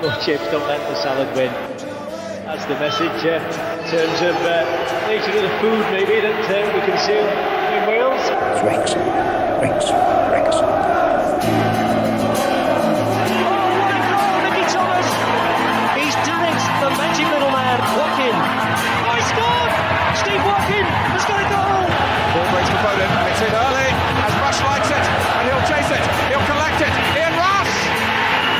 More chips, don't let the salad win. That's the message in terms of nature of the food maybe that we consume in Wales. Wrexham. He's done it, the magic little man, Watkin. Oh, he scored! Steve Watkin has got a goal! Ball breaks for Foden, it's in early, as Rush likes it, and he'll chase it, he'll collect it, Ian Rush!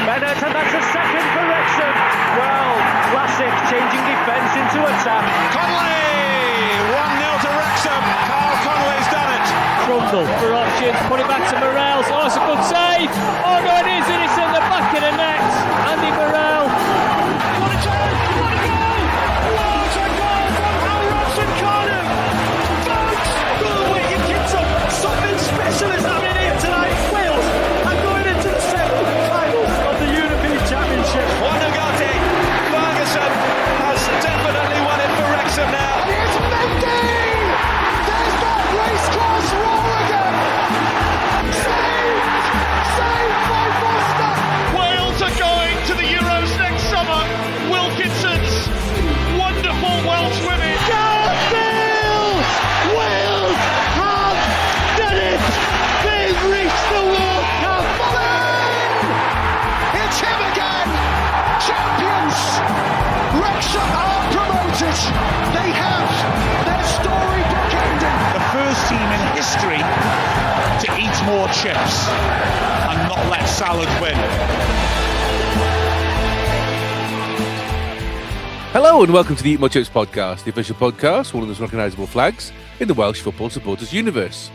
Bennett, and that's a second for Wrexham. Well, classic, changing defence into attack. Conley! 1-0 to Wrexham, Carl Conley's done it! Crumble for options, put it back to Morels. Oh, it's a good save! Oh no, it is, and it's in the back of the net. Andy Morel. What a goal! What a goal! What a goal from Al Ross and Cardiff! Folks, good wake your kids up. Something special is happening here tonight. Wales are going into the semi-finals of the European Championship. Wanagati, Ferguson has definitely won it for Wrexham now. And here's Mendy! There's that race-class roll again! Saved by Foster! Wales are going to the Euros next summer. Wilkinson's wonderful Welsh women. Wales! Wales have done it! They've reached the World Cup! It's him again! Champions! Wrexham are promoted! They have their storybook ending! The first team in history to eat more chips and not let salad win. Hello and welcome to the Eat More Chips podcast, the official podcast for one of the most recognisable flags in the Welsh football supporters universe.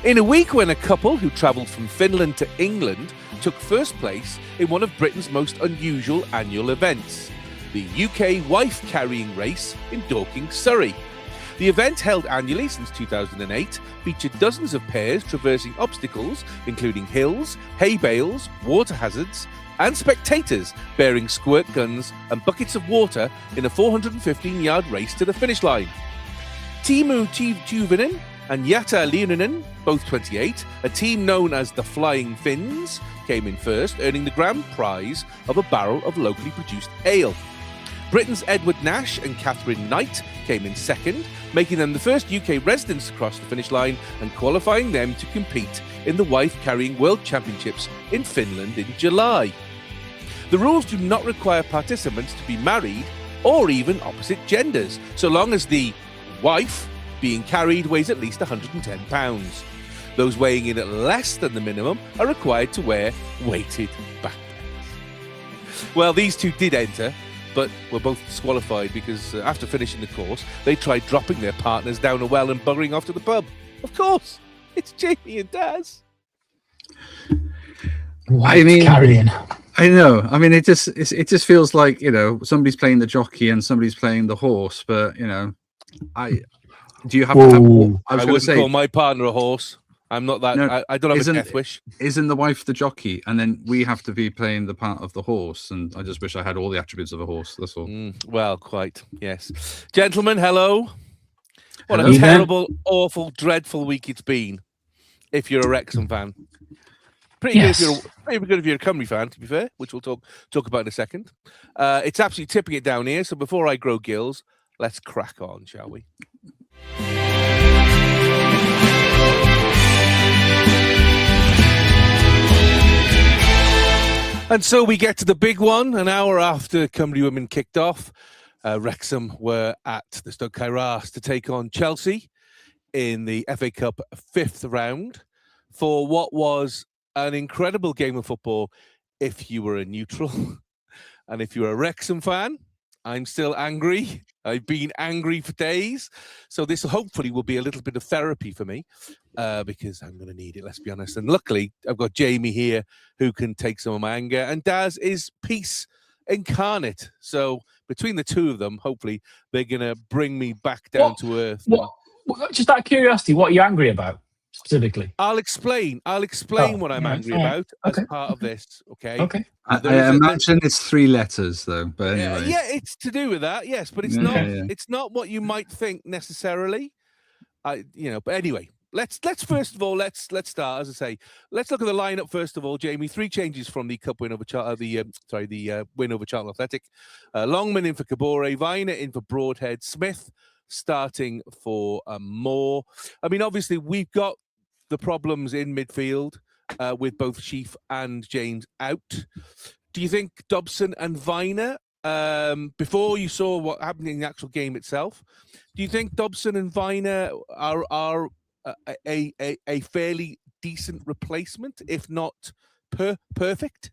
In a week when a couple who travelled from Finland to England took first place in one of Britain's most unusual annual events, the UK wife carrying race in Dorking, Surrey. The event, held annually since 2008, featured dozens of pairs traversing obstacles including hills, hay bales, water hazards, and spectators bearing squirt guns and buckets of water in a 415-yard race to the finish line. Timu Tuvinen and Jata Leoninen, both 28, a team known as the Flying Finns, came in first, earning the grand prize of a barrel of locally produced ale. Britain's Edward Nash and Catherine Knight came in second, making them the first UK residents to cross the finish line and qualifying them to compete in the wife-carrying World Championships in Finland in July. The rules do not require participants to be married or even opposite genders, so long as the wife being carried weighs at least 110 pounds. Those weighing in at less than the minimum are required to wear weighted backpacks. Well, these two did enter, but were both disqualified because after finishing the course, they tried dropping their partners down a well and buggering off to the pub. Of course, it's Jamie and Daz. Carrying. I know. I mean, it just feels like, you know, somebody's playing the jockey and somebody's playing the horse. But you know, do you have to have? I wouldn't call my partner a horse. I'm not that. No, I don't have a death wish. Isn't the wife the jockey, and then we have to be playing the part of the horse? And I just wish I had all the attributes of a horse. That's all. Well, quite yes, gentlemen. Hello. What Hello. a terrible, awful, dreadful week it's been. If you're a Wrexham fan. Pretty good if you're a Cymru fan, to be fair, which we'll talk about in a second. It's absolutely tipping it down here, so before I grow gills, let's crack on, shall we? And so we get to the big one. An hour after Cymru Women kicked off, Wrexham were at the Stoke Kairas to take on Chelsea in the FA Cup fifth round for what was an incredible game of football if you were a neutral. And if you're a Wrexham fan, I'm still angry. I've been angry for days. So this hopefully will be a little bit of therapy for me because I'm going to need it, let's be honest. And luckily, I've got Jamie here who can take some of my anger. And Daz is peace incarnate. So between the two of them, hopefully, they're going to bring me back down to earth. Just out of curiosity, what are you angry about? Specifically, I'll explain what I'm angry about as part of this. Okay. I imagine it's 3 letters though. But anyway, yeah, it's to do with that. Yes, but it's not. It's not what you might think necessarily. But anyway, let's first of all let's start, as I say, let's look at the lineup first of all. Jamie, 3 changes from the cup win over the win over Charlton Athletic. Longman in for Kabore, Viner in for Broadhead, Smith starting for Moore. I mean, obviously we've got the problems in midfield with both Sheaf and James out. Do you think Dobson and Viner, before you saw what happened in the actual game itself, do you think Dobson and Viner are a fairly decent replacement, if not perfect?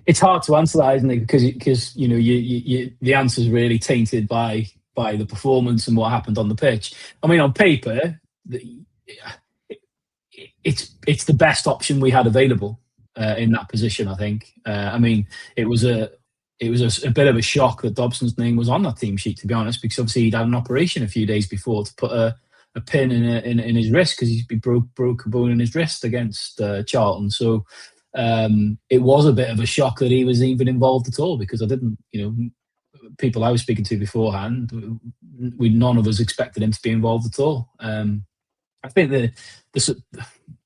It's hard to answer that, isn't it? Because you know the answer is really tainted by the performance and what happened on the pitch. I mean, on paper, it's the best option we had available in that position. I think. I mean, it was a bit of a shock that Dobson's name was on that team sheet, to be honest, because obviously he'd had an operation a few days before to put a pin in his wrist because he broke a bone in his wrist against Charlton. So it was a bit of a shock that he was even involved at all, because I didn't, people I was speaking to beforehand, none of us expected him to be involved at all. I think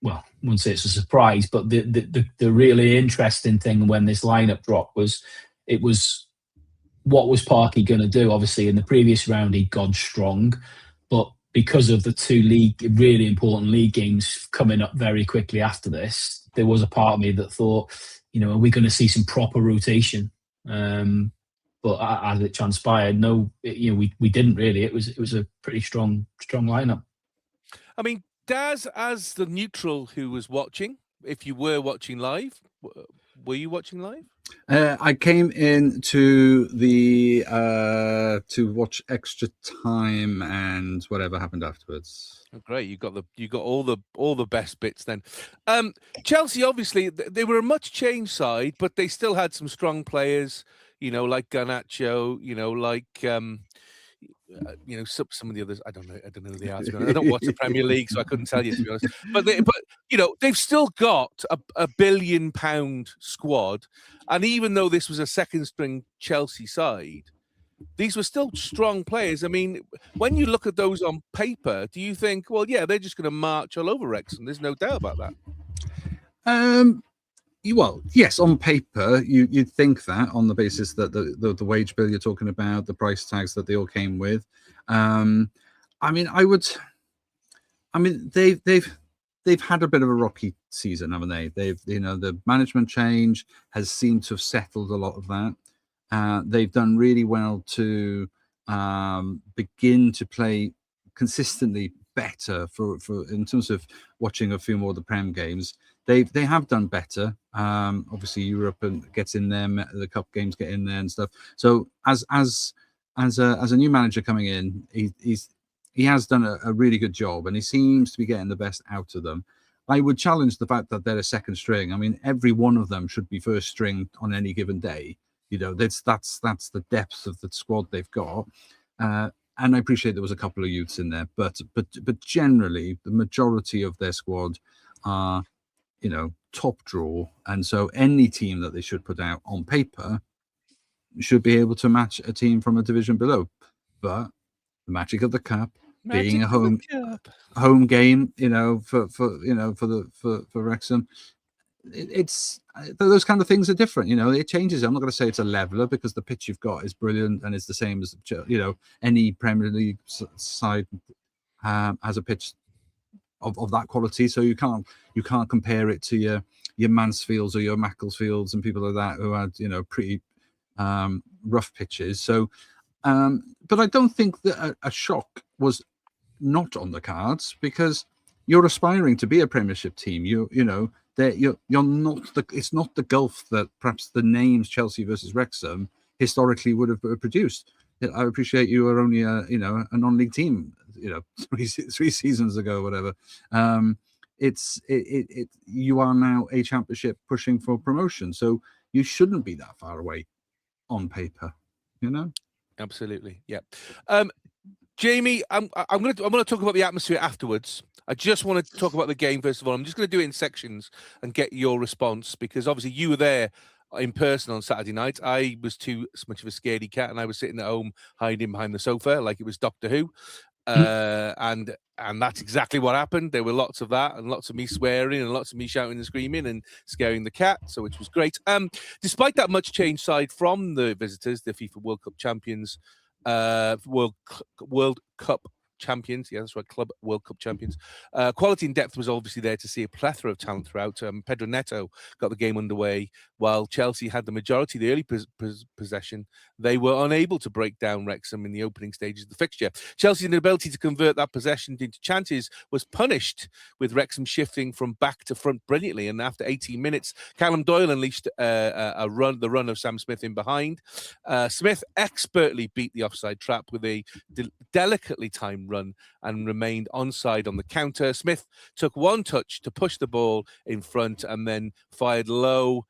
well, I wouldn't say it's a surprise, but the really interesting thing when this lineup dropped was what was Parky going to do? Obviously, in the previous round, he'd gone strong, but because of the 2 really important league games coming up very quickly after this, there was a part of me that thought, are we going to see some proper rotation? But as it transpired, no, we didn't really. It was a pretty strong lineup. I mean, Daz, as the neutral who was watching, if you were watching live, were you watching live? I came in to watch extra time and whatever happened afterwards. Oh, great, you got all the best bits then. Chelsea, obviously, they were a much changed side, but they still had some strong players. Like Garnacho. Some of the others. I don't know who they are. I don't watch the Premier League, so I couldn't tell you, to be honest. But they've still got a £1 billion squad, and even though this was a second string Chelsea side, these were still strong players. I mean, when you look at those on paper, do you think, well, yeah, they're just going to march all over Wrexham? There's no doubt about that. Well, yes, on paper, you'd think that on the basis that the wage bill you're talking about, the price tags that they all came with. They've had a bit of a rocky season, haven't they? The management change has seemed to have settled a lot of that. They've done really well to begin to play consistently better for in terms of watching a few more of the Prem games. They have done better. Obviously, Europe gets in there, the cup games get in there and stuff. So as a new manager coming in, he has done a really good job, and he seems to be getting the best out of them. I would challenge the fact that they're a second string. I mean, every one of them should be first string on any given day. That's the depth of the squad they've got. And I appreciate there was a couple of youths in there, but generally the majority of their squad are top draw, and so any team that they should put out on paper should be able to match a team from a division below. But the magic of the cup, being a home game, for Wrexham, it's those kind of things are different. It changes. I'm not going to say it's a leveler, because the pitch you've got is brilliant and it's the same as any Premier League side has a pitch of that quality. So you can't compare it to your Mansfields or your Macclesfields and people like that who had pretty rough pitches. So but I don't think that a shock was not on the cards, because you're aspiring to be a Premiership team. You're not it's not the gulf that perhaps the names Chelsea versus Wrexham historically would have produced. I appreciate you were only a non-league team, 3 seasons ago, whatever. You are now a championship pushing for promotion, so you shouldn't be that far away on paper. Absolutely, yeah. Jamie, I'm going to talk about the atmosphere afterwards. I just want to talk about the game first of all. I'm just going to do it in sections and get your response, because obviously you were there in person on Saturday night. I was too much of a scaredy cat, and I was sitting at home hiding behind the sofa like it was Doctor Who. And that's exactly what happened. There were lots of that, and lots of me swearing, and lots of me shouting and screaming and scaring the cat, so which was great. Despite that much change side from the visitors, the FIFA World Cup champions, World Cup champions, yeah, that's right, Club World Cup champions. Quality and depth was obviously there to see a plethora of talent throughout. Pedro Neto got the game underway, while Chelsea had the majority of the early possession. They were unable to break down Wrexham in the opening stages of the fixture. Chelsea's inability to convert that possession into chances was punished, with Wrexham shifting from back to front brilliantly. And after 18 minutes, Callum Doyle unleashed the run of Sam Smith in behind. Smith expertly beat the offside trap with a delicately timed run and remained onside on the counter. Smith took one touch to push the ball in front and then fired a low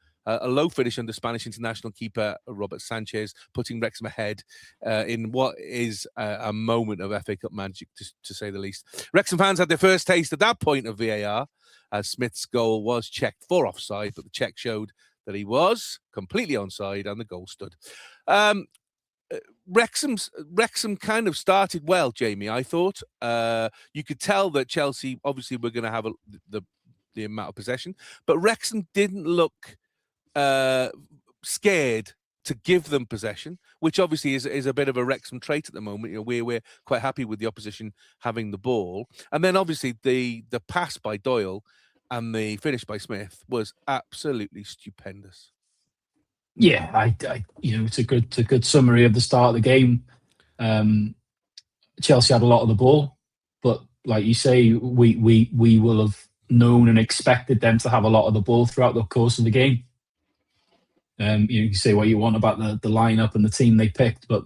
finish under Spanish international keeper Robert Sanchez, putting Wrexham ahead in what is a moment of FA Cup magic, to say the least. Wrexham fans had their first taste at that point of VAR, as Smith's goal was checked for offside, but the check showed that he was completely onside and the goal stood. Wrexham kind of started well, Jamie, I thought. You could tell that Chelsea obviously were going to have the amount of possession, but Wrexham didn't look scared to give them possession, which obviously is a bit of a Wrexham trait at the moment. You know, we're quite happy with the opposition having the ball, and then obviously the pass by Doyle and the finish by Smith was absolutely stupendous. Yeah, I it's a good summary of the start of the game. Chelsea had a lot of the ball, but like you say, we will have known and expected them to have a lot of the ball throughout the course of the game. You can say what you want about the lineup and the team they picked, but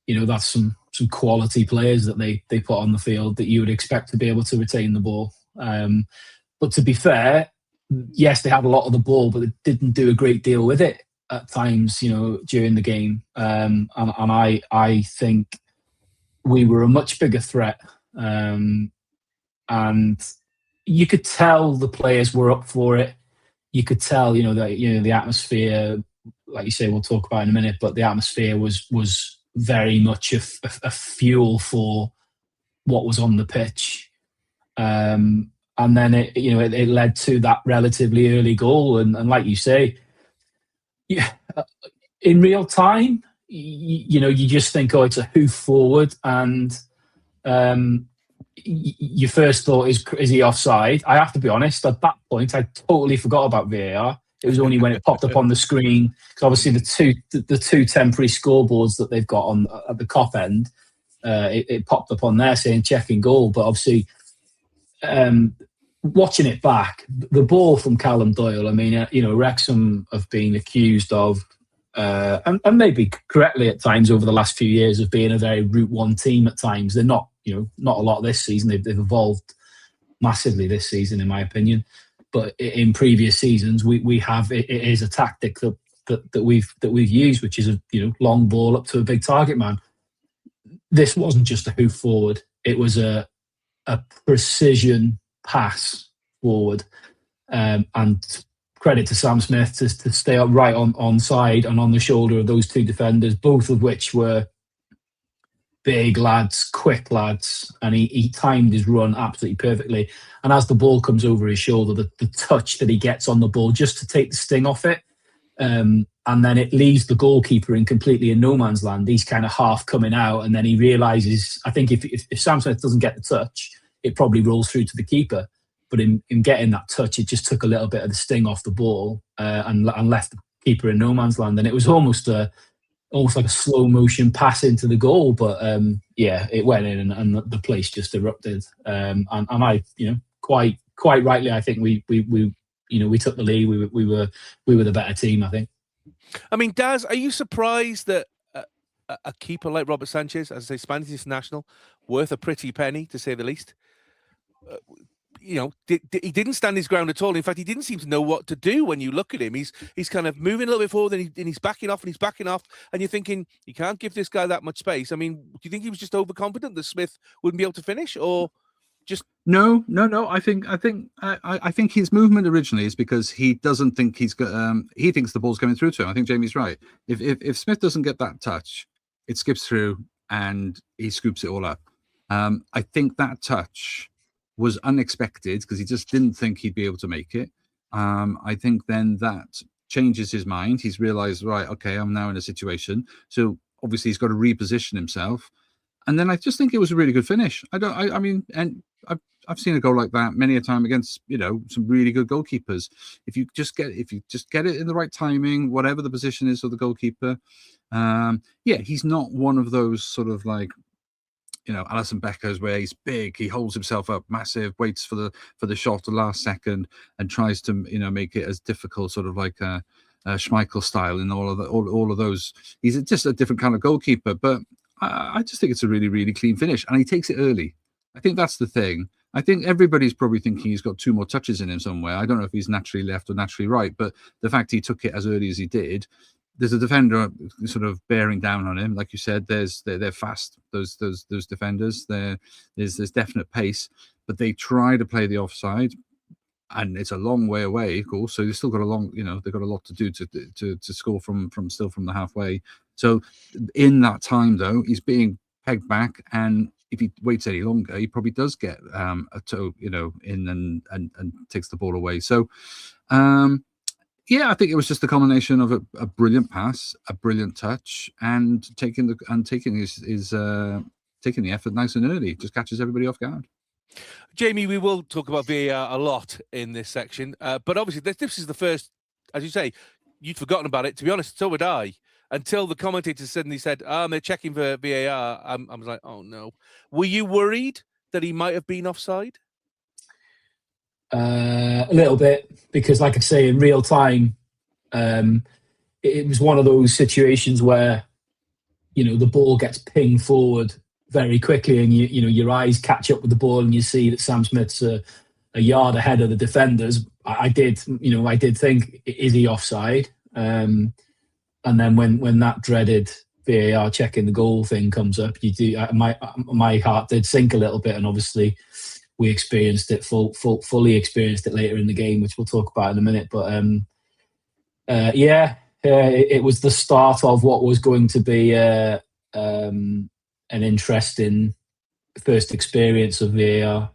that's some quality players that they put on the field that you would expect to be able to retain the ball. But to be fair, yes, they had a lot of the ball, but they didn't do a great deal with it at times, during the game. And I think we were a much bigger threat. And you could tell the players were up for it. You could tell, the atmosphere, like you say, we'll talk about in a minute, but the atmosphere was very much a fuel for what was on the pitch. And then it led to that relatively early goal. And like you say, yeah, in real time, you just think, oh, it's a hoof forward, and your first thought is he offside? I have to be honest, at that point, I totally forgot about VAR. It was only when it popped up on the screen, because obviously the two temporary scoreboards that they've got on at the Kop end, it popped up on there saying checking goal. But obviously, watching it back, the ball from Callum Doyle, I mean, Wrexham have been accused of, and maybe correctly at times over the last few years, of being a very Route 1 team at times. They're not, not a lot this season. They've evolved massively this season, in my opinion. But in previous seasons, we have, it is a tactic that we've used, which is a long ball up to a big target man. This wasn't just a hoof forward. It was a precision pass forward, and credit to Sam Smith to stay up right on side and on the shoulder of those two defenders, both of which were big lads, quick lads, and he timed his run absolutely perfectly. And as the ball comes over his shoulder, the touch that he gets on the ball just to take the sting off it, and then it leaves the goalkeeper completely in no man's land. He's kind of half coming out, and then he realises, I think if Sam Smith doesn't get the touch, it probably rolls through to the keeper. But in getting that touch, it just took a little bit of the sting off the ball and left the keeper in no man's land. And it was almost like a slow motion pass into the goal. But it went in and the place just erupted. And I, quite rightly, I think we took the lead. We were the better team, I think. I mean, Daz, are you surprised that a keeper like Robert Sanchez, as I say, Spanish international, worth a pretty penny, to say the least, he didn't stand his ground at all. In fact, he didn't seem to know what to do when you look at him. He's kind of moving a little bit forward, and he's backing off, and you're thinking, you can't give this guy that much space. I mean, do you think he was just overconfident that Smith wouldn't be able to finish, or? No. I think his movement originally is because he doesn't think he thinks the ball's coming through to him. I think Jamie's right. If Smith doesn't get that touch, it skips through and he scoops it all up. I think that touch was unexpected because he just didn't think he'd be able to make it. I think then that changes his mind. He's realised, right, okay, I'm now in a situation. So obviously he's got to reposition himself. And then I just think it was a really good finish. I've seen a goal like that many a time against, some really good goalkeepers. If you just get it in the right timing, whatever the position is of the goalkeeper. He's not one of those sort of like, Alisson Becker's where he's big, he holds himself up massive, waits for the shot the last second and tries to, make it as difficult, sort of like a Schmeichel style in all of those. He's just a different kind of goalkeeper, but I just think it's a really, really clean finish and he takes it early. I think that's the thing. I think everybody's probably thinking he's got 2 more touches in him somewhere. I don't know if he's naturally left or naturally right, but the fact he took it as early as he did, there's a defender sort of bearing down on him. Like you said, they're fast. Those defenders. There's definite pace, but they try to play the offside, and it's a long way away, of course. So they've still got they've got a lot to do to score from the halfway. So in that time, though, he's being pegged back, and if he waits any longer, he probably does get a toe, in and takes the ball away. So. I think it was just a combination of a brilliant pass, a brilliant touch, and taking the effort nice and early. Just catches everybody off guard. Jamie, we will talk about VAR a lot in this section, but obviously this is the first, as you say, you'd forgotten about it. To be honest, so would I, until the commentator suddenly said, they're checking for VAR. I was like, oh no. Were you worried that he might have been offside? A little bit, because like I say, in real time, it was one of those situations where, the ball gets pinged forward very quickly and your eyes catch up with the ball and you see that Sam Smith's a yard ahead of the defenders. I did think, is he offside? And then when that dreaded VAR checking the goal thing comes up, my heart did sink a little bit, and obviously we experienced it fully experienced it later in the game, which we'll talk about in a minute. But it was the start of what was going to be an interesting first experience of VAR.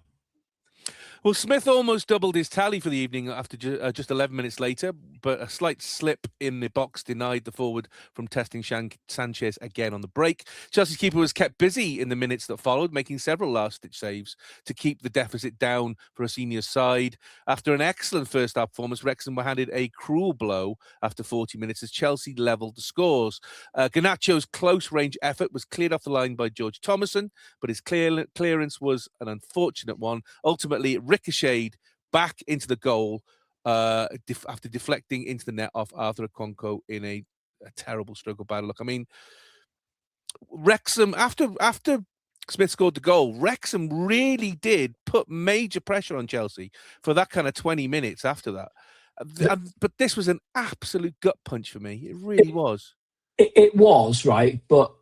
Well, Smith almost doubled his tally for the evening after just 11 minutes later, but a slight slip in the box denied the forward from testing Sanchez again on the break. Chelsea's keeper was kept busy in the minutes that followed, making several last-ditch saves to keep the deficit down for a senior side. After an excellent first-half performance, Wrexham were handed a cruel blow after 40 minutes as Chelsea levelled the scores. Garnacho's close-range effort was cleared off the line by George Thomason, but his clearance was an unfortunate one. Ultimately, it ricocheted back into the goal after deflecting into the net off Arthur Okonkwo in a terrible stroke of bad luck. I mean, Wrexham, after Smith scored the goal, Wrexham really did put major pressure on Chelsea for that kind of 20 minutes after that. But this was an absolute gut punch for me. It really was. It was, right? But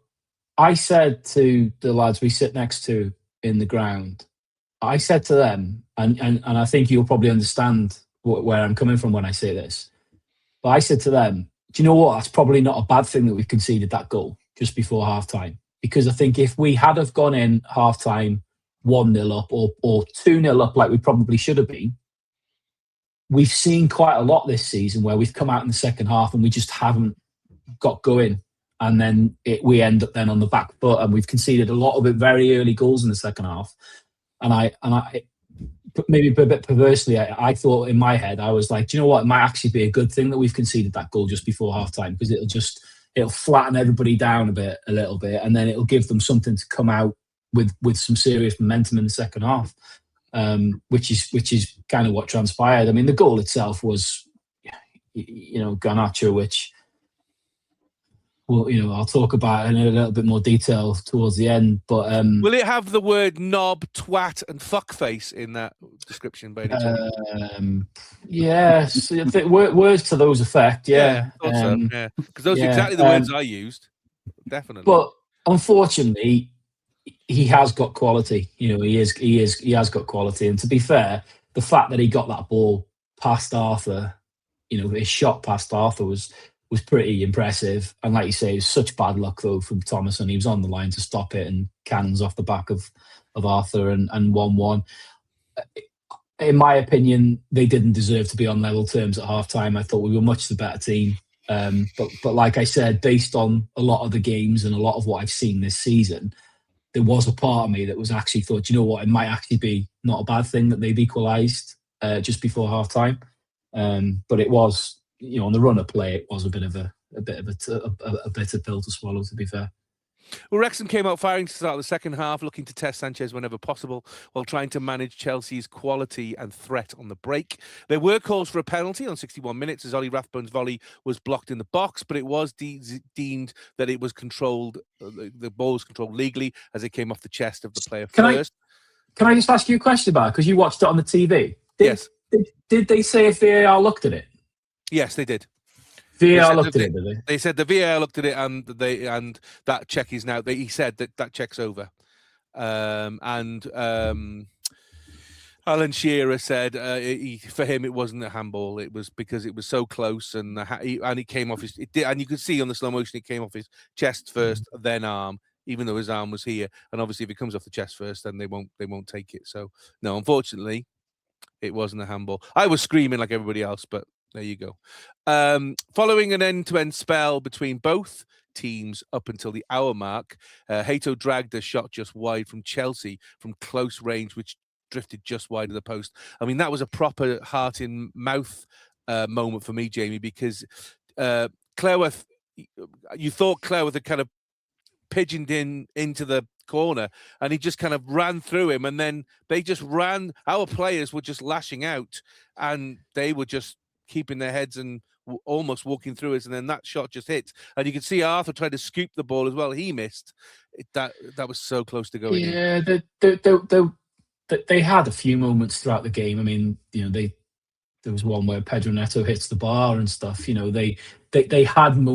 I said to the lads we sit next to in the ground, I said to them, and I think you'll probably understand where I'm coming from when I say this, but I said to them, do you know what? That's probably not a bad thing that we've conceded that goal just before halftime, because I think if we had have gone in halftime 1-0 up or 2-0 up like we probably should have been, we've seen quite a lot this season where we've come out in the second half and we just haven't got going, and then we end up then on the back foot, and we've conceded a lot of it very early goals in the second half. And I maybe a bit perversely, I thought in my head, I was like, do you know what? It might actually be a good thing that we've conceded that goal just before halftime, because it'll flatten everybody down a little bit, and then it'll give them something to come out with some serious momentum in the second half, which is kind of what transpired. I mean, the goal itself was, Garnacho, which, well, I'll talk about in a little bit more detail towards the end. But will it have the word knob, twat, and fuckface in that description by any chance? Yes, words to those effect. Yeah, because those are exactly the words I used. Definitely. But unfortunately, he has got quality. You know, he has got quality. And to be fair, the fact that he got that ball past Arthur, you know, his shot past Arthur was pretty impressive. And like you say, it was such bad luck though from Thomas, and he was on the line to stop it and cannons off the back of Arthur and 1-1. In my opinion, they didn't deserve to be on level terms at half time. I thought we were much the better team. But like I said, based on a lot of the games and a lot of what I've seen this season, there was a part of me that was actually thought, you know what, it might actually be not a bad thing that they've equalised just before half time. But it was, you know, on the run of play, it was a bit of a bitter pill to swallow, to be fair. Well, Wrexham came out firing to start the second half, looking to test Sanchez whenever possible, while trying to manage Chelsea's quality and threat on the break. There were calls for a penalty on 61 minutes as Ollie Rathbone's volley was blocked in the box, but it was deemed that it was controlled, the ball was controlled legally as it came off the chest of the player first. Can I just ask you a question about it? Because you watched it on the TV. Yes. Did they say if VAR looked at it? Yes, they did. VAR looked at it, did they? They said the VAR looked at it, and that check is now. He said that check's over, and Alan Shearer said for him it wasn't a handball. It was because it was so close, and it came off his. And you could see on the slow motion it came off his chest first, then arm. Even though his arm was here, and obviously if it comes off the chest first, then they won't take it. So no, unfortunately, it wasn't a handball. I was screaming like everybody else, but. There you go. Following an end-to-end spell between both teams up until the hour mark, Hato dragged a shot just wide from Chelsea from close range, which drifted just wide of the post. I mean, that was a proper heart-in-mouth moment for me, Jamie, because Cleworth, you thought Cleworth had kind of pigeoned into the corner, and he just kind of ran through him, and then they just ran. Our players were just lashing out, and they were just keeping their heads and almost walking through us, and then that shot just hit, and you could see Arthur tried to scoop the ball as well. He missed. That was so close to going in. Yeah, they had a few moments throughout the game. I mean, you know, there was one where Pedro Neto hits the bar and stuff. You know, they had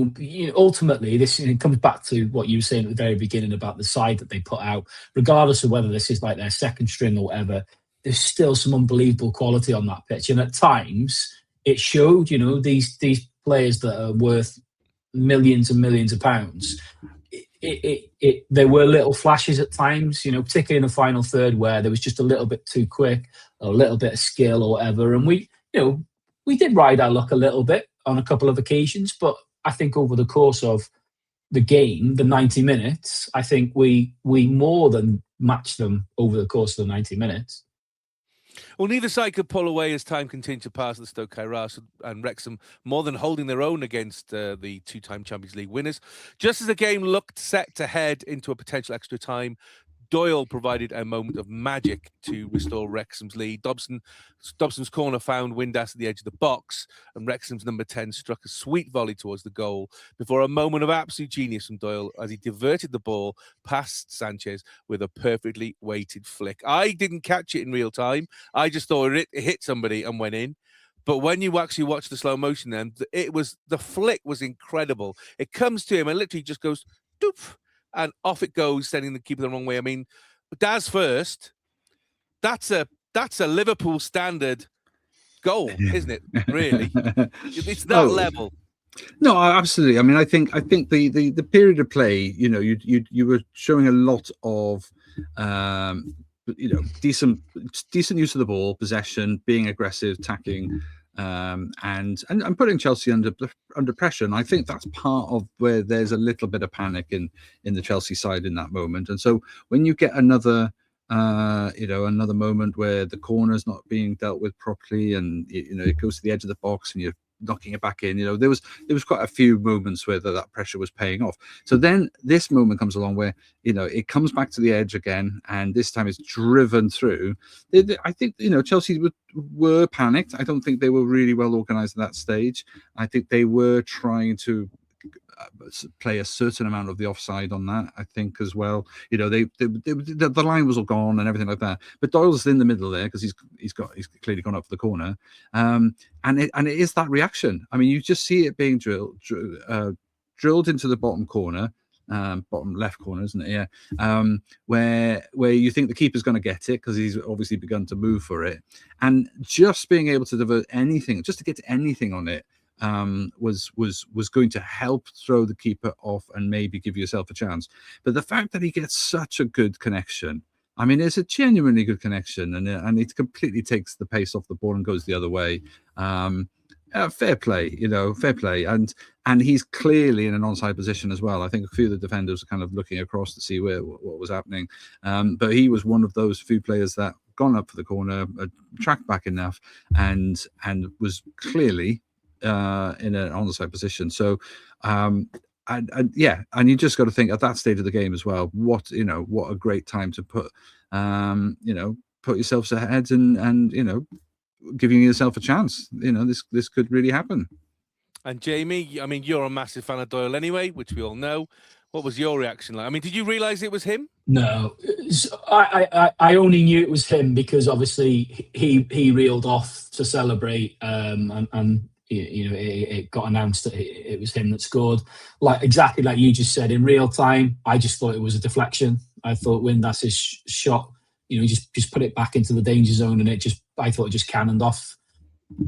ultimately this comes back to what you were saying at the very beginning about the side that they put out, regardless of whether this is like their second string or whatever. There's still some unbelievable quality on that pitch, and at times. It showed, you know, these players that are worth millions and millions of pounds. There were little flashes at times, you know, particularly in the final third where there was just a little bit too quick, a little bit of skill or whatever. And we did ride our luck a little bit on a couple of occasions, but I think over the course of the game, the 90 minutes, I think we more than matched them over the course of the 90 minutes. Well, neither side could pull away as time continued to pass the Stoke Kairos, and Wrexham more than holding their own against the two-time Champions League winners. Just as the game looked set to head into a potential extra time, Doyle provided a moment of magic to restore Wrexham's lead. Dobson's corner found Windass at the edge of the box, and Wrexham's number 10 struck a sweet volley towards the goal before a moment of absolute genius from Doyle as he diverted the ball past Sanchez with a perfectly weighted flick. I didn't catch it in real time. I just thought it hit somebody and went in. But when you actually watch the slow motion, then the flick was incredible. It comes to him and literally just goes doof. And off it goes, sending the keeper the wrong way. I mean, Daz first, that's a Liverpool standard goal, isn't it? Really, it's that level. No, absolutely. I mean, I think the period of play, you know, you were showing a lot of decent use of the ball, possession, being aggressive, tackling. And putting Chelsea under pressure, and I think that's part of where there's a little bit of panic in the Chelsea side in that moment. And so when you get another moment where the corner's not being dealt with properly, and it goes to the edge of the box, and you're knocking it back in. There was quite a few moments where that pressure was paying off. So then this moment comes along where it comes back to the edge again, and this time it's driven through. I think Chelsea were panicked. I don't think they were really well organised at that stage. I think they were trying to play a certain amount of the offside on that, I think, as well. The line was all gone and everything like that. But Doyle's in the middle there because he's clearly gone up for the corner, and it is that reaction. I mean, you just see it being drilled into the bottom corner, bottom left corner, isn't it? Yeah, where you think the keeper's going to get it because he's obviously begun to move for it, and just being able to divert anything, just to get anything on it, was going to help throw the keeper off and maybe give yourself a chance. But the fact that he gets such a good connection, I mean, it's a genuinely good connection, and it completely takes the pace off the ball and goes the other way. Fair play, fair play. And he's clearly in an onside position as well. I think a few of the defenders were kind of looking across to see what was happening. But he was one of those few players that gone up for the corner, tracked back enough, and was clearly in an onside position. So, and you just got to think at that stage of the game as well. What a great time to put yourselves ahead and giving yourself a chance. This could really happen. And Jamie, I mean, you're a massive fan of Doyle anyway, which we all know. What was your reaction like? I mean, did you realise it was him? No, I only knew it was him because obviously he reeled off to celebrate, and it got announced that it was him that scored. Exactly like you just said, in real time, I just thought it was a deflection. I thought Windas's shot, just put it back into the danger zone, and I thought it just cannoned off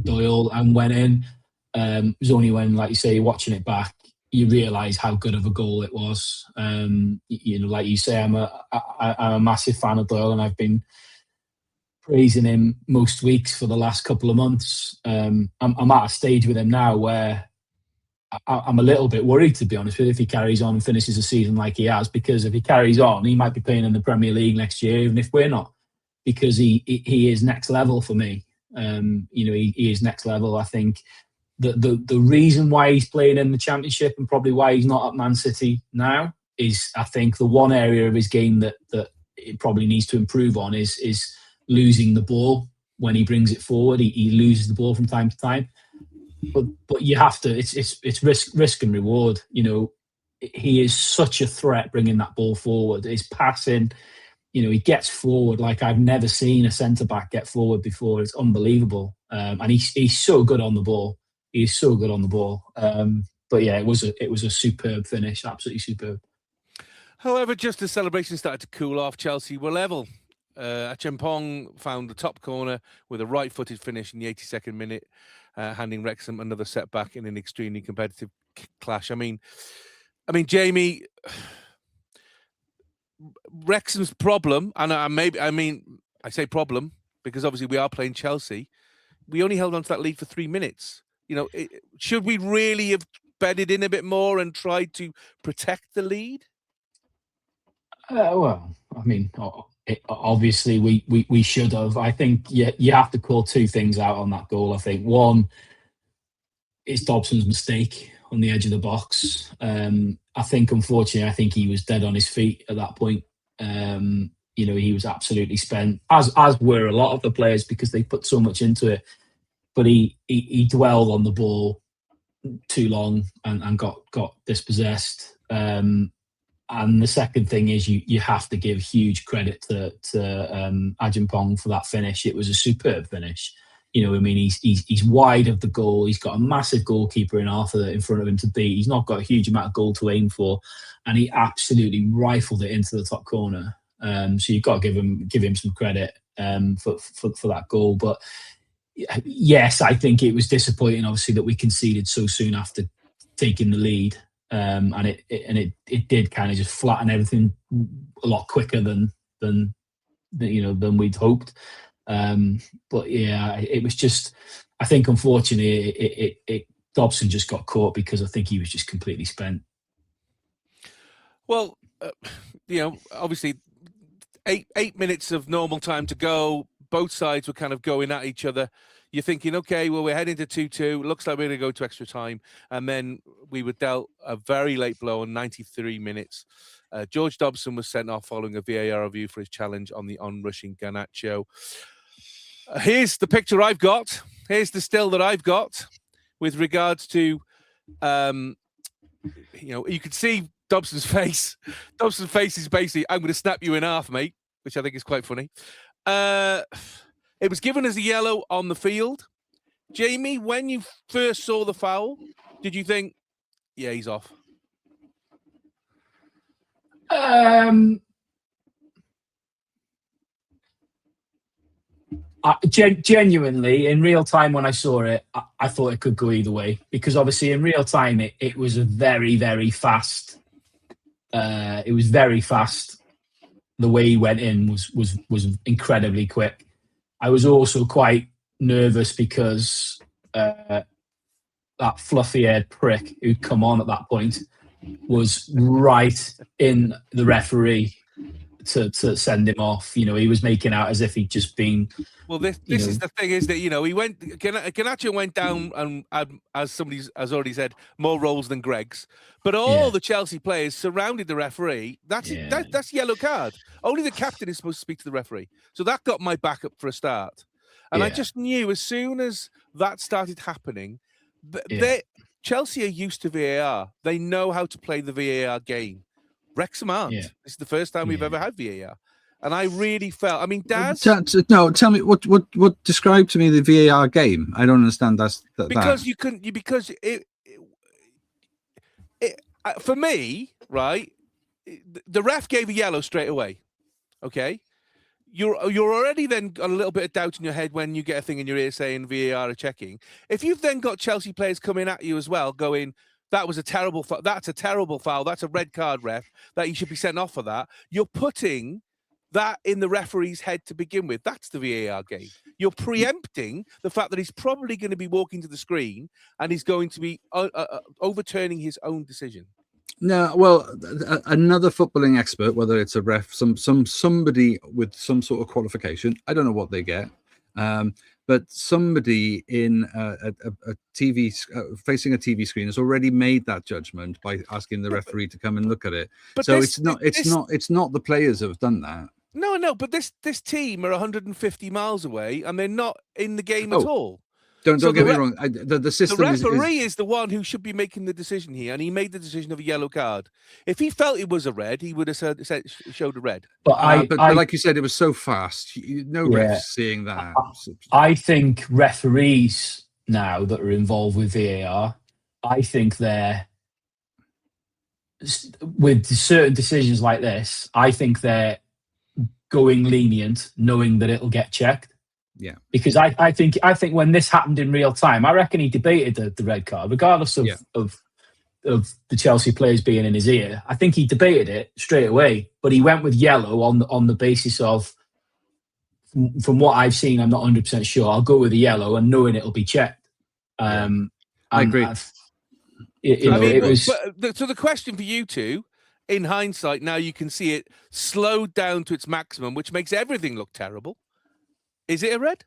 Doyle and went in. It was only when, like you say, watching it back, you realise how good of a goal it was. Like you say, I'm a massive fan of Doyle, and I've been praising him most weeks for the last couple of months. I'm at a stage with him now where I'm a little bit worried, to be honest with you, if he carries on and finishes the season like he has, because if he carries on, he might be playing in the Premier League next year, even if we're not, because he is next level for me. He is next level. I think the reason why he's playing in the Championship and probably why he's not at Man City now is, I think, the one area of his game that it probably needs to improve on is losing the ball when he brings it forward. He loses the ball from time to time. But you have to. It's risk and reward. He is such a threat bringing that ball forward. His passing, he gets forward like I've never seen a centre back get forward before. It's unbelievable, and he's so good on the ball. He's so good on the ball. But yeah, it was a superb finish, absolutely superb. However, just as celebration started to cool off, Chelsea were level. Acheampong found the top corner with a right-footed finish in the 82nd minute, handing Wrexham another setback in an extremely competitive clash. I mean, Jamie, Wrexham's problem, and I say problem because obviously we are playing Chelsea. We only held on to that lead for 3 minutes. Should we really have bedded in a bit more and tried to protect the lead? Obviously we should have. I think you have to call two things out on that goal. I think one, it's Dobson's mistake on the edge of the box. I think, unfortunately, he was dead on his feet at that point. He was absolutely spent, as were a lot of the players, because they put so much into it. But he dwelled on the ball too long and got dispossessed. And the second thing is you have to give huge credit to Acheampong for that finish. It was a superb finish. He's wide of the goal. He's got a massive goalkeeper in Arthur in front of him to beat. He's not got a huge amount of goal to aim for, and he absolutely rifled it into the top corner. So you've got to give him some credit for that goal. But yes, I think it was disappointing, obviously, that we conceded so soon after taking the lead. And it did kind of just flatten everything a lot quicker than we'd hoped. But yeah, it was just, I think, unfortunately, Dobson just got caught because I think he was just completely spent. Well, obviously, eight minutes of normal time to go. Both sides were kind of going at each other. You're thinking, okay, well, we're heading to 2-2. Looks like we're going to go to extra time. And then we were dealt a very late blow on 93 minutes. George Dobson was sent off following a VAR review for his challenge on the onrushing Garnacho. Here's the picture I've got. Here's the still that I've got with regards to, you could see Dobson's face. Dobson's face is basically, I'm going to snap you in half, mate, which I think is quite funny. It was given as a yellow on the field. Jamie, when you first saw the foul, did you think, yeah, he's off? Genuinely, in real time, when I saw it, I thought it could go either way, because obviously in real time it was a very, very fast. It was very fast. The way he went in was incredibly quick. I was also quite nervous because that fluffy-haired prick who'd come on at that point was right in the referee to send him off. You know, he was making out as if he'd just been. Well, this is the thing, is that, you know, he went. Ganacho went down and as somebody has already said, more roles than Greg's. But all the Chelsea players surrounded the referee. That's yellow card. Only the captain is supposed to speak to the referee. So that got my back up for a start. And I just knew as soon as that started happening, Chelsea are used to VAR. They know how to play the VAR game. Wrexham aren't. This is the first time we've ever had VAR. And I really felt, I mean, Daz... tell me, what describe to me the VAR game? I don't understand for me, right, the ref gave a yellow straight away, okay? You're already then got a little bit of doubt in your head when you get a thing in your ear saying VAR are checking. If you've then got Chelsea players coming at you as well, going, that's a terrible foul, that's a red card, ref, that you should be sent off for that, you're putting that in the referee's head to begin with. That's the VAR game. You're preempting the fact that he's probably going to be walking to the screen and he's going to be overturning his own decision. No, well, another footballing expert, whether it's a ref, somebody with some sort of qualification, I don't know what they get, but somebody in a TV facing a TV screen has already made that judgment by asking the referee to come and look at it. But so it's not the players who have done that. No, but this team are 150 miles away and they're not in the game at all. Don't get me wrong. The system. The referee is the one who should be making the decision here, and he made the decision of a yellow card. If he felt it was a red, he would have showed a red. But like you said, it was so fast. No refs seeing that. I think referees now that are involved with VAR, I think they're with certain decisions like this. I think they're going lenient, knowing that it'll get checked. Yeah, because I think when this happened in real time, I reckon he debated the red card, regardless of the Chelsea players being in his ear. I think he debated it straight away, but he went with yellow on the basis of, from what I've seen, I'm not 100% sure. I'll go with the yellow and knowing it'll be checked. I agree. So the question for you two, in hindsight, now you can see it slowed down to its maximum, which makes everything look terrible. Is it a red?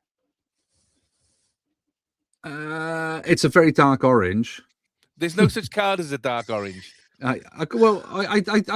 It's a very dark orange. There's no such card as a dark orange. I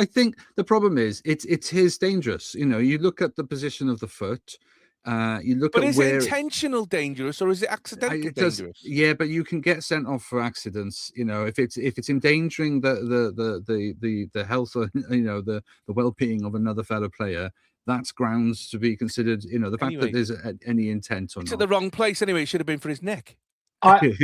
think the problem is it's his dangerous. You know, you look at the position of the foot. You look but at is where it intentional dangerous or is it accidental dangerous? Yeah, but you can get sent off for accidents. You know, if it's endangering the health, or, you know, the well-being of another fellow player. That's grounds to be considered. You know, the fact that there's any intent on. It's at the wrong place anyway. It should have been for his neck. I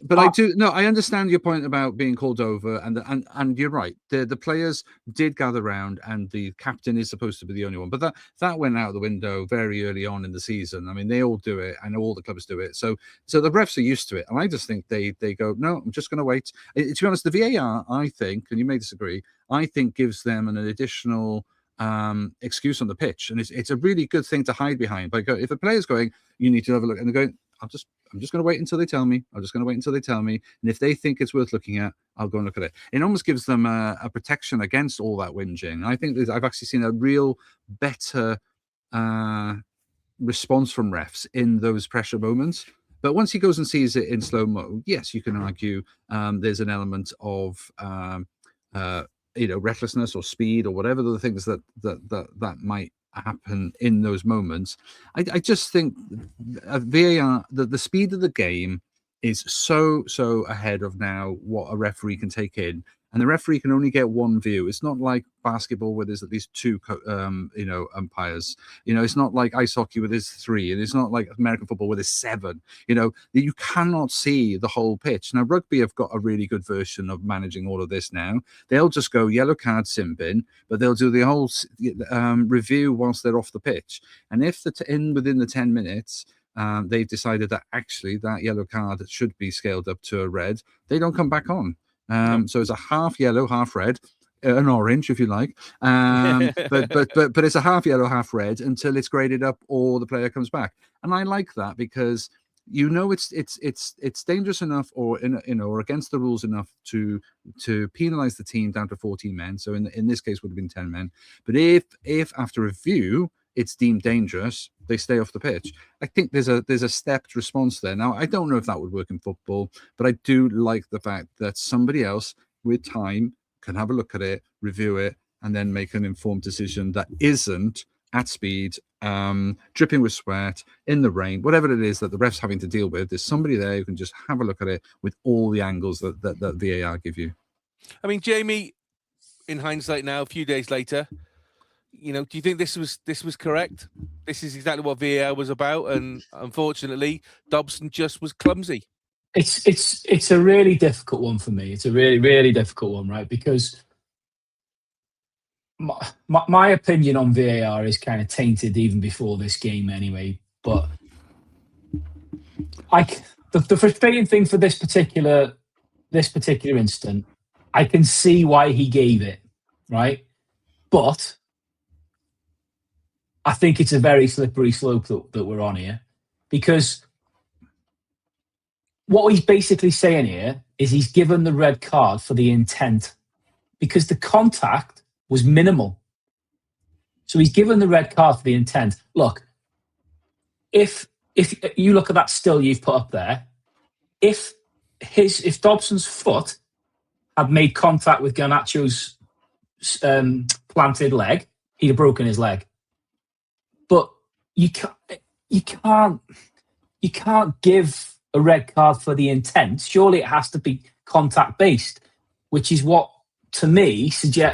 understand your point about being called over, and you're right. The players did gather round, and the captain is supposed to be the only one. But that went out the window very early on in the season. I mean, they all do it. I know all the clubs do it. So the refs are used to it, and I just think they go, no, I'm just going to wait. To be honest, the VAR, I think, and you may disagree, I think gives them an additional excuse on the pitch, and it's a really good thing to hide behind. If a player's going, you need to have a look, and they're going, I'm just going to wait until they tell me. I'm just going to wait until they tell me, and if they think it's worth looking at, I'll go and look at it. It almost gives them a protection against all that whinging. I think I've actually seen a real better response from refs in those pressure moments. But once he goes and sees it in slow mo, yes, you can argue there's an element of recklessness or speed or whatever the things that might happen in those moments. I just think VAR, the speed of the game is so ahead of now what a referee can take in, and the referee can only get one view. It's not like basketball where there's at least two umpires. It's not like ice hockey where there's 3, and it's not like American football where there's 7. You cannot see the whole pitch. Now rugby have got a really good version of managing all of this now. They'll just go yellow card, sin bin, but they'll do the whole review whilst they're off the pitch, and if within the 10 minutes they've decided that actually that yellow card should be scaled up to a red, they don't come back on. So it's a half yellow, half red, an orange if you like, but it's a half yellow, half red until it's graded up or the player comes back. And I like that because it's dangerous enough or against the rules enough to penalise the team down to 14 men. So in this case would have been 10 men. But if after review it's deemed dangerous, they stay off the pitch. I think there's a stepped response there. Now, I don't know if that would work in football, but I do like the fact that somebody else with time can have a look at it, review it, and then make an informed decision that isn't at speed, dripping with sweat, in the rain, whatever it is that the ref's having to deal with. There's somebody there who can just have a look at it with all the angles that VAR give you. I mean, Jamie, in hindsight now, a few days later, do you think this was correct? This is exactly what VAR was about, and unfortunately, Dobson just was clumsy. It's a really difficult one for me. It's a really, really difficult one, right? Because my opinion on VAR is kind of tainted even before this game, anyway. But the frustrating thing for this particular instant, I can see why he gave it, right? But I think it's a very slippery slope that we're on here, because what he's basically saying here is he's given the red card for the intent, because the contact was minimal. So he's given the red card for the intent. Look, if you look at that still you've put up there, if Dobson's foot had made contact with Garnacho's planted leg, he'd have broken his leg. But you can't give a red card for the intent. Surely it has to be contact based, which is what, to me,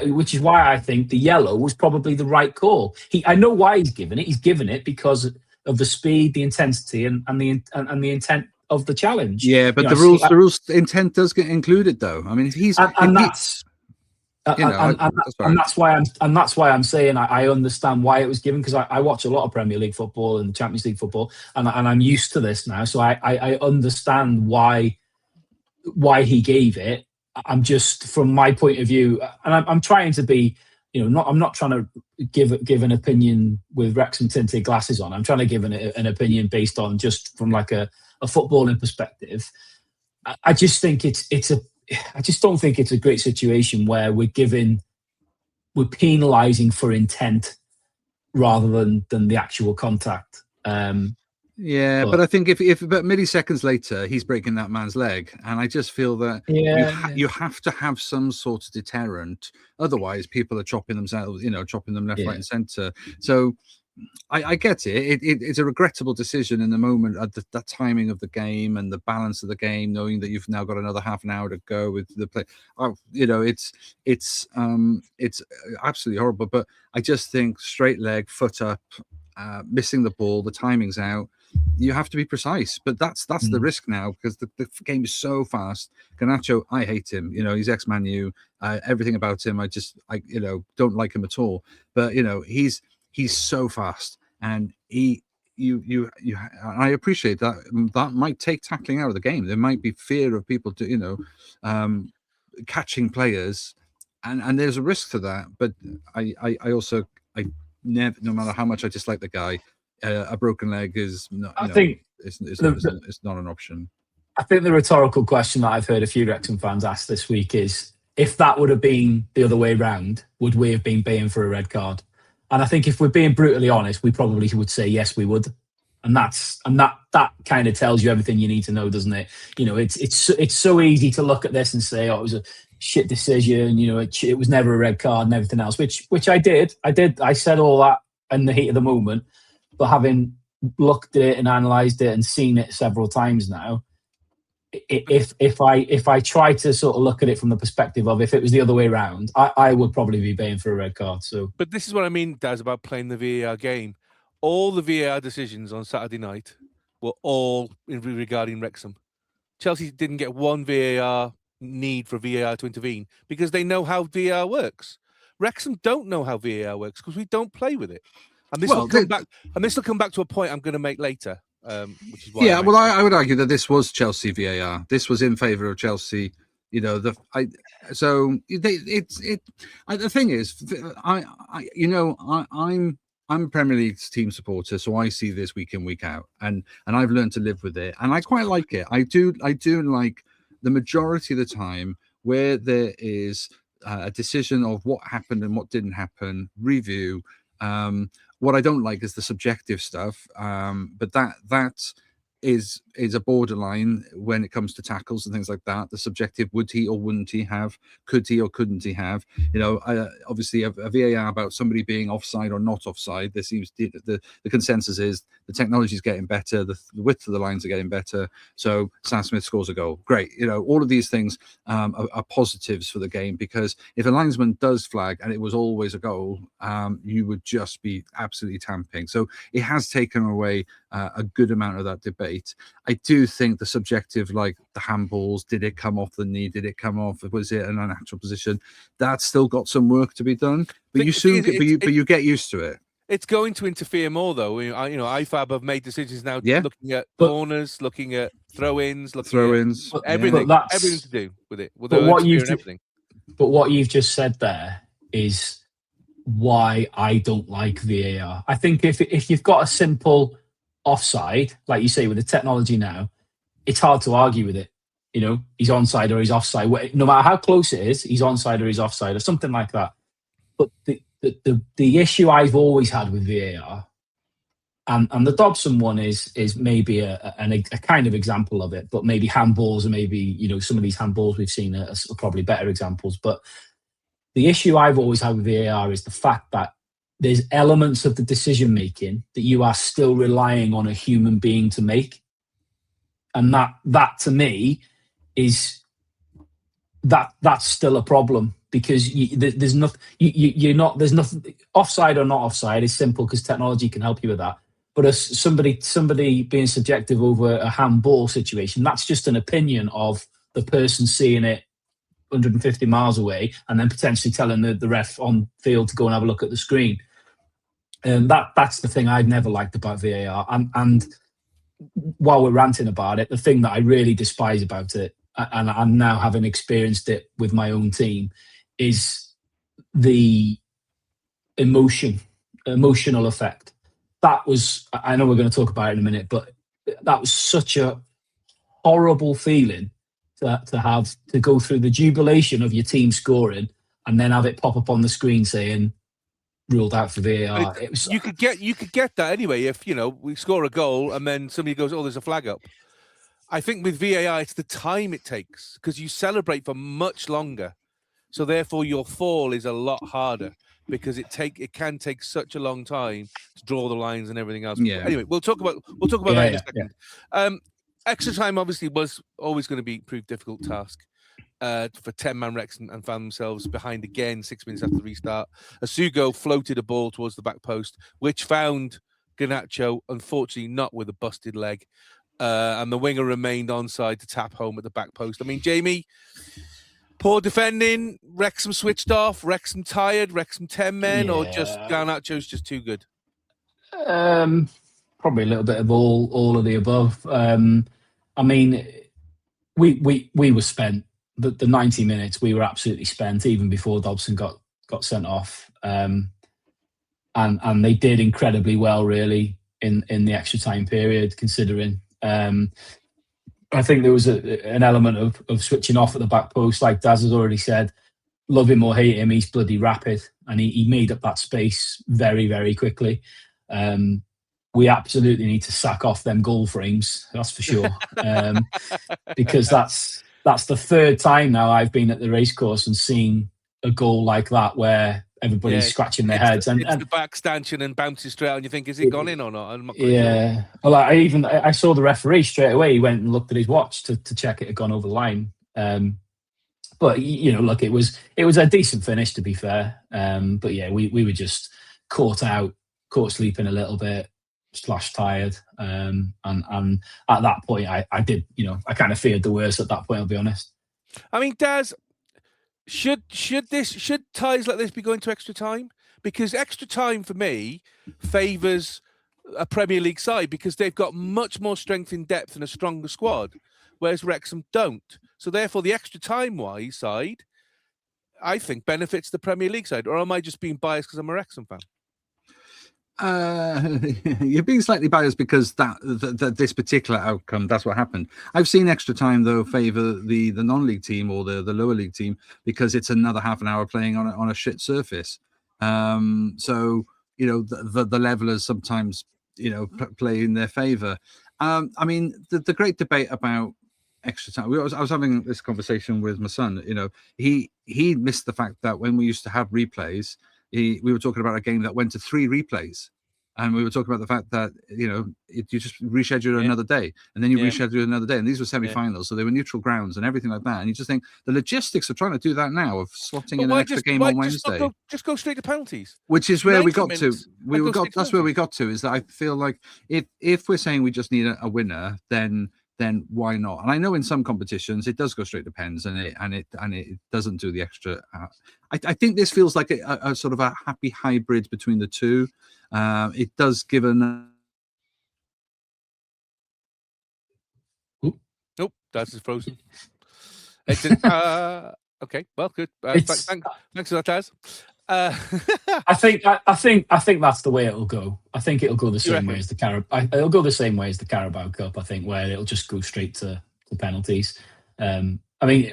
which is why I think the yellow was probably the right call. I know why he's given it. He's given it because of the speed, the intensity, and the intent of the challenge. Yeah, but the rules intent does get included, though. I mean, that's why I'm saying I understand why it was given, because I watch a lot of Premier League football and Champions League football, and I'm used to this now, so I understand why he gave it. I'm just, from my point of view, and I'm trying to be, I'm not trying to give an opinion with Wrexham tinted glasses on. I'm trying to give an opinion based on just from like a footballing perspective. I just think I just don't think it's a great situation where we're penalising for intent rather than the actual contact. But I think if about milliseconds later he's breaking that man's leg, and I just feel that you have to have some sort of deterrent. Otherwise, people are chopping themselves, chopping them left, right, and centre. So I get it. It's a regrettable decision in the moment at the timing of the game and the balance of the game, knowing that you've now got another half an hour to go with the play. It's absolutely horrible. But I just think straight leg, foot up, missing the ball, the timing's out. You have to be precise, but that's the risk now, because the game is so fast. Garnacho, I hate him. He's ex-Man U. Everything about him, I don't like him at all. But he's so fast, and I appreciate that might take tackling out of the game. There might be fear of people catching players, and there's a risk to that. But I never, no matter how much I dislike the guy, a broken leg is not. It's not an option. I think the rhetorical question that I've heard a few Wrexham fans ask this week is, if that would have been the other way round, would we have been paying for a red card? And I think if we're being brutally honest, we probably would say yes, we would. And that kind of tells you everything you need to know, doesn't it? It's so easy to look at this and say, oh, it was a shit decision. It was never a red card and everything else, which I did. I said all that in the heat of the moment, but having looked at it and analysed it and seen it several times now, if I try to sort of look at it from the perspective of if it was the other way around, I would probably be paying for a red card. So, but this is what I mean, Daz, about playing the VAR game. All the VAR decisions on Saturday night were all regarding Wrexham. Chelsea didn't get one VAR need for VAR to intervene because they know how VAR works. Wrexham don't know how VAR works because we don't play with it. And this will come back. And this will come back to a point I'm going to make later, which is why. Yeah, I would argue that this was Chelsea VAR. This was in favour of Chelsea. You know, the thing is, I'm a Premier League team supporter, so I see this week in, week out, and I've learned to live with it, and I quite like it. I do like the majority of the time where there is a decision of what happened and what didn't happen, review. What I don't like is the subjective stuff, but that is a borderline when it comes to tackles and things like that. The subjective, would he or wouldn't he have, could he or couldn't he have, obviously a VAR about somebody being offside or not offside. There seems the consensus is the technology is getting better, the width of the lines are getting better, so Sam Smith scores a goal, great. All of these things are positives for the game, because if a linesman does flag and it was always a goal, you would just be absolutely tamping. So it has taken away a good amount of that debate. I do think the subjective, like the handballs, did it come off the knee? Did it come off? Was it an unnatural position? That's still got some work to be done. But you get used to it. It's going to interfere more, though. IFAB have made decisions now, looking at corners, looking at throw-ins, at everything, everything to do with it. But what you've just said there is why I don't like VAR. I think if you've got a simple offside, like you say, with the technology now, it's hard to argue with it. He's onside or he's offside. No matter how close it is, he's onside or he's offside or something like that. But the issue I've always had with VAR, and the Dobson one is maybe a kind of example of it, but maybe handballs and maybe some of these handballs we've seen are probably better examples. But the issue I've always had with VAR is the fact that there's elements of the decision making that you are still relying on a human being to make, and that to me is that's still a problem, because there's nothing. There's nothing. Offside or not offside is simple because technology can help you with that. But as somebody being subjective over a handball situation, that's just an opinion of the person seeing it 150 miles away and then potentially telling the ref on field to go and have a look at the screen. That's the thing I've never liked about VAR. And while we're ranting about it, the thing that I really despise about it, and I'm now having experienced it with my own team, is the emotional effect. That was, I know we're going to talk about it in a minute, but that was such a horrible feeling to have to go through the jubilation of your team scoring and then have it pop up on the screen saying ruled out for VAR. You could get that anyway if we score a goal and then somebody goes, "Oh, there's a flag up." I think with VAR, it's the time it takes, because you celebrate for much longer, so therefore your fall is a lot harder, because it can take such a long time to draw the lines and everything else. Yeah. Anyway, we'll talk about that in a second. Yeah. Extra time obviously was always going to be a pretty difficult task for 10-man Wrexham, and found themselves behind again 6 minutes after the restart. Asugo floated a ball towards the back post, which found Garnacho, unfortunately not with a busted leg, and the winger remained onside to tap home at the back post. I mean, Jamie, poor defending, Wrexham switched off, Wrexham tired, Wrexham 10 men, or just Garnacho's just too good? Probably a little bit of all of the above. I mean, we were spent. The 90 minutes, we were absolutely spent, even before Dobson got sent off. And they did incredibly well, really, in the extra time period, considering. I think there was an element of switching off at the back post, like Daz has already said. Love him or hate him, he's bloody rapid, and he made up that space very, very quickly. We absolutely need to sack off them goal frames, that's for sure, because that's the third time now I've been at the racecourse and seen a goal like that, where everybody's scratching their heads. It's the back stanchion and bounces straight out, and you think, is it gone in or not? I'm not quite sure. Well, I saw the referee straight away. He went and looked at his watch to check it had gone over the line. But look, it was a decent finish, to be fair. But yeah, we were just caught sleeping a little bit, / tired. And at that point, I did, I kind of feared the worst at that point. I'll be honest. I mean, Daz, should ties like this be going to extra time? Because extra time for me favours a Premier League side because they've got much more strength in depth and a stronger squad, whereas Wrexham don't. So therefore, the extra time-wise side, I think, benefits the Premier League side. Or am I just being biased because I'm a Wrexham fan? You're being slightly biased because this particular outcome, that's what happened. I've seen extra time though favour the non-league team or the lower league team because it's another half an hour playing on a shit surface. So the levelers sometimes play in their favour. I mean the great debate about extra time. I was having this conversation with my son. He missed the fact that when we used to have replays, we were talking about a game that went to 3 replays, and we were talking about the fact that you just reschedule another day, and then you reschedule another day, and these were semi-finals, so they were neutral grounds and everything like that. And you just think the logistics of trying to do that now, of slotting in an extra game on Wednesday, just go straight to penalties, which is where we got to. That's where we got to. Is that I feel like if we're saying we just need a winner, then why not? And I know in some competitions it does go straight to pens, and it doesn't do the extra. I think this feels like a sort of a happy hybrid between the two. It does give an. Nope, that's frozen. Okay, well, good. Thanks for that, Taz. I think that's the way it'll go. I think it'll go the same way as the Carabao. It'll go the same way as the Carabao Cup. I think where it'll just go straight to penalties. I mean,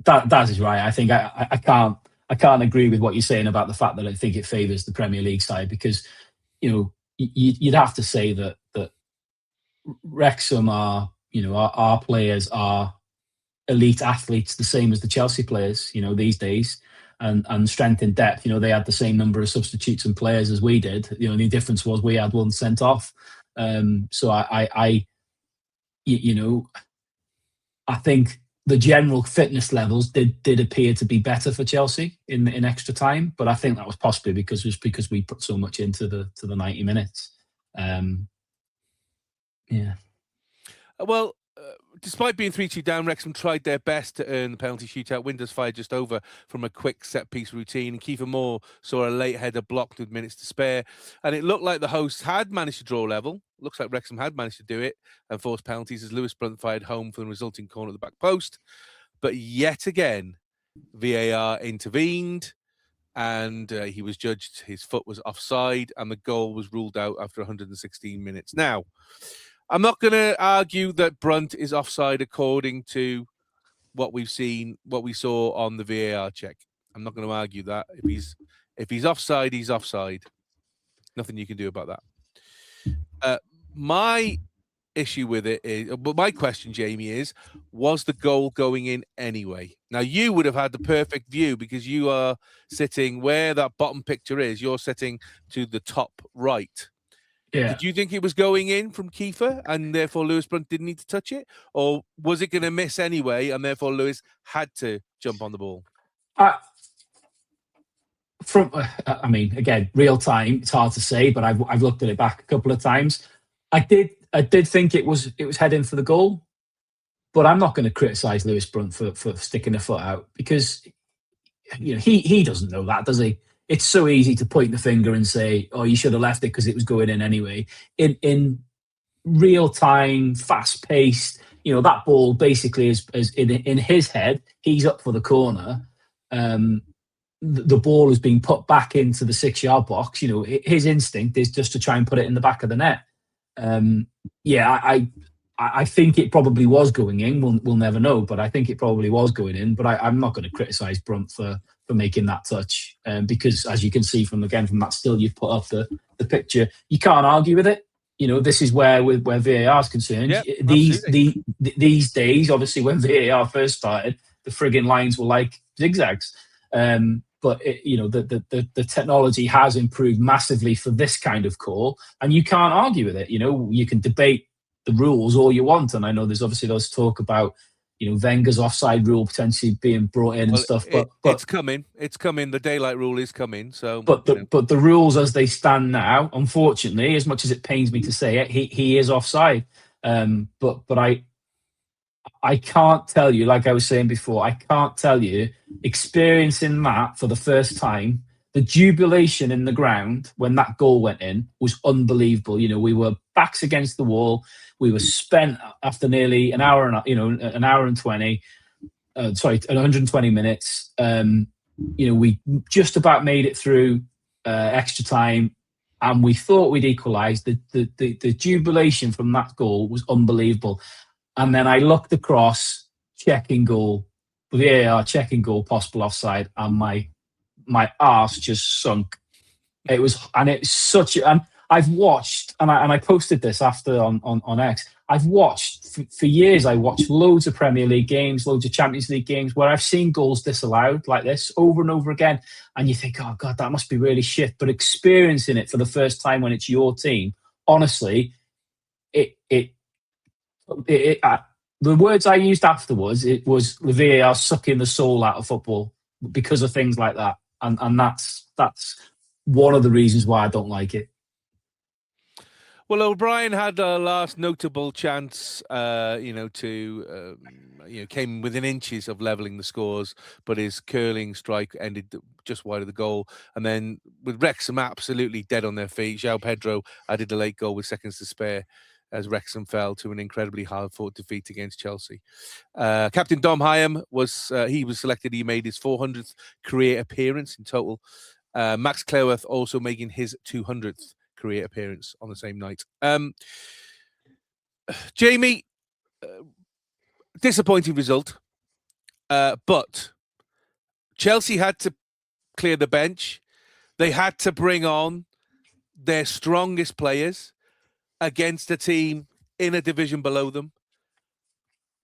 Daz is right. I think I can't agree with what you're saying about the fact that I think it favours the Premier League side because you'd have to say that Wrexham are our players are elite athletes, the same as the Chelsea players. These days. And strength in depth, they had the same number of substitutes and players as we did. The only difference was we had one sent off. So I think the general fitness levels did appear to be better for Chelsea in extra time, but I think that was possibly because we put so much into the 90 minutes. Well. Despite being 3-2 down, Wrexham tried their best to earn the penalty shootout. Windows fired just over from a quick set-piece routine. And Kiefer Moore saw a late header blocked with minutes to spare. And it looked like the hosts had managed to draw level. Looks like Wrexham had managed to do it and force penalties as Lewis Brunt fired home for the resulting corner at the back post. But yet again, VAR intervened and he was judged his foot was offside and the goal was ruled out after 116 minutes. Now, I'm not going to argue that Brunt is offside according to what we saw on the VAR check. I'm not going to argue that. If he's offside, he's offside. Nothing you can do about that. My issue with it is, but my question, Jamie, is: was the goal going in anyway? Now you would have had the perfect view because you are sitting where that bottom picture is. You're sitting to the top right. Yeah. Did you think it was going in from Kiefer and therefore Lewis Brunt didn't need to touch it? Or was it going to miss anyway and therefore Lewis had to jump on the ball? Again, real time, it's hard to say, but I've looked at it back a couple of times. I did think it was heading for the goal, but I'm not going to criticise Lewis Brunt for sticking a foot out because he doesn't know that, does he? It's so easy to point the finger and say, "Oh, you should have left it because it was going in anyway." In real time, fast paced, that ball basically is in his head. He's up for the corner. The ball is being put back into the 6-yard box. His instinct is just to try and put it in the back of the net. I think it probably was going in. We'll never know, but I think it probably was going in. But I'm not going to criticise Brunt for making that touch because, as you can see from that still you've put up the picture, you can't argue with it. This is where VAR is concerned. Yep, these days, obviously, when VAR first started, the frigging lines were like zigzags. But but the technology has improved massively for this kind of call, and you can't argue with it. You can debate the rules all you want, and I know there's obviously those talk about Wenger's offside rule potentially being brought in and stuff, but it's coming. The daylight rule is coming. So, but the rules as they stand now, unfortunately, as much as it pains me to say it, he is offside. But I can't tell you, like I was saying before, I can't tell you, experiencing that for the first time, the jubilation in the ground when that goal went in was unbelievable. We were backs against the wall. We were spent after nearly an hour and 120 minutes. We just about made it through extra time, and we thought we'd equalised. The jubilation from that goal was unbelievable. And then I looked across, checking goal, VAR checking goal, possible offside, and my arse just sunk. It was such a, and I've watched, and I posted this after on X. I've watched for years. I watched loads of Premier League games, loads of Champions League games where I've seen goals disallowed like this over and over again, and you think, oh God, that must be really shit. But experiencing it for the first time when it's your team, honestly, the words I used afterwards, it was the VAR sucking the soul out of football because of things like that, and that's one of the reasons why I don't like it. Well, O'Brien had a last notable chance, came within inches of levelling the scores, but his curling strike ended just wide of the goal. And then with Wrexham absolutely dead on their feet, João Pedro added a late goal with seconds to spare as Wrexham fell to an incredibly hard-fought defeat against Chelsea. Captain Dom Hyam was selected. He made his 400th career appearance in total. Max Cleworth also making his 200th career appearance on the same night. Jamie, disappointing result, but Chelsea had to clear the bench. They had to bring on their strongest players against a team in a division below them.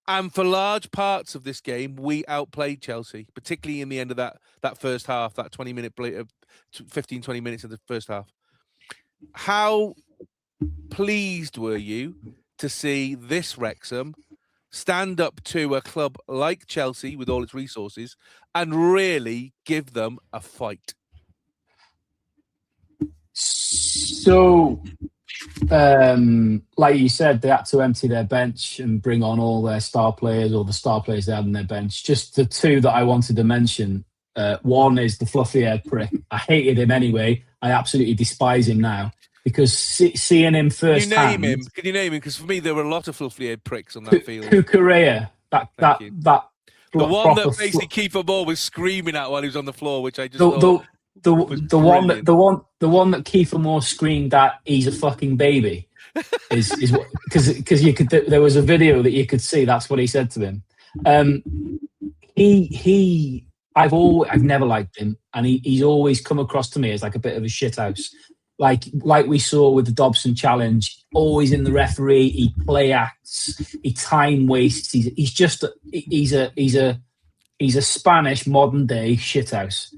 And for large parts of this game, we outplayed Chelsea, particularly in the end of that first half, that 15, 20 minutes of the first half. How pleased were you to see this Wrexham stand up to a club like Chelsea with all its resources and really give them a fight? So, like you said, they had to empty their bench and bring on all their star players, or the star players they had on their bench. Just the two that I wanted to mention. One is the fluffy-haired prick. I hated him anyway. I absolutely despise him now because seeing him first hand. Can you name him? Because for me, there were a lot of fluffy-haired pricks on that field. Kukurea, the one that basically Kiefer Moore was screaming at while he was on the floor, which I just the one that Kiefer Moore screamed at, he's a fucking baby, is because you could. There was a video that you could see. That's what he said to him. I've never liked him, and he's always come across to me as like a bit of a shithouse. Like we saw with the Dobson challenge, always in the referee, he play acts, he time wastes. He's a Spanish modern day shithouse.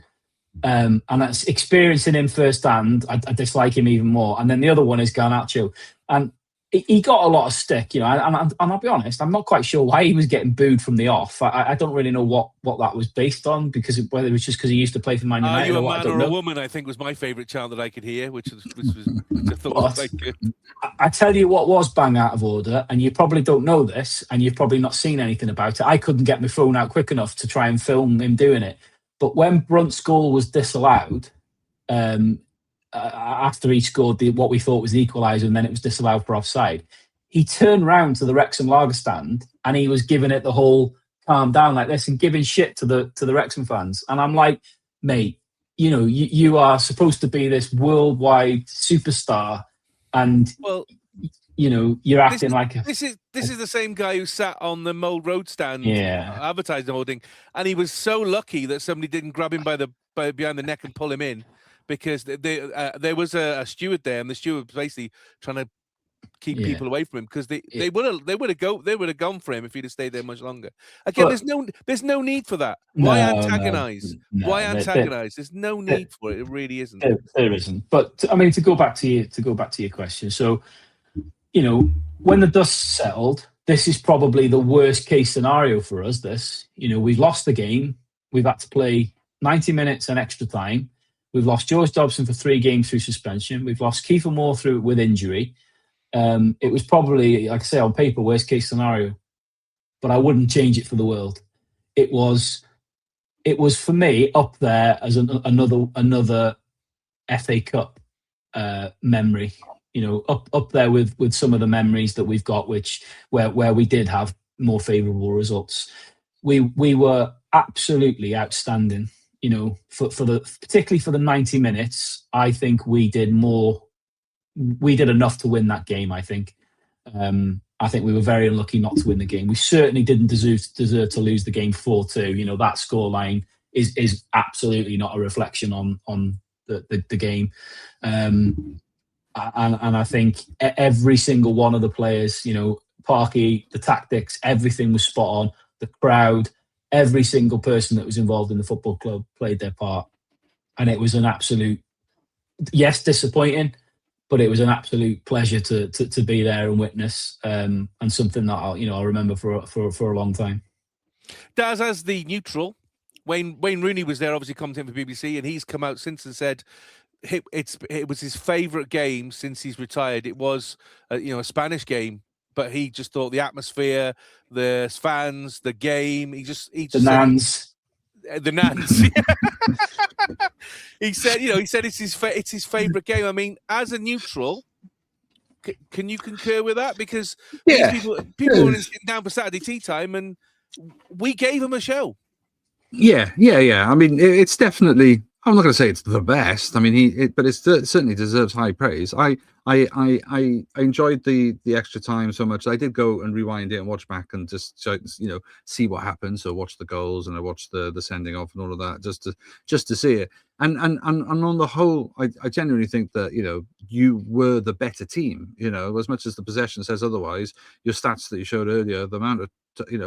And that's experiencing him firsthand. I dislike him even more. And then the other one is Garnacho, and he got a lot of stick, and I'll be honest, I'm not quite sure why he was getting booed from the off. I don't really know what that was based on, whether it was just because he used to play for Man United. Are you a man or a woman? I think was my favourite chant that I could hear, which was like good. I tell you what was bang out of order, and you probably don't know this, and you've probably not seen anything about it. I couldn't get my phone out quick enough to try and film him doing it. But when Brunt's goal was disallowed, after he scored what we thought was the equaliser, and then it was disallowed for offside, he turned round to the Wrexham lager stand and he was giving it the whole calm down like this and giving shit to the Wrexham fans. And I'm like, mate, you are supposed to be this worldwide superstar, and you're acting like this is the same guy who sat on the Mold Road stand, advertising holding, and he was so lucky that somebody didn't grab him by behind the neck and pull him in, because there was a steward there, and the steward was basically trying to keep Yeah. people away from him, because they Yeah. would have gone for him if he'd have stayed there much longer. Again, But- there's no need for that. Why antagonise? No, Why there- antagonise? There's no need for it. It really isn't. there isn't. But I mean, to go back to your question. So, when the dust settled, this is probably the worst case scenario for us. We've lost the game. We've had to play 90 minutes and extra time. We've lost George Dobson for 3 games through suspension. We've lost Kiefer Moore with injury. It was probably, like I say, on paper, worst case scenario, but I wouldn't change it for the world. It was for me up there as another FA Cup memory. Up there with some of the memories that we've got, where we did have more favourable results. We were absolutely outstanding. Particularly for the 90 minutes, I think we did more. We did enough to win that game. I think we were very unlucky not to win the game. We certainly didn't deserve to lose the game 4-2. That scoreline is absolutely not a reflection on the game. And I think every single one of the players, Parky, the tactics, everything was spot on. The crowd, every single person that was involved in the football club played their part. And it was an absolute, yes, disappointing, but it was an absolute pleasure to be there and witness, and something that I'll remember for a long time. Daz, as the neutral, Wayne Rooney was there, obviously commentating for BBC, and he's come out since and said it was his favourite game since he's retired. It was a Spanish game, but he just thought the atmosphere, the fans, the game. He just the Nans. The Nans. He said it's his favourite game. I mean, as a neutral, can you concur with that? Because people were sitting down for Saturday tea time, and we gave them a show. Yeah. I mean, it's definitely. I'm not going to say it's the best. I mean, but it certainly deserves high praise. I enjoyed the extra time so much. I did go and rewind it and watch back and just see what happened. So watch the goals and I watched the sending off and all of that just to see it. And on the whole, I genuinely think that you were the better team. As much as the possession says otherwise, your stats that you showed earlier, the amount of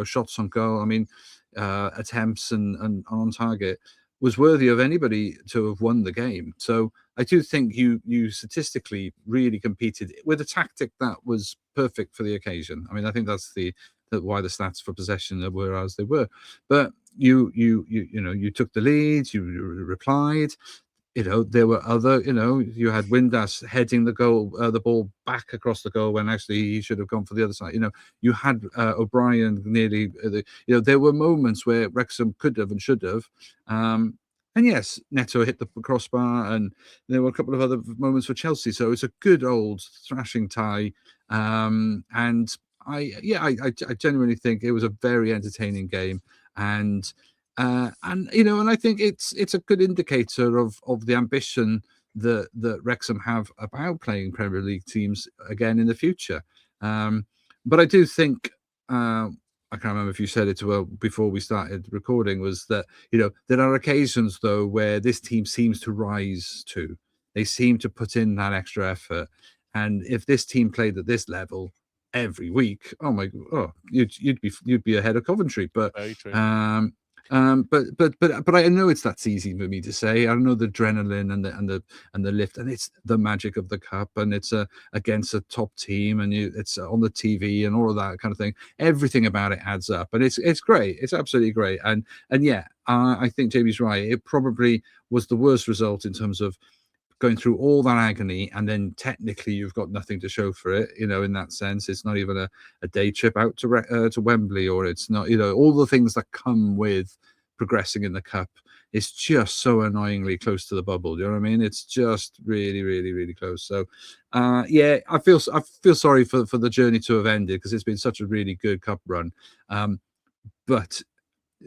shots on goal, I mean, attempts and on target, was worthy of anybody to have won the game. So I do think you statistically really competed with a tactic that was perfect for the occasion. I mean, I think that's why the stats for possession were as they were. But you took the lead, you replied. There were other, you had Windass heading the ball back across the goal when actually he should have gone for the other side. You had O'Brien nearly, there were moments where Wrexham could have and should have. And yes, Neto hit the crossbar, and there were a couple of other moments for Chelsea. So it's a good old thrashing tie. And I genuinely think it was a very entertaining game. And I think it's a good indicator of the ambition that Wrexham have about playing Premier League teams again in the future. But I do think I can't remember if you said it before we started recording, was that there are occasions though where this team seems to rise to. They seem to put in that extra effort, and if this team played at this level every week, you'd be ahead of Coventry. But very true. But I know that's easy for me to say. I know the adrenaline and the lift, and it's the magic of the cup, and it's against a top team, and it's on the TV and all of that kind of thing. Everything about it adds up, and it's great. It's absolutely great. And yeah, I think Jamie's right. It probably was the worst result in terms of going through all that agony, and then technically you've got nothing to show for it. In that sense, it's not even a day trip out to Wembley, or it's not. All the things that come with progressing in the cup. It's just so annoyingly close to the bubble. Do you know what I mean? It's just really, really, really close. So, yeah, I feel sorry for the journey to have ended, because it's been such a really good cup run. But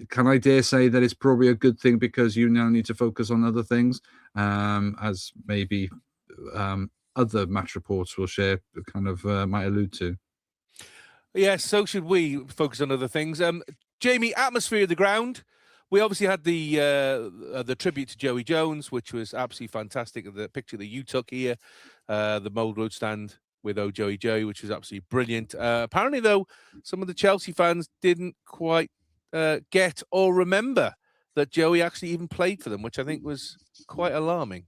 can I dare say that it's probably a good thing, because you now need to focus on other things, as maybe other match reports will share, kind of might allude to. Yes, so should we focus on other things. Jamie, atmosphere of the ground. We obviously had the tribute to Joey Jones, which was absolutely fantastic. The picture that you took here, the Mould Road stand, with Oh Joey Joey, which was absolutely brilliant. Apparently, though, some of the Chelsea fans didn't quite get or remember that Joey actually even played for them, which I think was quite alarming.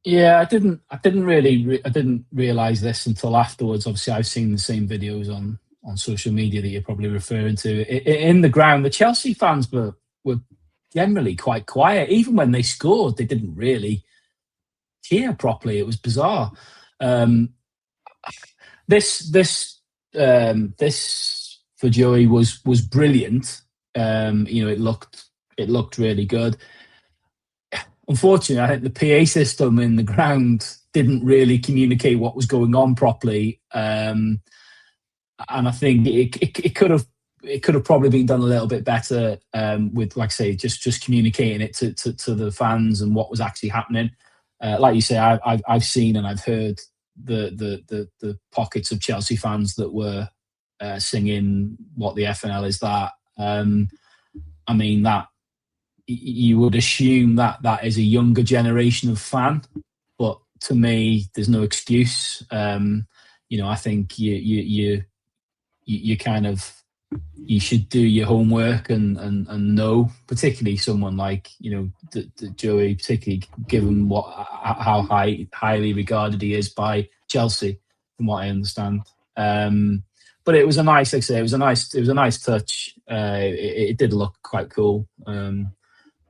Yeah, I didn't realize this until afterwards. Obviously, I've seen the same videos on social media that you're probably referring to. In the ground, the Chelsea fans were generally quite quiet. Even when they scored, they didn't really cheer properly. It was bizarre. This for Joey was brilliant. It looked really good. Unfortunately, I think the PA system in the ground didn't really communicate what was going on properly, and I think it could have probably been done a little bit better with, like I say, just communicating it to the fans and what was actually happening. Like you say, I've seen and I've heard the pockets of Chelsea fans that were singing "What the FNL is that?" I mean that. You would assume that is a younger generation of fan, but to me, there's no excuse. I think you kind of you should do your homework and know, particularly someone like the Joey, particularly given how highly regarded he is by Chelsea, from what I understand. But it was a nice, like I say, it was a nice touch. It did look quite cool.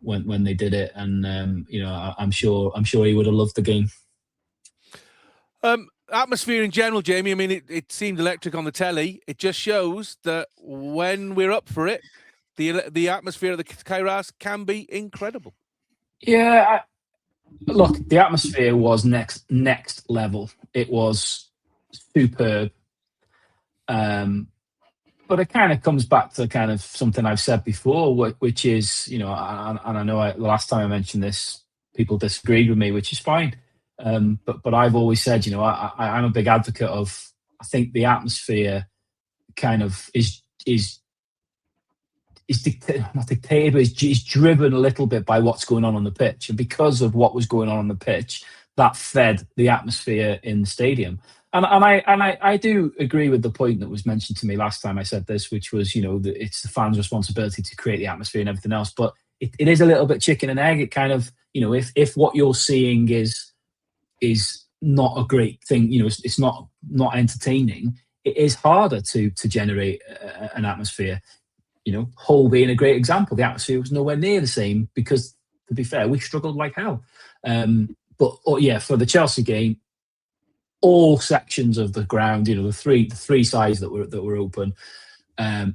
When they did it, and I'm sure he would have loved the game. Atmosphere in general, Jamie. I mean, it seemed electric on the telly. It just shows that when we're up for it, the atmosphere of the Kairos can be incredible. Yeah, look, the atmosphere was next level. It was superb. But it kind of comes back to kind of something I've said before, which is, and I know the last time I mentioned this, people disagreed with me, which is fine. But I've always said, I'm a big advocate of, I think the atmosphere kind of is not dictated, but is driven a little bit by what's going on the pitch. And because of what was going on the pitch, that fed the atmosphere in the stadium. And I do agree with the point that was mentioned to me last time I said this, which was, that it's the fans' responsibility to create the atmosphere and everything else. But it is a little bit chicken and egg. It kind of, if what you're seeing is not a great thing, it's not entertaining, it is harder to generate an atmosphere. Hull being a great example, the atmosphere was nowhere near the same because, to be fair, we struggled like hell. But for the Chelsea game, all sections of the ground, the three sides that were open,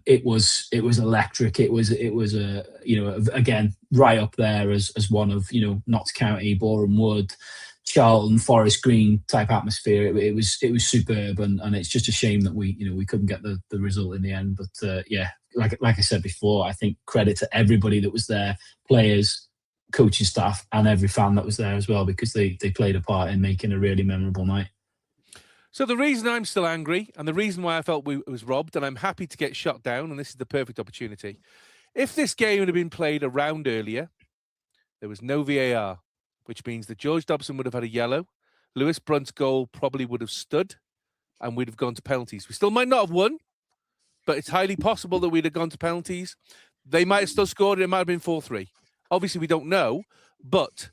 it was electric. It was again right up there as one of Notts County, Boreham Wood, Charlton, Forest Green type atmosphere. It was superb, and it's just a shame that we couldn't get the result in the end. But like I said before, I think credit to everybody that was there, players, coaching staff, and every fan that was there as well, because they played a part in making a really memorable night. So the reason I'm still angry, and the reason why I felt it was robbed, and I'm happy to get shut down, and this is the perfect opportunity. If this game had been played a round earlier, there was no VAR, which means that George Dobson would have had a yellow, Lewis Brunt's goal probably would have stood, and we'd have gone to penalties. We still might not have won, but it's highly possible that we'd have gone to penalties. They might have still scored, and it might have been 4-3. Obviously, we don't know, but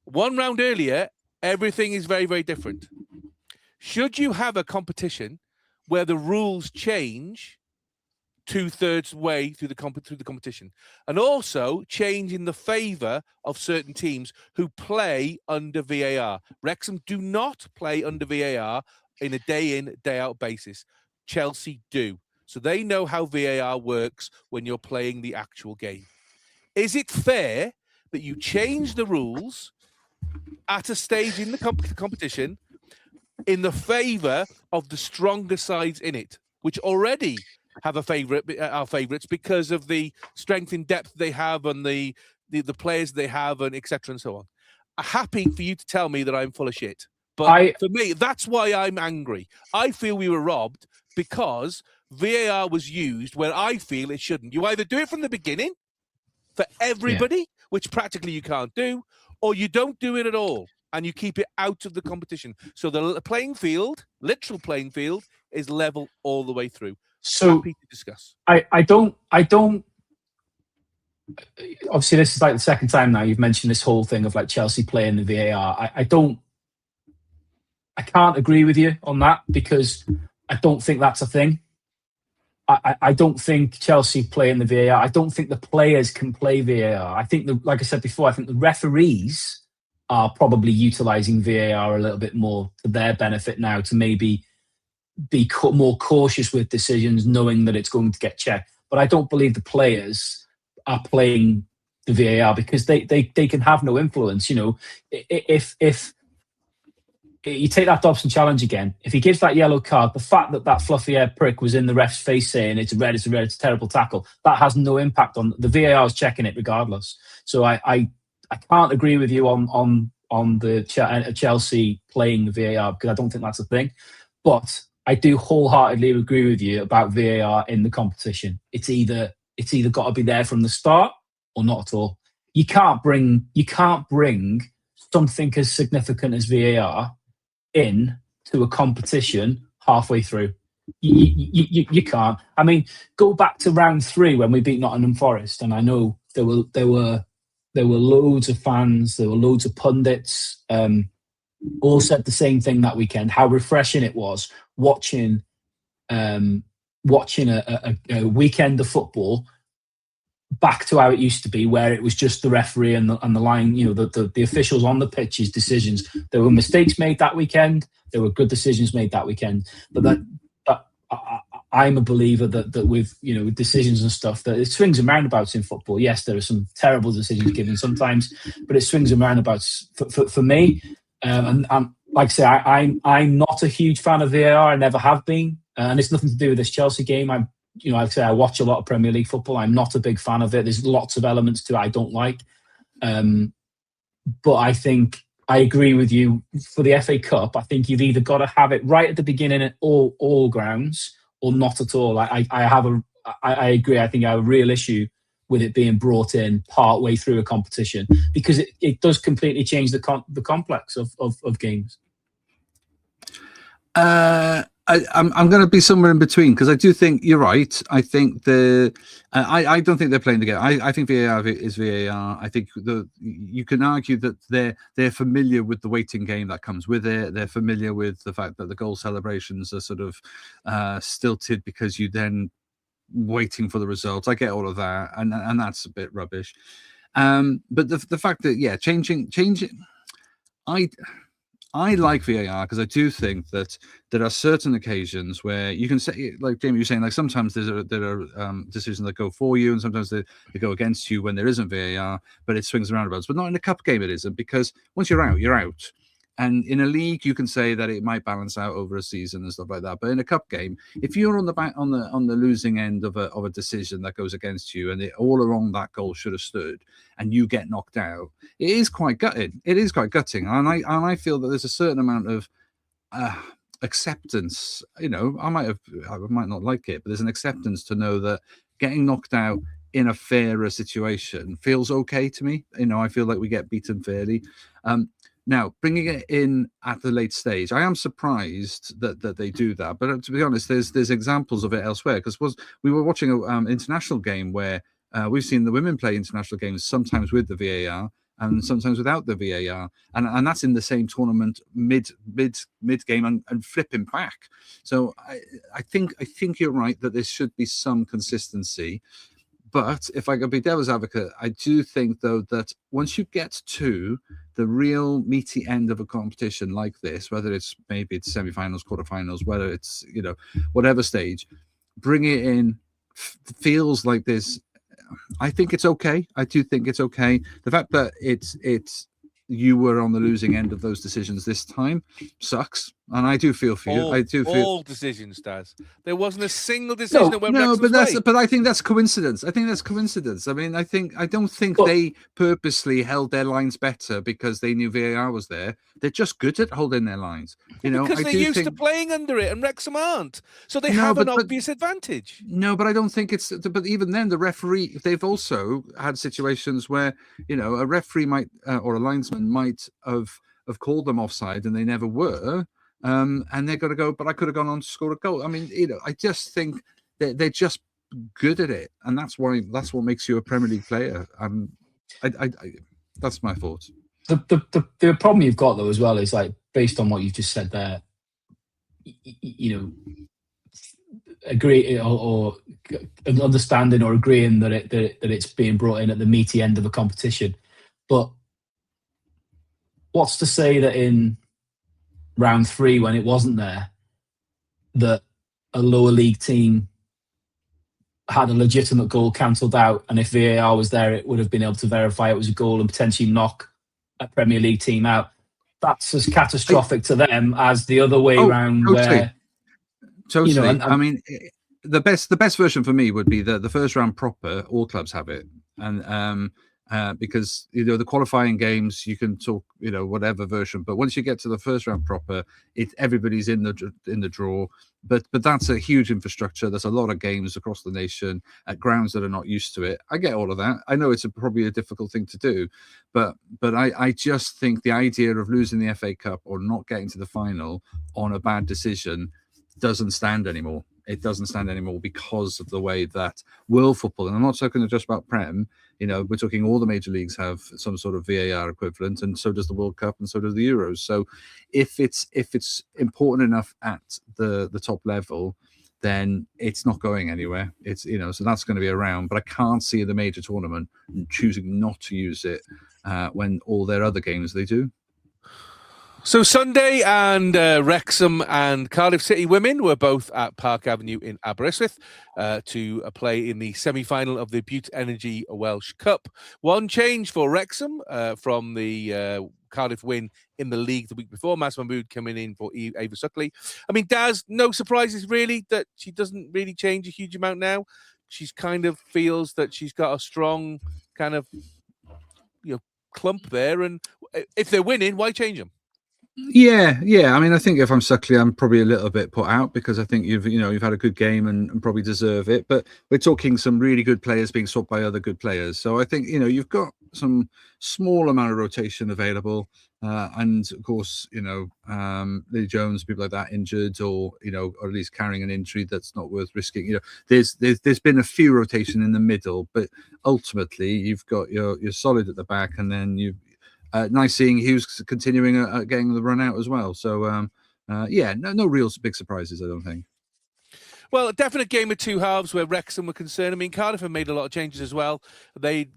one round earlier, everything is very, very different. Should you have a competition where the rules change 2/3 way through the competition, and also change in the favour of certain teams who play under VAR? Wrexham do not play under VAR in a day-in, day-out basis. Chelsea do. So they know how VAR works when you're playing the actual game. Is it fair that you change the rules at a stage in the competition in the favour of the stronger sides in it, which already have our favourites because of the strength in depth they have and the players they have, and etc. and so on? I'm happy for you to tell me that I'm full of shit, but for me, that's why I'm angry. I feel we were robbed because VAR was used where I feel it shouldn't. You either do it from the beginning for everybody, which practically you can't do, or you don't do it at all. and you keep it out of the competition. So the playing field, literal playing field, is level all the way through. So happy to discuss. I don't. Obviously, this is like the second time now you've mentioned this whole thing of like Chelsea playing the VAR. I can't agree with you on that because I don't think that's a thing. I don't think Chelsea play in the VAR. I don't think the players can play VAR. I think, like I said before, I think the referees are probably utilising VAR a little bit more to their benefit now to maybe be more cautious with decisions, knowing that it's going to get checked. But I don't believe the players are playing the VAR because they can have no influence. You know, if you take that Dobson challenge again, if he gives that yellow card, the fact that fluffy haired prick was in the ref's face saying it's a red, it's a terrible tackle, that has no impact on the VAR is checking it regardless. So I can't agree with you on the Chelsea playing the VAR because I don't think that's a thing. But I do wholeheartedly agree with you about VAR in the competition. It's either got to be there from the start or not at all. You can't bring something as significant as VAR in to a competition halfway through. You can't. I mean, go back to round 3 when we beat Nottingham Forest, and I know there were loads of fans, there were loads of pundits, all said the same thing that weekend. How refreshing it was watching a weekend of football back to how it used to be, where it was just the referee and the line, you know, the officials on the pitch's decisions. There were mistakes made that weekend. There were good decisions made that weekend. But I'm a believer that with, you know, with decisions and stuff, that it swings and roundabouts in football. Yes, there are some terrible decisions given sometimes, but it swings and roundabouts for me. And like I say, I'm not a huge fan of VAR. I never have been, and it's nothing to do with this Chelsea game. I'd say I watch a lot of Premier League football. I'm not a big fan of it. There's lots of elements to it I don't like. But I think I agree with you for the FA Cup. I think you've either got to have it right at the beginning at all grounds or not at all. I agree. I think I have a real issue with it being brought in part way through a competition because it does completely change the complex of games. I'm going to be somewhere in between because I do think you're right. I think I don't think they're playing the game. I think VAR is VAR. I think you can argue that they're familiar with the waiting game that comes with it. They're familiar with the fact that the goal celebrations are sort of stilted because you then waiting for the results. I get all of that, and that's a bit rubbish. But the fact that changing. I like VAR because I do think that there are certain occasions where you can say, like Jamie, you're saying, like sometimes there are decisions that go for you and sometimes they go against you when there isn't VAR, but it swings and roundabouts. But not in a cup game, it isn't, because once you're out, you're out. And in a league, you can say that it might balance out over a season and stuff like that. But in a cup game, if you're on the losing end of a decision that goes against you, and all along that goal should have stood, and you get knocked out, it is quite gutting. It is quite gutting, and I feel that there's a certain amount of acceptance. You know, I might not like it, but there's an acceptance to know that getting knocked out in a fairer situation feels okay to me. You know, I feel like we get beaten fairly. Now, bringing it in at the late stage, I am surprised that they do that. But to be honest, there's examples of it elsewhere. Because we were watching an international game where we've seen the women play international games sometimes with the VAR and sometimes without the VAR, and that's in the same tournament mid game and flipping back. So I think you're right that there should be some consistency. But if I could be devil's advocate, I do think, though, that once you get to the real meaty end of a competition like this, whether it's maybe it's semi-finals, quarterfinals, whether it's, you know, whatever stage, bring it in feels like this. I think it's okay. I do think it's okay. The fact that it's you were on the losing end of those decisions this time sucks, and I do feel for you. I do feel all decisions, Daz. There wasn't a single decision that went but I think that's coincidence. I mean, I don't think they purposely held their lines better because they knew VAR was there. They're just good at holding their lines. You know, because they're used to playing under it, and Wrexham aren't, so they have an obvious advantage. No, but I don't think it's. But even then, the referee, they've also had situations where, you know, a referee might or a linesman might have have called them offside and they never were. And they're going to go, but I could have gone on to score a goal. I mean, I just think they're just good at it, and that's what makes you a Premier League player. That's my thoughts. The problem you've got though as well is, like, based on what you've just said there, agree or understanding or agreeing that it's being brought in at the meaty end of a competition, but what's to say that in round 3, when it wasn't there, that a lower league team had a legitimate goal cancelled out, and if VAR was there, it would have been able to verify it was a goal and potentially knock a Premier League team out? That's as catastrophic to them as the other way around. Totally. Totally. I mean, the best version for me would be the first round proper. All clubs have it, and because the qualifying games you can talk whatever version, but once you get to the first round proper, everybody's in the draw. But that's a huge infrastructure. There's a lot of games across the nation at grounds that are not used to it. I get all of that. I know it's probably a difficult thing to do, but I just think the idea of losing the FA Cup or not getting to the final on a bad decision doesn't stand anymore. It doesn't stand anymore because of the way that world football, and I'm not talking just about Prem, we're talking all the major leagues have some sort of VAR equivalent, and so does the World Cup and so does the Euros. So if it's important enough at the top level, then it's not going anywhere. It's so that's going to be around, but I can't see the major tournament choosing not to use it when all their other games they do. So Sunday, and Wrexham and Cardiff City women were both at Park Avenue in Aberystwyth to play in the semi-final of the Bute Energy Welsh Cup. One change for Wrexham from the Cardiff win in the league the week before. Mas Mahmood coming in for Ava Suckley. I mean, Daz, no surprises really that she doesn't really change a huge amount now. She's kind of feels that she's got a strong kind of clump there, and if they're winning, why change them? Yeah. I mean, I think if I'm Suckley, I'm probably a little bit put out because I think you've had a good game and probably deserve it. But we're talking some really good players being swapped by other good players. So I think you've got some small amount of rotation available, and of course Lily Jones, people like that injured or or at least carrying an injury that's not worth risking. There's been a few rotation in the middle, but ultimately you've got you're solid at the back, and then you've. Nice seeing Hughes continuing getting the run out as well. So, no real big surprises, I don't think. Well, a definite game of two halves where Wrexham were concerned. I mean, Cardiff have made a lot of changes as well. They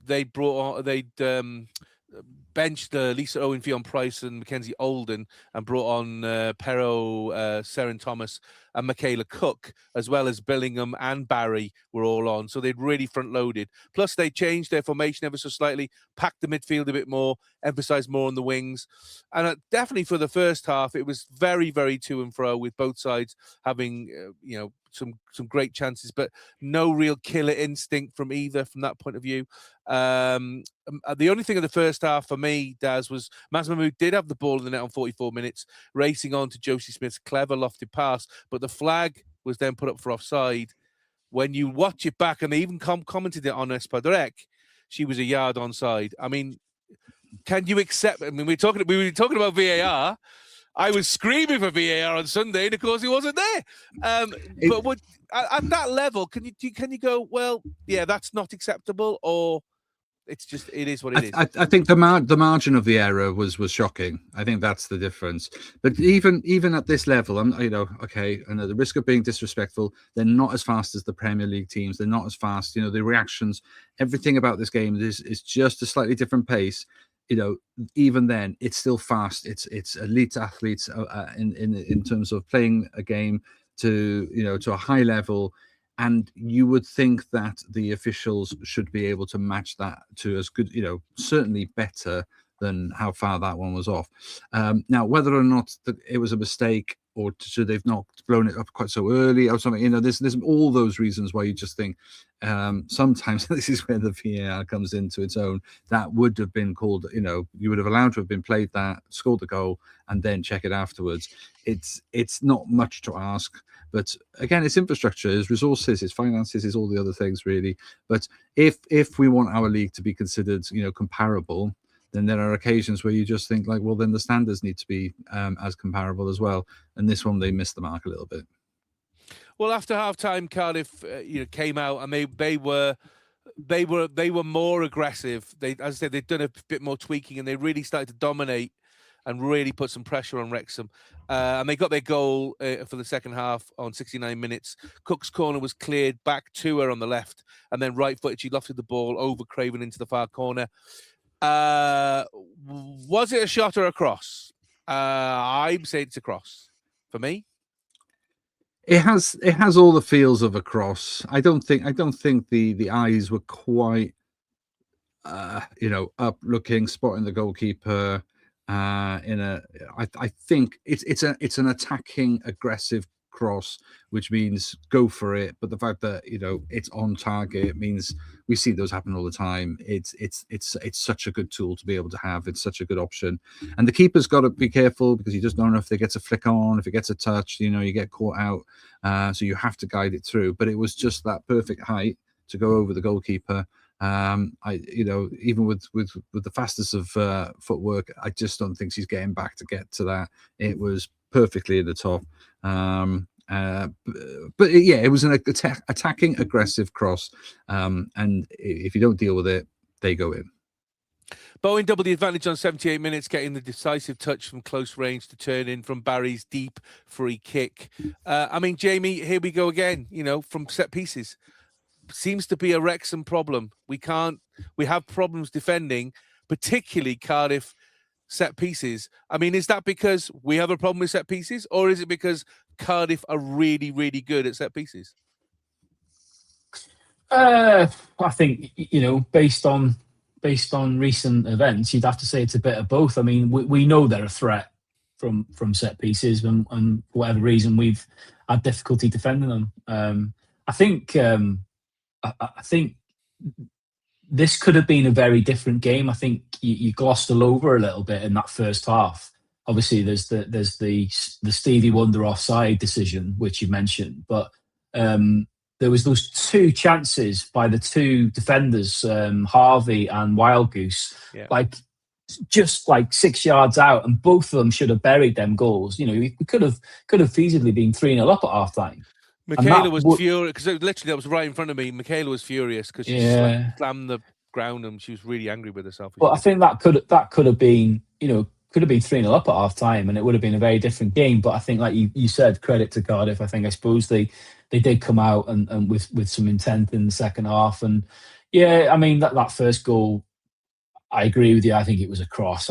benched Lisa Owen, Fionn Price and Mackenzie Olden and brought on Pero, Seren Thomas and Michaela Cook, as well as Billingham and Barry were all on. So they'd really front-loaded. Plus, they changed their formation ever so slightly, packed the midfield a bit more, emphasised more on the wings. And definitely for the first half, it was very, very to and fro with both sides having, some great chances, but no real killer instinct from either from that point of view. The only thing in the first half for me, Daz, was Mas Mahmood did have the ball in the net on 44 minutes, racing on to Josie Smith's clever lofted pass, but the flag was then put up for offside. When you watch it back, and they even commented it on Espadrek, she was a yard onside. I mean, can you accept? I mean, we were talking about VAR. I was screaming for VAR on Sunday, and of course he wasn't there. But at that level, can you go, well, yeah, that's not acceptable, or it is what it is? I think the margin of the error was shocking. I think that's the difference. But even at this level, I know the risk of being disrespectful, they're not as fast as the Premier League teams. They're not as fast. The reactions, everything about this game is just a slightly different pace. Even then, it's still fast. It's elite athletes in terms of playing a game to a high level, and you would think that the officials should be able to match that to as good, certainly better than how far that one was off. Now, whether or not it was a mistake or should they've not blown it up quite so early or something, there's all those reasons why you just think sometimes this is where the VAR comes into its own. That would have been called, you would have allowed to have been played that, scored the goal, and then check it afterwards. It's not much to ask, but again, it's infrastructure, it's resources, it's finances, it's all the other things really. But if we want our league to be considered, comparable, then there are occasions where you just think like, well, then the standards need to be as comparable as well. And this one, they missed the mark a little bit. Well, after half time, Cardiff came out and they were more aggressive. As I said, they'd done a bit more tweaking and they really started to dominate and really put some pressure on Wrexham. And they got their goal for the second half on 69 minutes. Cook's corner was cleared back to her on the left, and then right-footed, she lofted the ball over Craven into the far corner. Was it a shot or a cross? I'm saying it's a cross for me. It has all the feels of a cross. I don't think the eyes were quite up looking, spotting the goalkeeper. I think it's an attacking, aggressive cross, which means go for it. But the fact that it's on target means we see those happen all the time. It's such a good tool to be able to have. It's such a good option, and the keeper's got to be careful because you just don't know if it gets a flick on, if it gets a touch. You get caught out, so you have to guide it through. But it was just that perfect height to go over the goalkeeper. Even with the fastest of footwork, I just don't think she's getting back to get to that. It was perfectly at the top. It was an attacking, aggressive cross. And if you don't deal with it, they go in. Bowen doubled the advantage on 78 minutes, getting the decisive touch from close range to turn in from Barry's deep free kick. Jamie, here we go again, from set pieces. Seems to be a Wrexham problem. We have problems defending, particularly Cardiff set pieces. Is that because we have a problem with set pieces, or is it because Cardiff are really, really good at set pieces? I think, based on recent events, you'd have to say it's a bit of both. We know they're a threat from set pieces, and for whatever reason, we've had difficulty defending them. I think this could have been a very different game. I think you glossed all over a little bit in that first half. Obviously, there's the Stevie Wonder offside decision, which you mentioned, but there was those two chances by the two defenders, Harvey and Wild Goose, just 6 yards out, and both of them should have buried them goals. We could have feasibly been 3-0 up at half time. Michaela was furious because literally that was right in front of me. Michaela was furious because she slammed the ground and she was really angry with herself. But I think that could have been 3-0 up at half time, and it would have been a very different game. But I think, like you said, credit to Cardiff. I suppose they did come out and with some intent in the second half. And that first goal, I agree with you. I think it was a cross.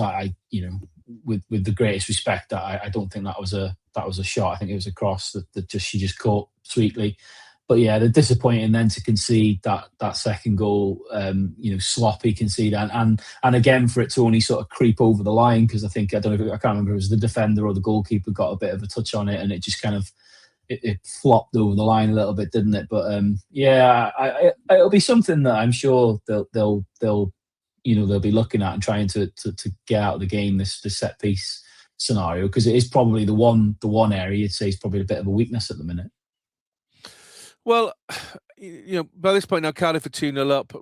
With the greatest respect, I don't think that was a shot. I think it was a cross that she just caught sweetly. But yeah, the disappointing then to concede that second goal, sloppy concede, and again for it to only sort of creep over the line, because I can't remember if it was the defender or the goalkeeper got a bit of a touch on it, and it just kind of it flopped over the line a little bit, didn't it? But it'll be something that I'm sure they'll be looking at and trying to get out of the game, this set piece scenario, because it is probably the one area you'd say is probably a bit of a weakness at the minute. Well, by this point now, Cardiff are 2-0 up.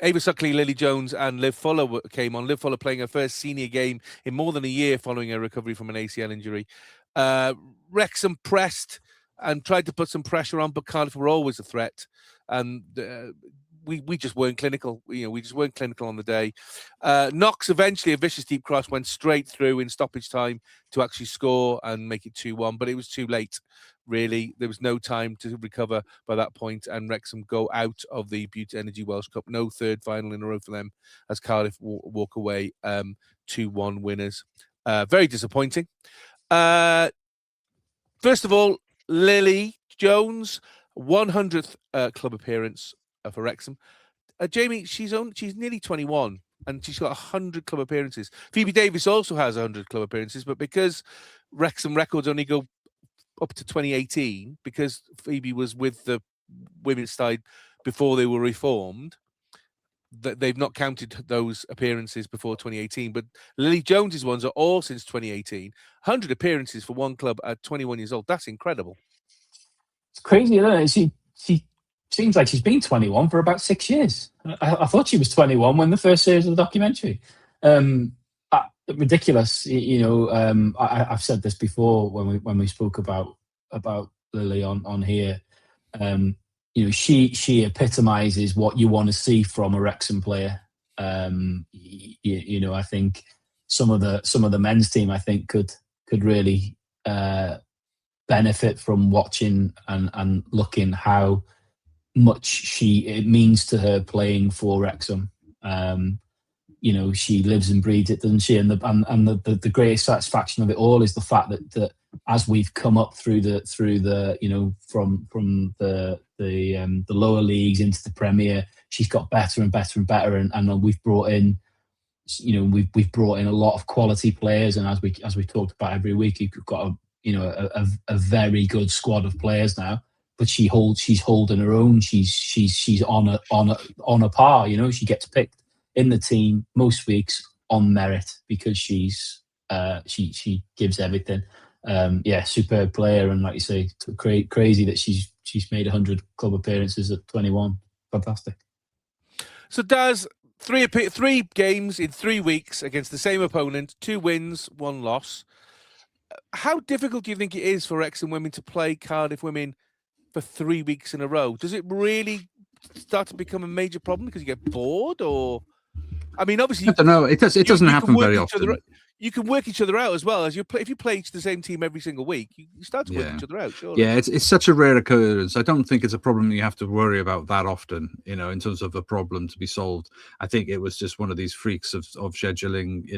Ava Suckley, Lily Jones and Liv Fuller came on. Liv Fuller playing her first senior game in more than a year following her recovery from an ACL injury. Wrexham pressed and tried to put some pressure on, but Cardiff were always a threat. And we just weren't clinical. We just weren't clinical on the day. Knox eventually, a vicious deep cross, went straight through in stoppage time to actually score and make it 2-1, but it was too late. Really, there was no time to recover by that point, and Wrexham go out of the Beauty Energy Welsh Cup. No third final in a row for them as Cardiff walk away 2-1 winners. Very disappointing. First of all, Lily Jones, 100th club appearance for Wrexham. Jamie, she's nearly 21 and she's got 100 club appearances. Phoebe Davis also has 100 club appearances, but because Wrexham records only go up to 2018, because Phoebe was with the women's side before they were reformed, that they've not counted those appearances before 2018. But Lily Jones's ones are all since 2018. 100 appearances for one club at 21 years old. That's incredible. It's crazy, isn't it? She seems like she's been 21 for about 6 years. I thought she was 21 when the first series of the documentary. Ridiculous. I've said this before when we spoke about Lily on here. She epitomizes what you want to see from a Wrexham player. I think some of the men's team, I think, could really benefit from watching and looking how much it means to her playing for Wrexham. She lives and breathes it, doesn't she? And the greatest satisfaction of it all is the fact that as we've come up through the from the lower leagues into the Premier, she's got better and better and better, and we've brought in we've brought in a lot of quality players, and as we talked about every week, you've got a very good squad of players now. But she's holding her own. She's on a par. She gets picked in the team most weeks on merit because she gives everything. Superb player, and like you say, crazy that she's made 100 club appearances at 21. Fantastic. So Daz, three games in 3 weeks against the same opponent, 2 wins, 1 loss. How difficult do you think it is for Wrexham women to play Cardiff women for 3 weeks in a row? Does it really start to become a major problem because you get bored, or? I mean, obviously, I don't know. It doesn't happen very often. You can work each other out as well as if you play the same team every single week. You start to work each other out. Surely. Yeah, it's such a rare occurrence. I don't think it's a problem you have to worry about that often. In terms of a problem to be solved. I think it was just one of these freaks of scheduling.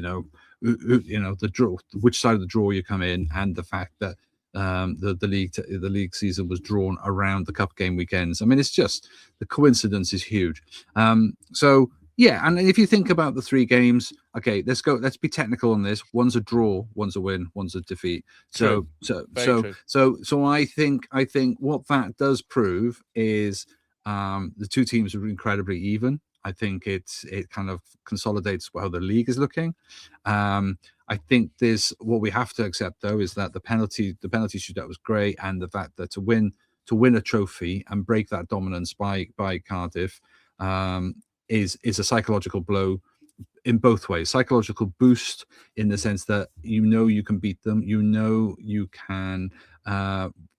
The draw, which side of the draw you come in, and the fact that the league season was drawn around the cup game weekends. I mean, it's just the coincidence is huge. Yeah, and if you think about the 3 games, okay, let's be technical on this. One's a draw, one's a win, one's a defeat. So I think what that does prove is the 2 teams are incredibly even. I think it kind of consolidates how the league is looking. I think what we have to accept though is that the penalty shootout was great, and the fact that to win a trophy and break that dominance by Cardiff is a psychological blow in both ways. Psychological boost in the sense that you can beat them, you can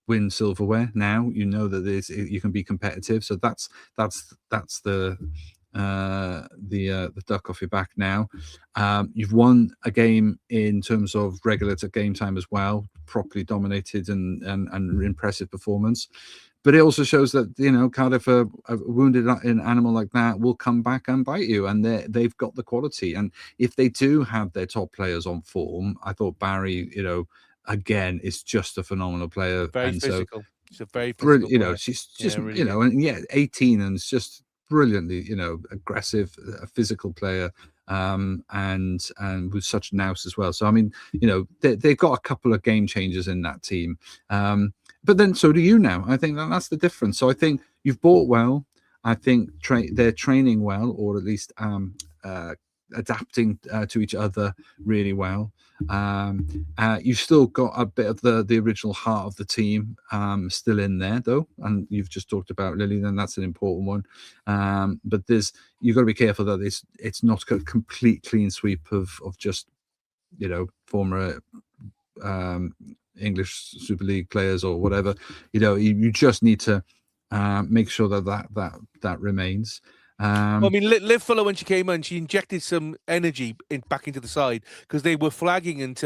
win silverware now. That you can be competitive. So that's the duck off your back now. You've won a game in terms of regular game time as well, properly dominated and impressive performance. But it also shows that Cardiff, a wounded animal like that, will come back and bite you, and they've got the quality. And if they do have their top players on form, I thought Barry, again, is just a phenomenal player. Very physical. She's a very physical player. She's just really 18 and it's just brilliantly, aggressive, a physical player, and with such nous as well. So I mean, they've got a couple of game changers in that team. But then so do you now. I think that's the difference. So I think you've bought well. I think they're training well, or at least adapting to each other really well. You've still got a bit of the original heart of the team still in there, though, and you've just talked about Lily. Then that's an important one. But you've got to be careful that it's not a complete clean sweep of just former English Super League players or whatever. You just need to make sure that remains. I mean, Liv Fuller, when she came on, she injected some energy back into the side because they were flagging and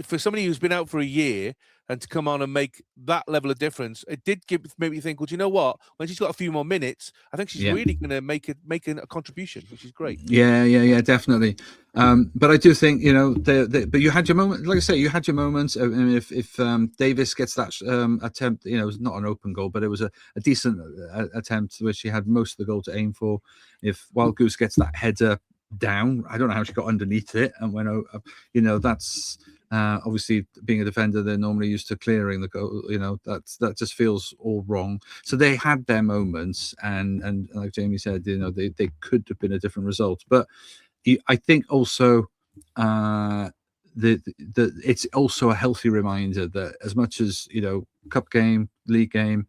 for somebody who's been out for a year and to come on and make that level of difference, it did make me think, well, do you know what? When she's got a few more minutes, I think she's really going to make a contribution, which is great. Yeah, definitely. But I do think, but you had your moment. Like I say, you had your moments. I mean, if Davis gets that attempt, it was not an open goal, but it was a decent attempt where she had most of the goal to aim for. If Wild Goose gets that header down, I don't know how she got underneath it and went over. That's obviously being a defender, they're normally used to clearing the goal. That just feels all wrong. So they had their moments, and like Jamie said, they could have been a different result. But I think also it's also a healthy reminder that as much as cup game, league game,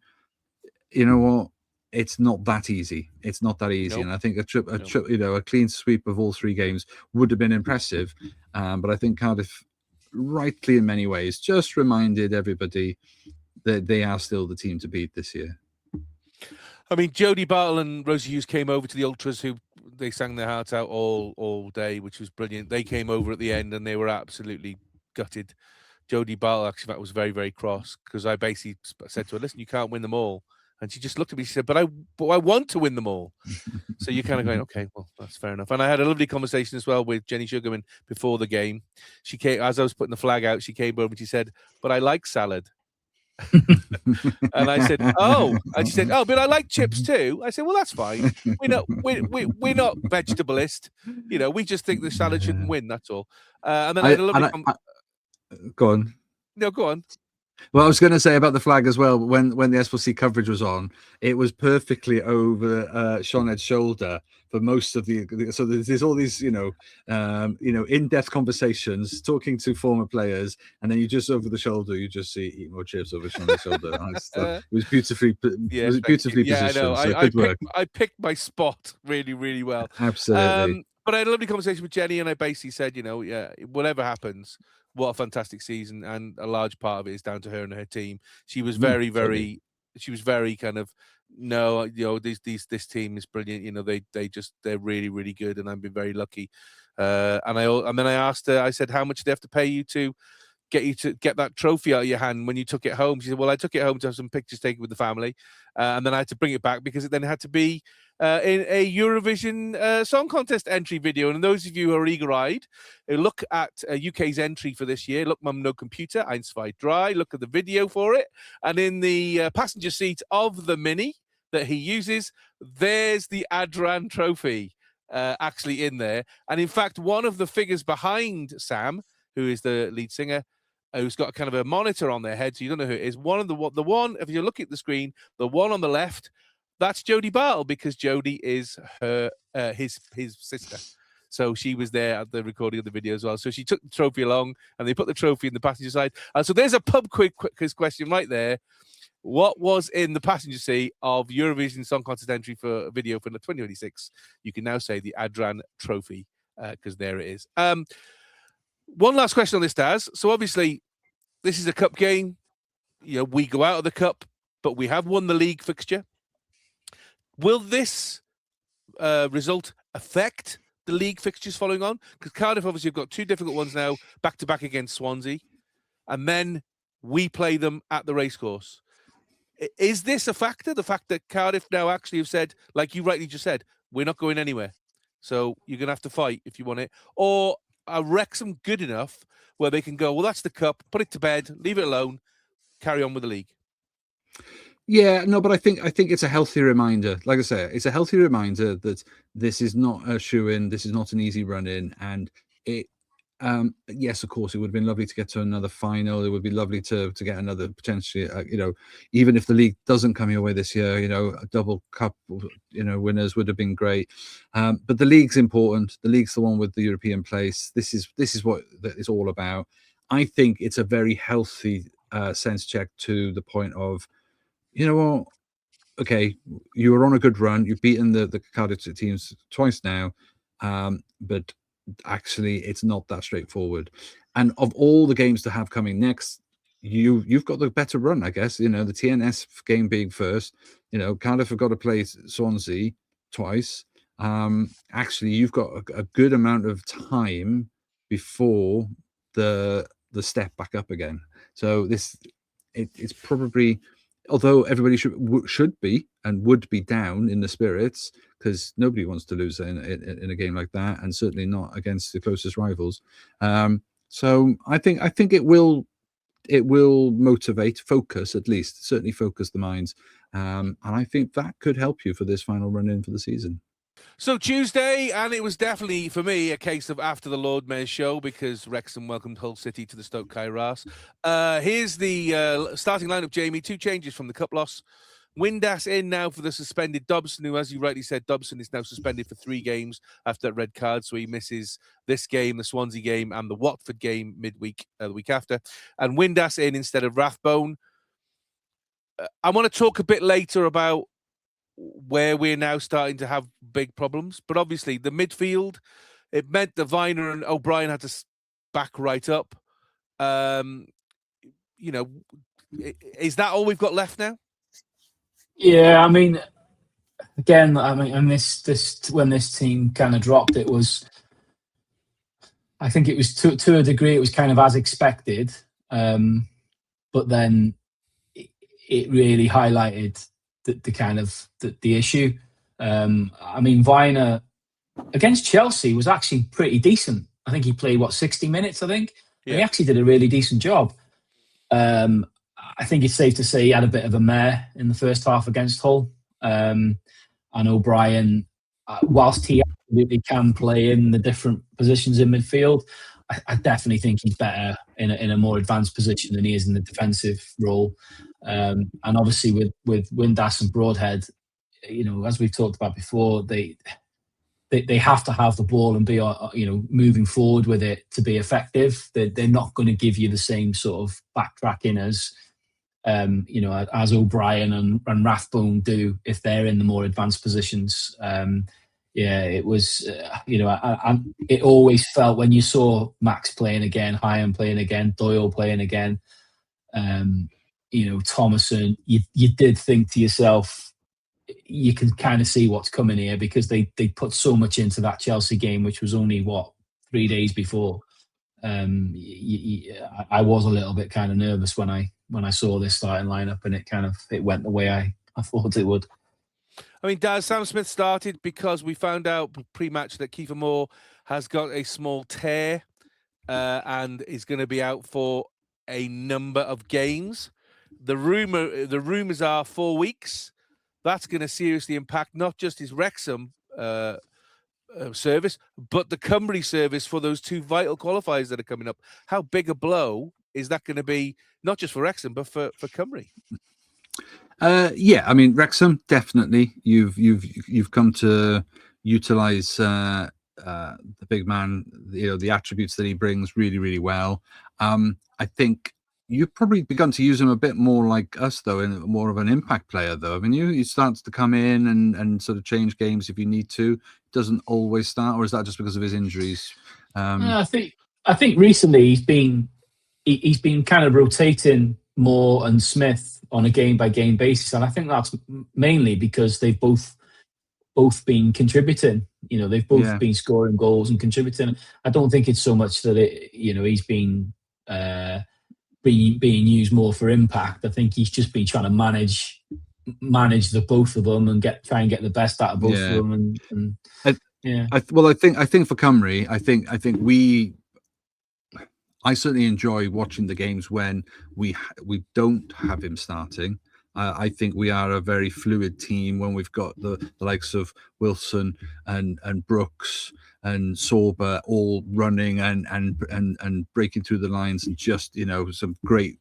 you know what, it's not that easy. It's not that easy. Nope. And I think a clean sweep of all 3 games would have been impressive. But I think Cardiff, rightly in many ways, just reminded everybody that they are still the team to beat this year. I mean, Jodie Bartle and Rosie Hughes came over to the Ultras, who they sang their hearts out all day, which was brilliant. They came over at the end and they were absolutely gutted. Jodie Bartle, actually, that was very, very cross, because I basically said to her, listen, you can't win them all. And she just looked at me, she said, but I want to win them all. So you're kind of going, okay, well, that's fair enough. And I had a lovely conversation as well with Jenny Sugarman before the game. She came, as I was putting the flag out, she came over and she said, but I like salad. And I said, oh, and she said, oh, but I like chips too. I said, well, that's fine. We're not vegetableist. We just think the salad shouldn't win. That's all. And then I had a lovely. Go on. No, go on. Well, I was going to say about the flag as well. When the SLC coverage was on, it was perfectly over Sean's shoulder for most of the. So there's all these, in-depth conversations, talking to former players, and then you just over the shoulder, you just see eat more chips over Sean's shoulder. It was beautifully, positioned. Yeah, I know. So good work. I picked my spot really, really well. Absolutely. But I had a lovely conversation with Jenny, and I basically said, whatever happens, what a fantastic season, and a large part of it is down to her and her team. She was very, very, she was very kind of, no, this team is brilliant. They're really, really good, and I've been very lucky. And then I asked her, I said, how much do they have to pay you to get that trophy out of your hand when you took it home? She said, well, I took it home to have some pictures taken with the family, and then I had to bring it back because it then had to be in a Eurovision Song Contest entry video. And those of you who are eager-eyed, look at UK's entry for this year. Look, Mum No Computer, Eins, Zwei, Drei. Look at the video for it. And in the passenger seat of the Mini that he uses, there's the Adran trophy actually in there. And in fact, one of the figures behind Sam, who is the lead singer, who's got kind of a monitor on their head, so you don't know who it is. The one, if you look at the screen, the one on the left, that's Jodie Bartle, because Jodie is her his sister. So she was there at the recording of the video as well. So she took the trophy along, and they put the trophy in the passenger side. And so there's a pub quiz question right there. What was in the passenger seat of Eurovision Song Contest entry for a video for the 2026? You can now say the Adran trophy, because there it is. One last question on this, Daz. So obviously, this is a cup game. We go out of the cup, but we have won the league fixture. Will this result affect the league fixtures following on? Because Cardiff obviously have got 2 difficult ones now, back-to-back against Swansea. And then we play them at the racecourse. Is this a factor? The fact that Cardiff now actually have said, like you rightly just said, we're not going anywhere. So you're going to have to fight if you want it. Or are Wrexham good enough where they can go, well, that's the cup, put it to bed, leave it alone, carry on with the league? Yeah, no, but I think it's a healthy reminder. Like I say, it's a healthy reminder that this is not a shoe-in, this is not an easy run-in, and it. Yes, of course, it would have been lovely to get to another final. It would be lovely to get another potentially, even if the league doesn't come your way this year, a double cup, winners would have been great. But the league's important. The league's the one with the European place. This is what it's all about. I think it's a very healthy sense check to the point of, okay, you were on a good run. You've beaten the Cardiff teams twice now, but actually it's not that straightforward. And of all the games to have coming next, you've got the better run, I guess. The TNS game being first. Cardiff have got to play Swansea twice. Actually, you've got a good amount of time before the step back up again. So it's probably, although everybody should be and would be down in the spirits, because nobody wants to lose in a game like that, and certainly not against the closest rivals. So I think it will motivate, focus, at least certainly focus the minds, and I think that could help you for this final run in for the season. So Tuesday, and it was definitely, for me, a case of after the Lord Mayor's show, because Wrexham welcomed Hull City to the Stoke Kairos. Here's the starting lineup, Jamie. 2 changes from the cup loss. Windass in now for the suspended Dobson, who, as you rightly said, Dobson is now suspended for 3 games after that red card, so he misses this game, the Swansea game, and the Watford game midweek, the week after. And Windass in instead of Rathbone. I want to talk a bit later about where we're now starting to have big problems. But obviously, the midfield, it meant that Viner and O'Brien had to back right up. Is that all we've got left now? Yeah, I mean, again, and this when this team kind of dropped, it was, I think it was to a degree, it was kind of as expected, but then it really highlighted the kind of the issue. I mean, Viner against Chelsea was actually pretty decent. I think he played 60 minutes. I think he actually did a really decent job. I think it's safe to say he had a bit of a mare in the first half against Hull. And O'Brien, whilst he absolutely can play in the different positions in midfield, I definitely think he's better in a more advanced position than he is in the defensive role. And obviously with Windass and Broadhead, as we've talked about before, they have to have the ball and be moving forward with it to be effective. They're not going to give you the same sort of backtracking as O'Brien and Rathbone do if they're in the more advanced positions. It was, it always felt when you saw Max playing again, Hyam playing again, Doyle playing again, Thomason, you did think to yourself, you can kind of see what's coming here, because they put so much into that Chelsea game, which was only 3 days before. I was a little bit kind of nervous when I saw this starting lineup, and it went the way I thought it would. I mean, Daz, Sam Smith started because we found out pre-match that Kiefer Moore has got a small tear and is going to be out for a number of games. The rumors are 4 weeks. That's going to seriously impact not just his Wrexham service, but the Cymru service for those 2 vital qualifiers that are coming up. How big a blow is that going to be, not just for Wrexham, but for Cymru? I mean, Wrexham, definitely. You've come to utilise the big man, the attributes that he brings really, really well. I think you've probably begun to use him a bit more like us, though, and more of an impact player, though. I mean, he starts to come in and sort of change games if you need to. Doesn't always start, or is that just because of his injuries? I think recently he's been kind of rotating Moore and Smith on a game by game basis, and I think that's mainly because they've both been contributing. They've both been scoring goals and contributing. I don't think it's so much that he's been being used more for impact. I think he's just been trying to manage the both of them and try and get the best out of both of them. I think for Cymru, I certainly enjoy watching the games when we don't have him starting. I think we are a very fluid team when we've got the likes of Wilson and Brooks and Sorba all running and breaking through the lines, and just some great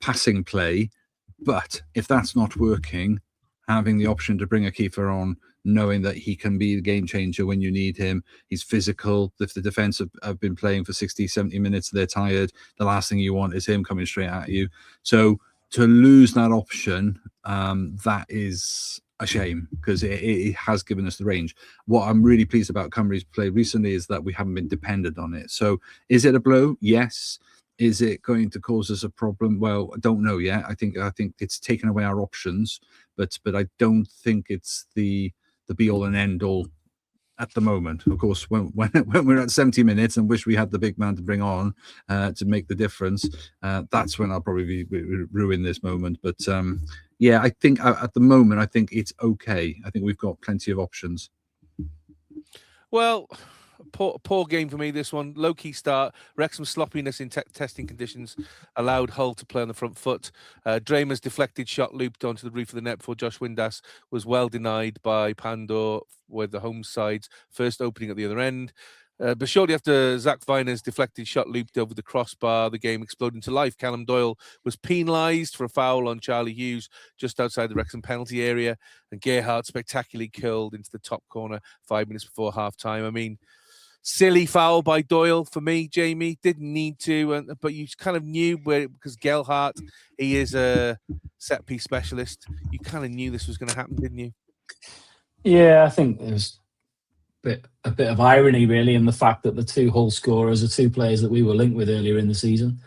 passing play. But if that's not working, having the option to bring a keeper on, knowing that he can be the game changer when you need him. He's physical. If the defence have been playing for 60, 70 minutes, they're tired. The last thing you want is him coming straight at you. So to lose that option, that is a shame, because it has given us the range. What I'm really pleased about Cymru's play recently is that we haven't been dependent on it. So is it a blow? Yes. Is it going to cause us a problem? Well, I don't know yet. I think it's taken away our options, but I don't think it's the be all and end all at the moment. Of course, when we're at 70 minutes and wish we had the big man to bring on to make the difference, that's when I'll probably ruin this moment. But I think at the moment, I think it's okay. I think we've got plenty of options. Well, poor game for me, this one. Low-key start. Wrexham's sloppiness in testing conditions allowed Hull to play on the front foot. Dramer's deflected shot looped onto the roof of the net before Josh Windass was well denied by Pandor, with the home side's first opening at the other end. But shortly after Zach Viner's deflected shot looped over the crossbar, the game exploded into life. Callum Doyle was penalised for a foul on Charlie Hughes just outside the Wrexham penalty area, and Gerhardt spectacularly curled into the top corner 5 minutes before half-time. I mean, silly foul by Doyle for me, Jamie. Didn't need to, but you kind of knew because Gelhardt, he is a set piece specialist. You kind of knew this was going to happen, didn't you? Yeah, I think there's a bit of irony really in the fact that the two Hull scorers are two players that we were linked with earlier in the season.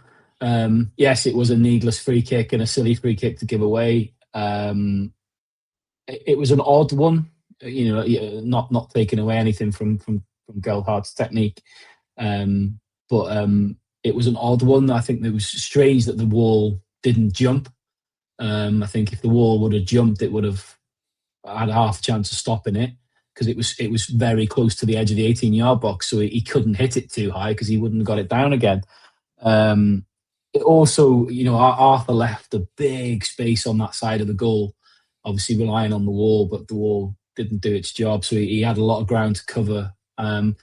Yes, it was a needless free kick and a silly free kick to give away. It was an odd one, not taking away anything from Gelhardt's technique, but it was an odd one. I think it was strange that the wall didn't jump. I think if the wall would have jumped, it would have had a half chance of stopping it, because it was very close to the edge of the 18-yard box, so he couldn't hit it too high because he wouldn't have got it down again. It also, Arthur left a big space on that side of the goal, obviously relying on the wall, but the wall didn't do its job, so he had a lot of ground to cover. And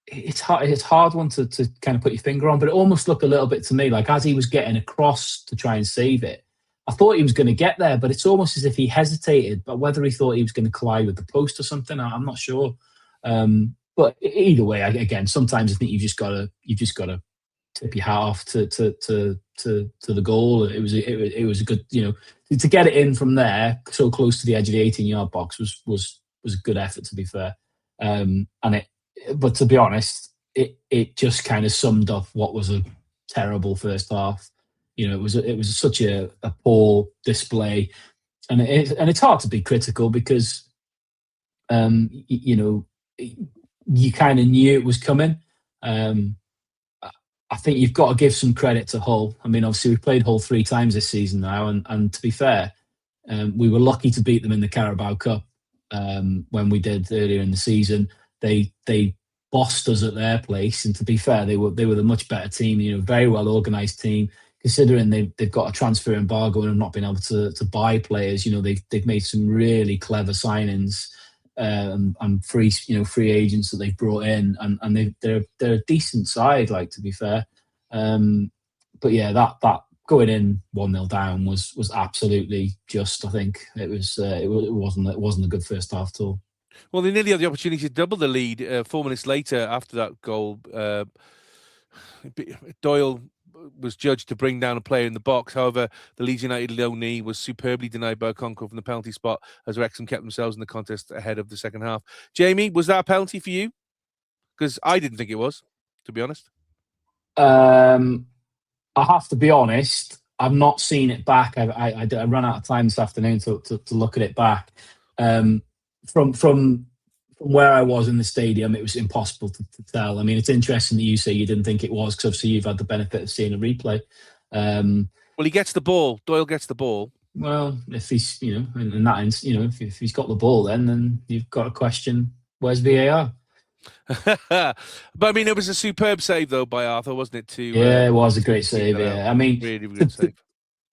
it's hard one to kind of put your finger on, but it almost looked a little bit to me like as he was getting across to try and save it, I thought he was going to get there, but it's almost as if he hesitated, but whether he thought he was going to collide with the post or something, I'm not sure. But either way, again, sometimes I think you've just got to tip your hat off to the goal. It was a good, to get it in from there so close to the edge of the 18-yard box was a good effort, to be fair. But to be honest, it just kind of summed up what was a terrible first half. It was such a poor display, and it's hard to be critical because you kind of knew it was coming. I think you've got to give some credit to Hull. I mean, obviously we've played Hull 3 times this season now, and to be fair, we were lucky to beat them in the Carabao Cup when we did earlier in the season. They bossed us at their place, and to be fair, they were the much better team. Very well organised team. Considering they've got a transfer embargo and have not been able to buy players, they've made some really clever signings and free agents that they've brought in, and they're a decent side, like, to be fair. But yeah, that going in 1-0 down was absolutely just. I think it wasn't a good first half at all. Well, they nearly had the opportunity to double the lead 4 minutes later after that goal. Doyle was judged to bring down a player in the box. However, the Leeds United low knee was superbly denied by Okonkwo from the penalty spot as Wrexham kept themselves in the contest ahead of the second half. Jamie, was that a penalty for you? Because I didn't think it was, to be honest. I have to be honest, I've not seen it back. I ran out of time this afternoon to look at it back. From where I was in the stadium, it was impossible to tell. I mean, it's interesting that you say you didn't think it was, because obviously you've had the benefit of seeing a replay. Well, he gets the ball. Doyle gets the ball. Well, if he's, in that instance, if he's got the ball, then you've got to question, where's VAR? But I mean, it was a superb save though by Arthur, wasn't it? It was a great save. Yeah, I mean, really good save.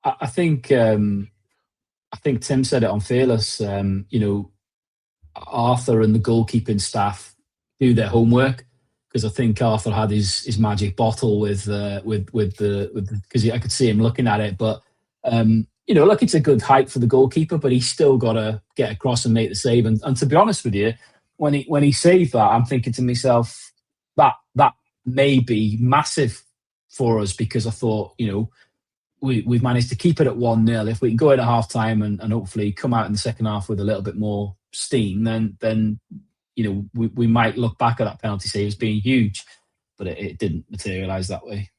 I think Tim said it on Fearless. Arthur and the goalkeeping staff do their homework, because I think Arthur had his magic bottle with because I could see him looking at it. But look, it's a good height for the goalkeeper, but he's still got to get across and make the save. And to be honest with you, when he saved that, I'm thinking to myself that may be massive for us, because I thought, we've managed to keep it at 1-0. If we can go in at half time and hopefully come out in the second half with a little bit more steam, then we might look back at that penalty save as being huge, but it didn't materialise that way.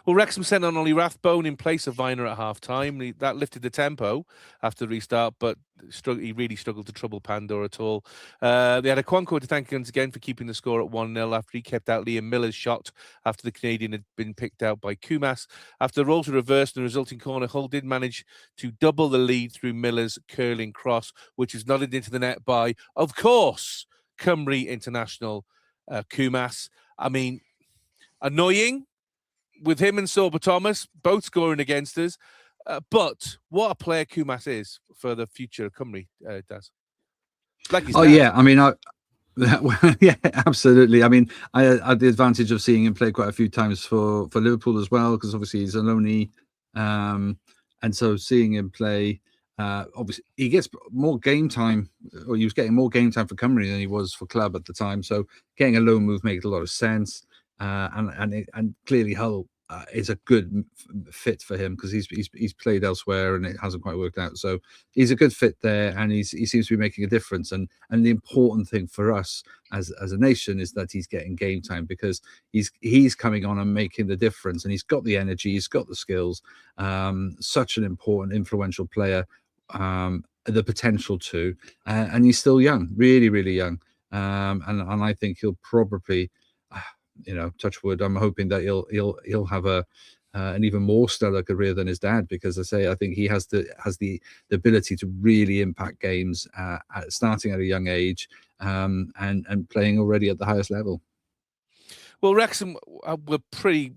Well, Wrexham sent on Ollie Rathbone in place of Viner at half-time. That lifted the tempo after the restart, but he really struggled to trouble Pandor at all. They had Okonkwo to thank once again for keeping the score at 1-0 after he kept out Liam Miller's shot after the Canadian had been picked out by Kumas. After the roles were reversed and the resulting corner, Hull did manage to double the lead through Miller's curling cross, which was nodded into the net by, of course, Cymru international Kumas. I mean, annoying, with him and Sorba Thomas both scoring against us. But what a player Kumas is for the future of Cymru, Daz. Like his dad. Yeah. I mean, yeah, absolutely. I mean, I had the advantage of seeing him play quite a few times for Liverpool as well, because obviously he's a loanee. And so seeing him play obviously he gets more game time, or he was getting more game time for Cymru than he was for club at the time. So getting a loan move makes a lot of sense. And clearly Hull is a good fit for him because he's played elsewhere and it hasn't quite worked out. So he's a good fit there, and he seems to be making a difference. And the important thing for us as a nation is that he's getting game time, because he's coming on and making the difference, and he's got the energy, he's got the skills. Such an important, influential player, the potential to, and he's still young, really, really young. And I think he'll probably, touch wood, I'm hoping that he'll have an even more stellar career than his dad, because I think he has the ability to really impact games starting at a young age, and playing already at the highest level. Well, Wrexham were pretty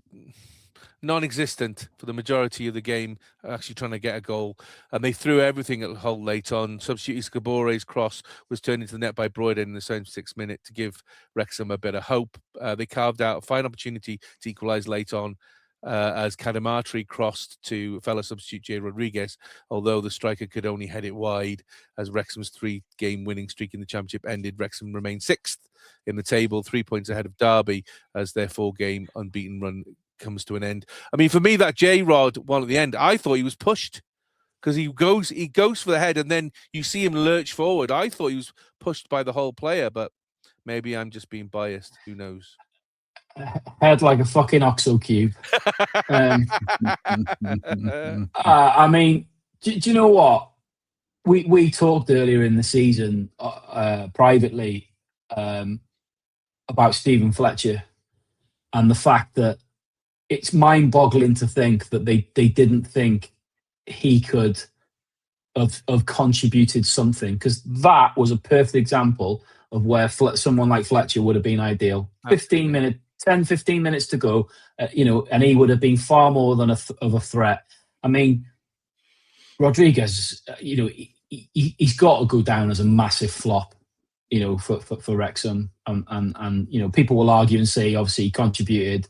non-existent for the majority of the game, actually trying to get a goal, and they threw everything at Hull late on. Substitute Scabore's cross was turned into the net by Broyden in the 76th minute to give Wrexham a bit of hope. They carved out a fine opportunity to equalise late on, as Cadamarteri crossed to fellow substitute Jay Rodriguez, although the striker could only head it wide. As Wrexham's 3-game winning streak in the Championship ended, Wrexham remained 6th in the table, 3 points ahead of Derby, as their 4-game unbeaten run comes to an end. I mean, for me, that J-Rod one at the end, I thought he was pushed, because he goes for the head and then you see him lurch forward. I thought he was pushed by the whole player, but maybe I'm just being biased. Who knows? Head like a fucking OXO cube. I mean, do you know what? We talked earlier in the season privately about Stephen Fletcher, and the fact that it's mind-boggling to think that they didn't think he could have contributed something, because that was a perfect example of where someone like Fletcher would have been ideal. 15 minutes to go, and he would have been far more than of a threat. I mean, Rodriguez, he's got to go down as a massive flop, for Wrexham, and people will argue and say obviously he contributed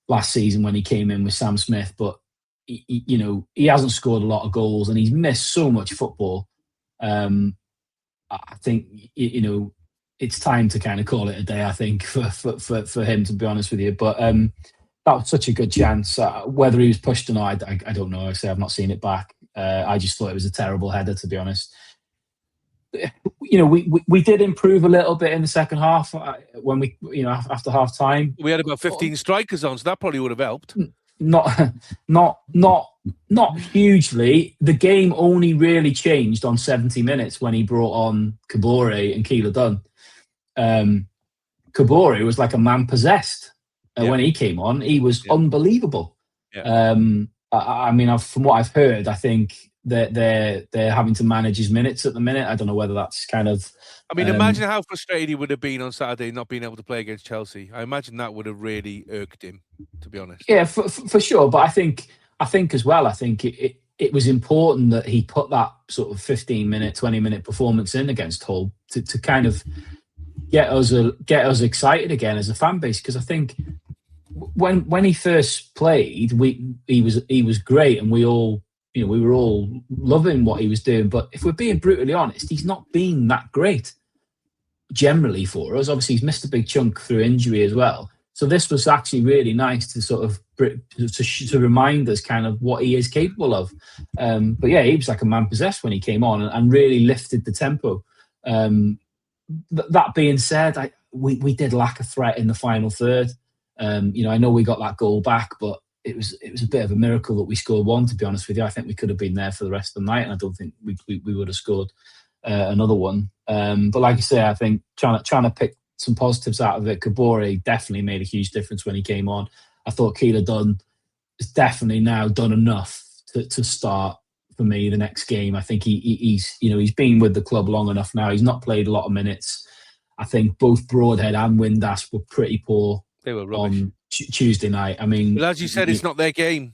last season when he came in with Sam Smith, but he hasn't scored a lot of goals and he's missed so much football. I think it's time to kind of call it a day, I think, for him, to be honest with you. But that was such a good chance. Whether he was pushed or not, I don't know. I say I've not seen it back. I just thought it was a terrible header, to be honest. We did improve a little bit in the second half when we, after half time. We had about 15 strikers on, so that probably would have helped. Not hugely. The game only really changed on 70 minutes when he brought on Kabore and Keeler Dunn. Kabore was like a man possessed when he came on. He was unbelievable. Yeah. I mean, from what I've heard, I think that they're having to manage his minutes at the minute. I don't know whether that's kind of. I mean, imagine how frustrated he would have been on Saturday not being able to play against Chelsea. I imagine that would have really irked him, to be honest. Yeah, for sure. But I think as well. I think it was important that he put that sort of 15-minute, 20-minute performance in against Hull to kind of get us excited again as a fan base. Because I think when he first played, he was great, and we were all loving what he was doing. But if we're being brutally honest, he's not been that great generally for us. Obviously, he's missed a big chunk through injury as well. So this was actually really nice to sort of to remind us kind of what he is capable of. But yeah, he was like a man possessed when he came on and really lifted the tempo. That being said, we did lack a threat in the final third. I know we got that goal back, but it was a bit of a miracle that we scored one, to be honest with you. I think we could have been there for the rest of the night, and I don't think we would have scored another one. But like I say, I think trying to pick some positives out of it, Kabore definitely made a huge difference when he came on. I thought Keeler Dunn has definitely now done enough to start for me the next game. I think he's been with the club long enough now. He's not played a lot of minutes. I think both Broadhead and Windass were pretty poor. They were rubbish on Tuesday night. I mean, but as you said, it's not their game.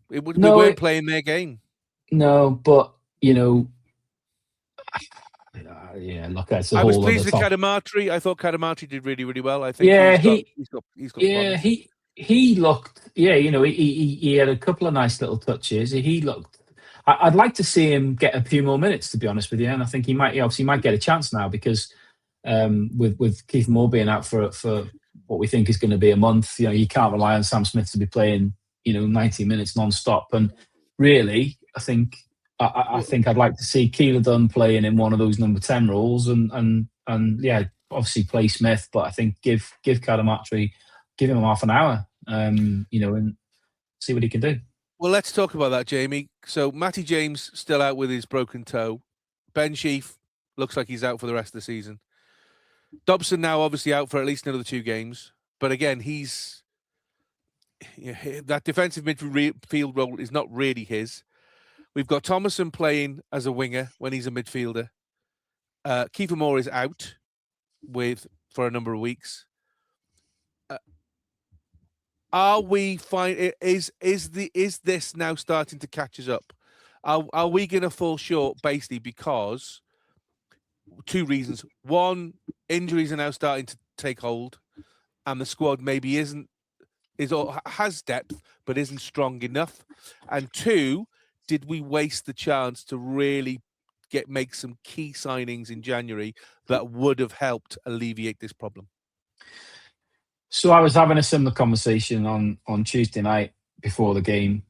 We weren't playing their game. No, but look, it's a whole. I was pleased with Cadamarteri. I thought Cadamarteri did really, really well. I think. Yeah, he's got he looked. Yeah, he had a couple of nice little touches. He looked. I'd like to see him get a few more minutes, to be honest with you. And I think he might get a chance now because with Keith Moore being out for what we think is going to be a month, you can't rely on Sam Smith to be playing 90 minutes non-stop. And really, I think I'd like to see Keeler Dunn playing in one of those number 10 roles, and obviously play Smith, but I think give Cadamartri, give him half an hour, and see what he can do. Well, let's talk about that, Jamie. So Matty James still out with his broken toe. Ben Sheaf looks like he's out for the rest of the season. Dobson now obviously out for at least another 2 games. But again, that defensive midfield role is not really his. We've got Thomason playing as a winger when he's a midfielder. Kiefer Moore is out for a number of weeks. Are we fine? Is this now starting to catch us up? Are we going to fall short basically because 2 reasons? One, injuries are now starting to take hold, and the squad maybe has depth but isn't strong enough. And 2, did we waste the chance to really make some key signings in January that would have helped alleviate this problem? So I was having a similar conversation on Tuesday night before the game.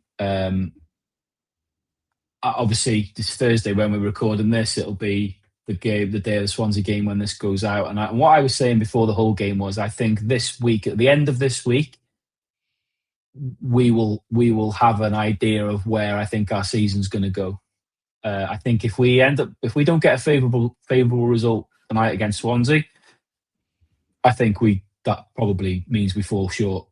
Obviously, it's Thursday when we're recording this. It'll be the day of the Swansea game when this goes out. And what I was saying before the whole game was, I think this week, at the end of this week, we will have an idea of where I think our season's going to go. I think if we don't get a favourable result tonight against Swansea, I think that probably means we fall short.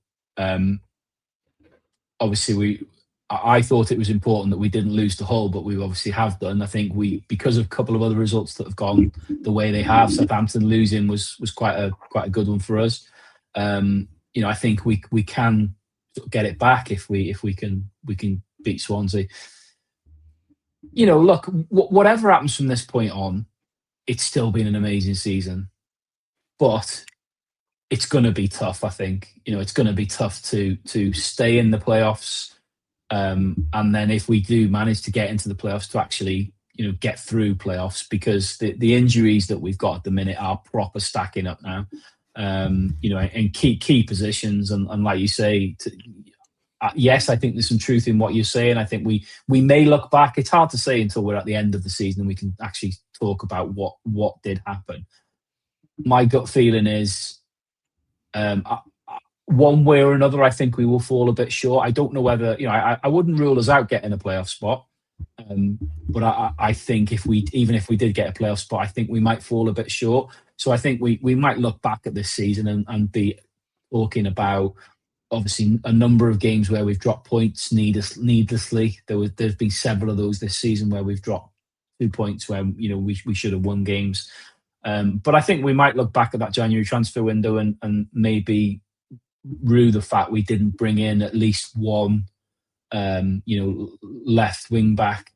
Obviously, I thought it was important that we didn't lose to Hull, but we obviously have done. I think because of a couple of other results that have gone the way they have, Southampton losing was quite a good one for us. I think we can get it back if we can beat Swansea. Look, whatever happens from this point on, it's still been an amazing season, but it's going to be tough. I think it's going to be tough to stay in the playoffs, and then if we do manage to get into the playoffs, to actually get through playoffs, because the injuries that we've got at the minute are proper stacking up now. And key positions, and like you say, yes, I think there's some truth in what you're saying. I think we may look back. It's hard to say until we're at the end of the season and we can actually talk about what did happen. My gut feeling is, one way or another, I think we will fall a bit short. I don't know whether I wouldn't rule us out getting a playoff spot, but I think if we did get a playoff spot, I think we might fall a bit short. So I think we might look back at this season and be talking about, obviously, a number of games where we've dropped points needlessly. There's been several of those this season where we've dropped 2 points where we should have won games. But I think we might look back at that January transfer window and maybe rue the fact we didn't bring in at least one left wing back.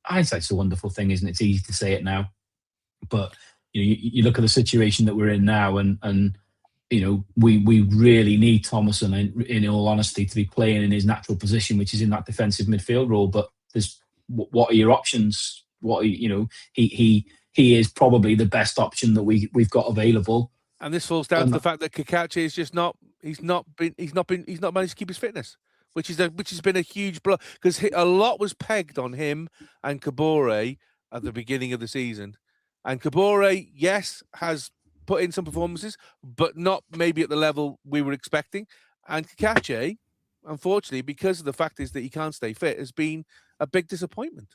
Hindsight's a wonderful thing, isn't it? It's easy to say it now, but you look at the situation that we're in now, and we really need Thomason, in all honesty, to be playing in his natural position, which is in that defensive midfield role. But what are your options? He is probably the best option that we've got available. And this falls down to the fact that Kakachi is just not managed to keep his fitness, which has been a huge blow, because a lot was pegged on him and Kabore at the beginning of the season. And Kabore, yes, has put in some performances, but not maybe at the level we were expecting. And Kakachi, unfortunately, because of the fact is that he can't stay fit, has been a big disappointment.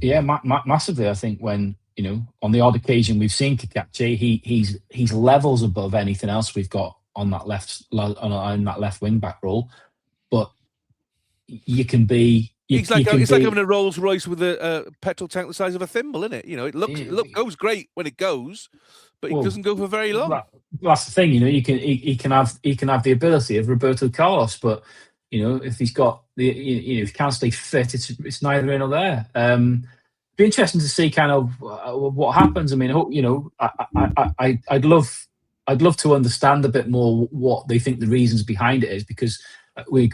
Yeah, massively. I think when on the odd occasion we've seen Kakachi, he's levels above anything else we've got on that left wing back role. But you can be. It's like having a Rolls Royce with a petrol tank the size of a thimble, isn't it? It goes great when it goes, but it doesn't go for very long. That's the thing, he can have the ability of Roberto Carlos, but if he's got if he can't stay fit, it's neither in or there. Be interesting to see kind of what happens. I mean, I'd love to understand a bit more what they think the reasons behind it is, because we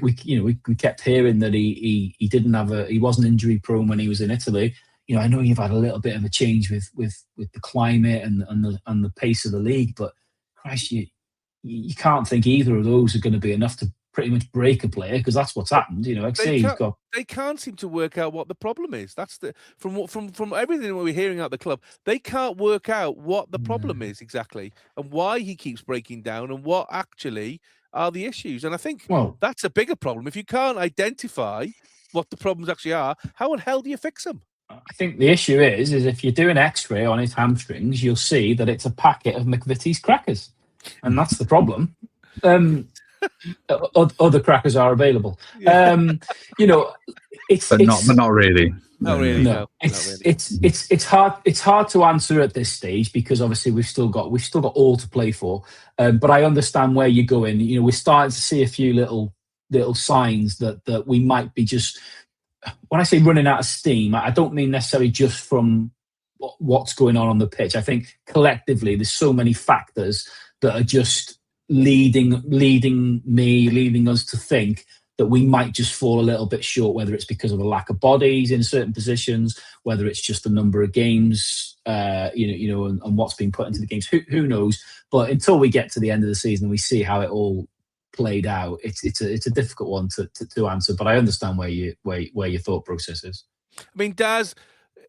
kept hearing that he wasn't injury prone when he was in Italy. I know you've had a little bit of a change with the climate and the pace of the league, but Christ, you can't think either of those are going to be enough to pretty much break a player, because that's what's happened. They can't seem to work out what the problem is. That's from everything we're hearing out the club. They can't work out what the problem is exactly and why he keeps breaking down and what actually are the issues. And I think that's a bigger problem. If you can't identify what the problems actually are, how in hell do you fix them? I think the issue is if you do an X-ray on his hamstrings, you'll see that it's a packet of McVitie's crackers, and that's the problem. Other crackers are available. It's not really. Not really. No. It's hard. It's hard to answer at this stage because obviously we've still got all to play for. But I understand where you're going. We're starting to see a few little signs that we might be just. When I say running out of steam, I don't mean necessarily just from what's going on the pitch. I think collectively there's so many factors that are just leading us to think that we might just fall a little bit short, whether it's because of a lack of bodies in certain positions, whether it's just the number of games, and what's being put into the games. Who knows? But until we get to the end of the season and we see how it all played out, it's a difficult one to answer. But I understand where your thought process is. I mean, Daz,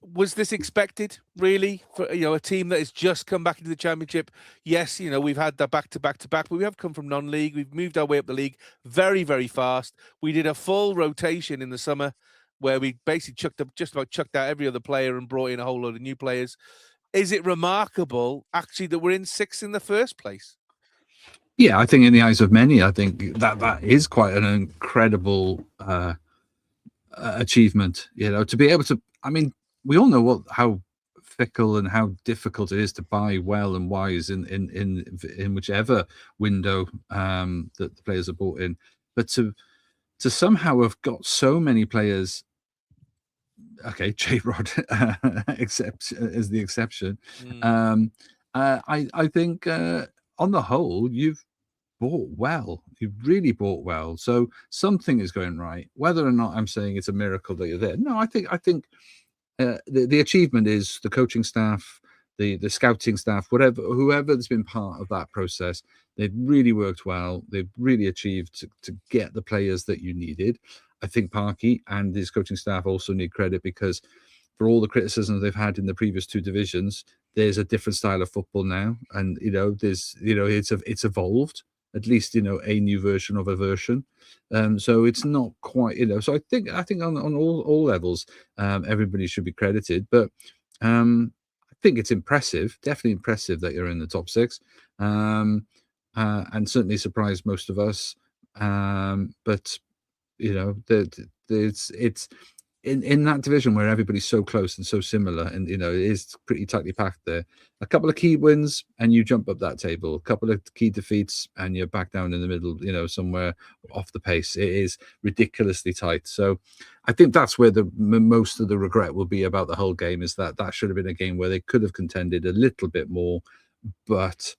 was this expected, really, for a team that has just come back into the Championship? Yes, we've had that back to back, but we have come from non-league. We've moved our way up the league very, very fast. We did a full rotation in the summer where we basically just about chucked out every other player and brought in a whole load of new players. Is it remarkable, actually, that we're in sixth in the first place? Yeah, I think in the eyes of many, I think that is quite an incredible achievement. To be able to. I mean, we all know how fickle and how difficult it is to buy well and wise in whichever window that the players are bought in. But to somehow have got so many players. Okay, J-Rod is the exception. I think on the whole, you've bought well. You've really bought well. So something is going right. Whether or not I'm saying it's a miracle that you're there. No, I think the achievement is the coaching staff, the scouting staff, whoever's been part of that process. They've really worked well. They've really achieved to get the players that you needed. I think Parky and his coaching staff also need credit because for all the criticism they've had in the previous two divisions, there's a different style of football now, and it's evolved. At least a new version of a version. So it's not quite So I think on all levels, everybody should be credited. But I think it's impressive, definitely impressive that you're in the top six, and certainly surprised most of us. But it's in that division where everybody's so close and so similar, and it is pretty tightly packed there. A couple of key wins and you jump up that table. A couple of key defeats and you're back down in the middle, somewhere off the pace. It is ridiculously tight. So I think that's where the most of the regret will be about the whole game, is that should have been a game where they could have contended a little bit more, but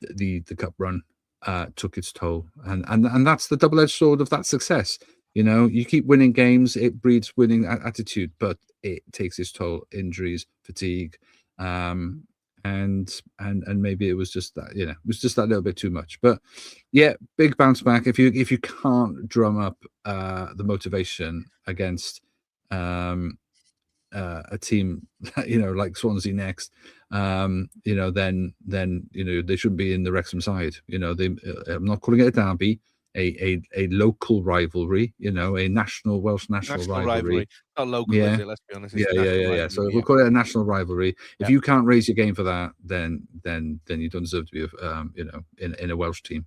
the cup run took its toll, and that's the double-edged sword of that success. You keep winning games, it breeds winning attitude, but it takes its toll. Injuries, fatigue, and maybe it was just that, it was just that little bit too much. But yeah, big bounce back. If you can't drum up the motivation against a team, like Swansea next, then they shouldn't be in the Wrexham side. I'm not calling it a derby. A local rivalry, a Welsh national rivalry. Not local, is it? Let's be honest. Yeah. So if we call it a national rivalry, if you can't raise your game for that, then you don't deserve to be, in a Welsh team.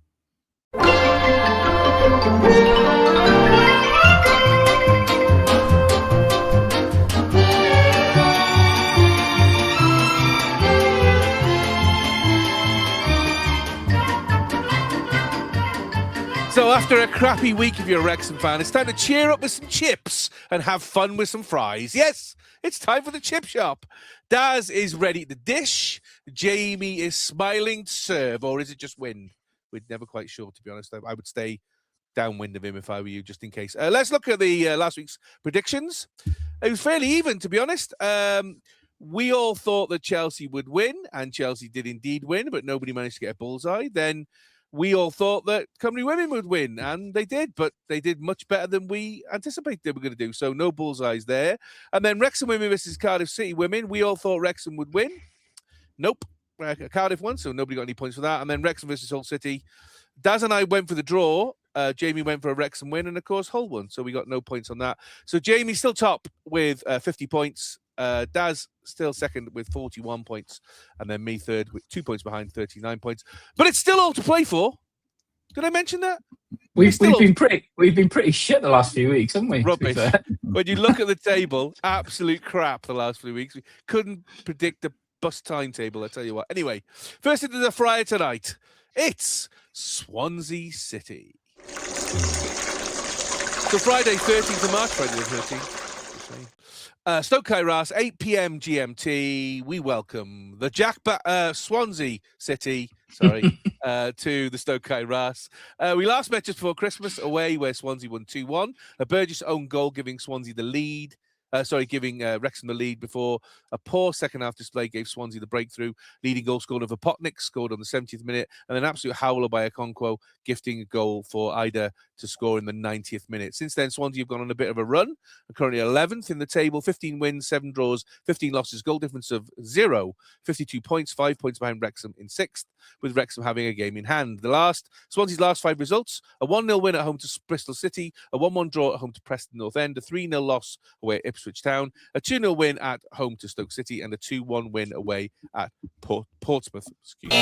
So after a crappy week, if you're a Wrexham fan, it's time to cheer up with some chips and have fun with some fries. Yes, it's time for the chip shop. Daz is ready to dish. Jamie is smiling to serve, or is it just wind? We're never quite sure, to be honest. I would stay downwind of him if I were you, just in case. Let's look at the last week's predictions. It was fairly even, to be honest. We all thought that Chelsea would win, and Chelsea did indeed win, but nobody managed to get a bullseye. Then we all thought that Cymru Women would win, and they did, but they did much better than we anticipated they were going to do. So no bullseyes there. And then Wrexham Women versus Cardiff City Women. We all thought Wrexham would win. Nope. Cardiff won, so nobody got any points for that. And then Wrexham versus Hull City. Daz and I went for the draw. Jamie went for a Wrexham win, and of course Hull won, so we got no points on that. So Jamie's still top with 50 points. Daz still second with 41 points, and then me third with 2 points behind, 39 points. But it's still all to play for. Did I mention that? We've been pretty shit the last few weeks, haven't we? Rubbish. When you look at the table, absolute crap the last few weeks. We couldn't predict the bus timetable, I tell you what. Anyway, first into the Friday tonight, it's Swansea City. So Friday, 13th of March, Friday the 13th. Stoke Kairas, 8 p.m. GMT. We welcome the Swansea City, to the Stoke Kairas. We last met just before Christmas away, where Swansea won 2-1. A Burgess own goal giving Swansea the lead. Giving Wrexham the lead before a poor second-half display gave Swansea the breakthrough. Leading goal scored of Potnik, scored on the 70th minute, and an absolute howler by Okonkwo, gifting a goal for Ida to score in the 90th minute. Since then, Swansea have gone on a bit of a run. They're currently 11th in the table, 15 wins, 7 draws, 15 losses, goal difference of 0, 52 points, 5 points behind Wrexham in 6th, with Wrexham having a game in hand. Swansea's last 5 results: a 1-0 win at home to Bristol City, a 1-1 draw at home to Preston North End, a 3-0 loss away at Ipswich Town, a 2-0 win at home to Stoke City, and a 2-1 win away at Portsmouth. Excuse me.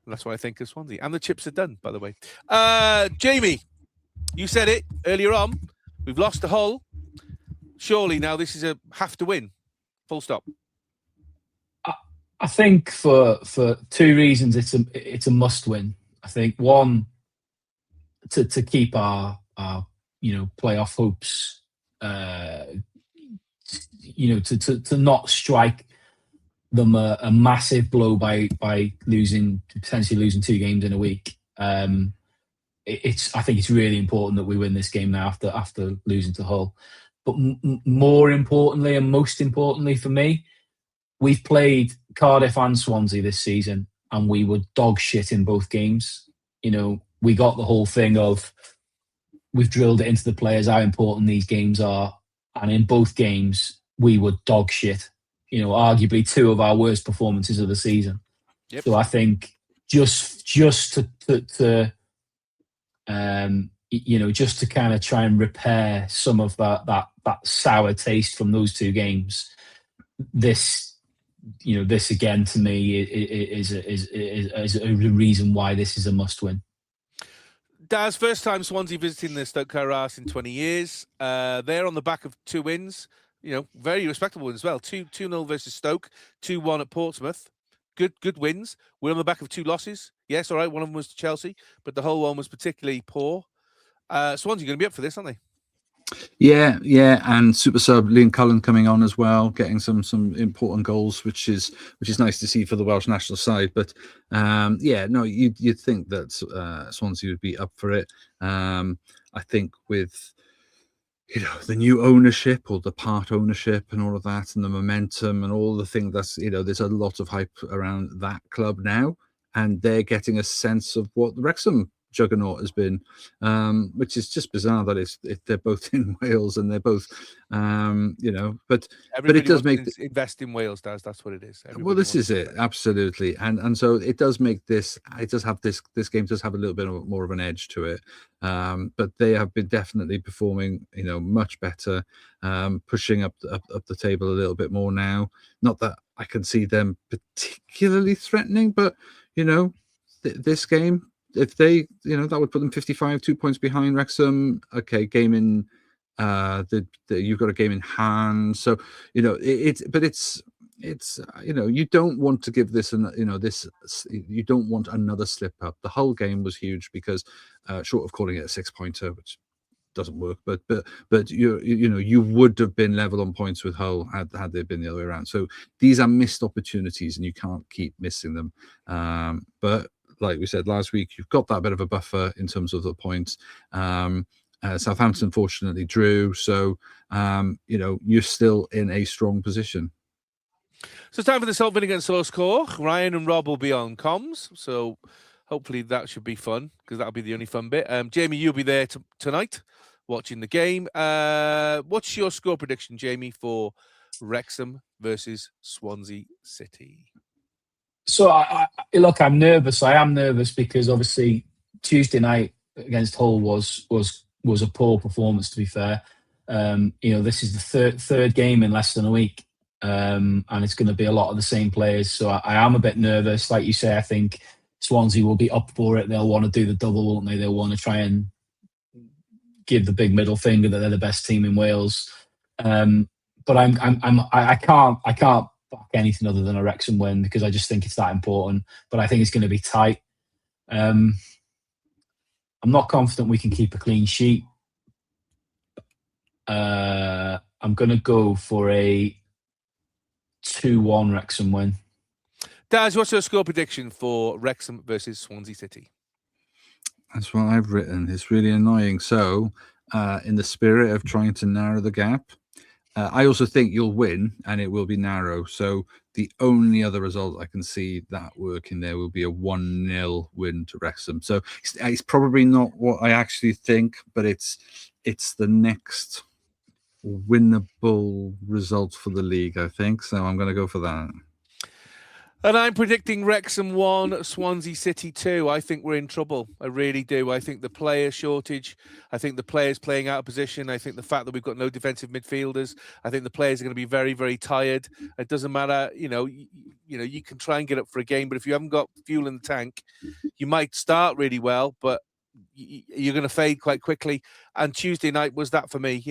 And that's what I think of Swansea. And the chips are done, by the way. Jamie, you said it earlier on. We've lost to Hull. Surely now this is a have to win. Full stop. I think for 2 reasons it's a must win. I think one, to keep our playoff hopes, to not strike them a massive blow by potentially losing 2 games in a week. I think it's really important that we win this game now after losing to Hull. But more importantly, and most importantly for me, we've played Cardiff and Swansea this season, and we were dog shit in both games. We got the whole thing of, we've drilled it into the players how important these games are, and in both games we were dog shit. Arguably 2 of our worst performances of the season. Yep. So I think just to kind of try and repair some of that sour taste from those 2 games, this again to me is a reason why this is a must win. Daz, first time Swansea visiting the Stoke Kairas in 20 years. They're on the back of 2 wins. Very respectable wins as well. 2-0 versus Stoke, 2-1 at Portsmouth. Good wins. We're on the back of 2 losses. Yes, all right, one of them was to Chelsea, but the whole one was particularly poor. Swansea going to be up for this, aren't they? Yeah, and super sub Liam Cullen coming on as well, getting some important goals, which is nice to see for the Welsh national side. But you'd think that Swansea would be up for it. I think with the new ownership, or the part ownership and all of that, and the momentum and all the things, that's there's a lot of hype around that club now, and they're getting a sense of what the Wrexham juggernaut has been, which is just bizarre that they're both in Wales and they're both but it does make invest in Wales. That's what it is. Well, this is it, absolutely, and so it does make this game does have a little bit more of an edge to it, but they have been definitely performing much better, pushing up the table a little bit more now. Not that I can see them particularly threatening, but this game, if they, that would put them 55, 2 points behind Wrexham. Okay, game in, you've got a game in hand. So, it's you don't want to give this, you don't want another slip up. The whole game was huge because, short of calling it a 6-pointer, which doesn't work, but you would have been level on points with Hull had they been the other way around. So these are missed opportunities, and you can't keep missing them. But like we said last week, you've got that bit of a buffer in terms of the points. Southampton fortunately drew, so you're still in a strong position. So it's time for the Salt Vinegar and Slow Score. Ryan and Rob will be on comms, so hopefully that should be fun, because that'll be the only fun bit. Jamie, you'll be there tonight watching the game. What's your score prediction, Jamie, for Wrexham versus Swansea City? So, look, I'm nervous. I am nervous because obviously Tuesday night against Hull was a poor performance, to be fair. This is the third game in less than a week. And it's going to be a lot of the same players. So I am a bit nervous. Like you say, I think Swansea will be up for it. They'll want to do the double, won't they? They'll want to try and give the big middle finger that they're the best team in Wales. But I can't back anything other than a Wrexham win, because I just think it's that important. But I think it's going to be tight. I'm not confident we can keep a clean sheet. I'm going to go for a 2-1 Wrexham win. Daz, what's your score prediction for Wrexham versus Swansea City? That's what I've written. It's really annoying. So, in the spirit of trying to narrow the gap, I also think you'll win, and it will be narrow. So the only other result I can see that working there will be a 1-0 win to Wrexham. So it's probably not what I actually think, but it's the next winnable result for the league, I think. So I'm going to go for that. And I'm predicting Wrexham 1, Swansea City 2. I think we're in trouble. I really do. I think the player shortage, I think the players playing out of position, I think the fact that we've got no defensive midfielders, I think the players are going to be very, very tired. It doesn't matter, you can try and get up for a game, but if you haven't got fuel in the tank, you might start really well, but you're going to fade quite quickly. And Tuesday night was that for me.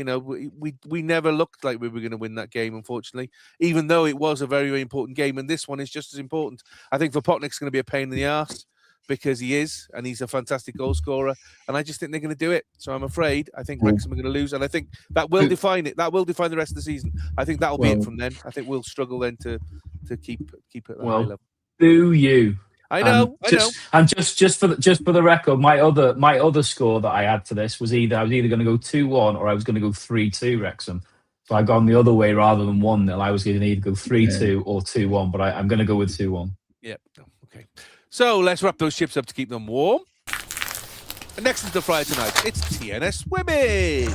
We never looked like we were going to win that game, unfortunately, even though it was a very, very important game. And this one is just as important. I think Vopotnik's going to be a pain in the arse, because he is, and he's a fantastic goal scorer. And I just think they're going to do it. So I'm afraid I think Wrexham are going to lose. And I think that will define it. That will define the rest of the season. I think that'll be it from then. I think we'll struggle then to keep it at that high level. Boo you. I know. And just for the record, my other score that I had to this was I was either going to go 2-1 or I was going to go 3-2 Wrexham. So I gone the other way rather than 1-0. I was going to either go 3-2 or 2-1, but I'm going to go with 2-1. Yep. Okay. So let's wrap those chips up to keep them warm. And next is the Friday tonight. It's TNS Women.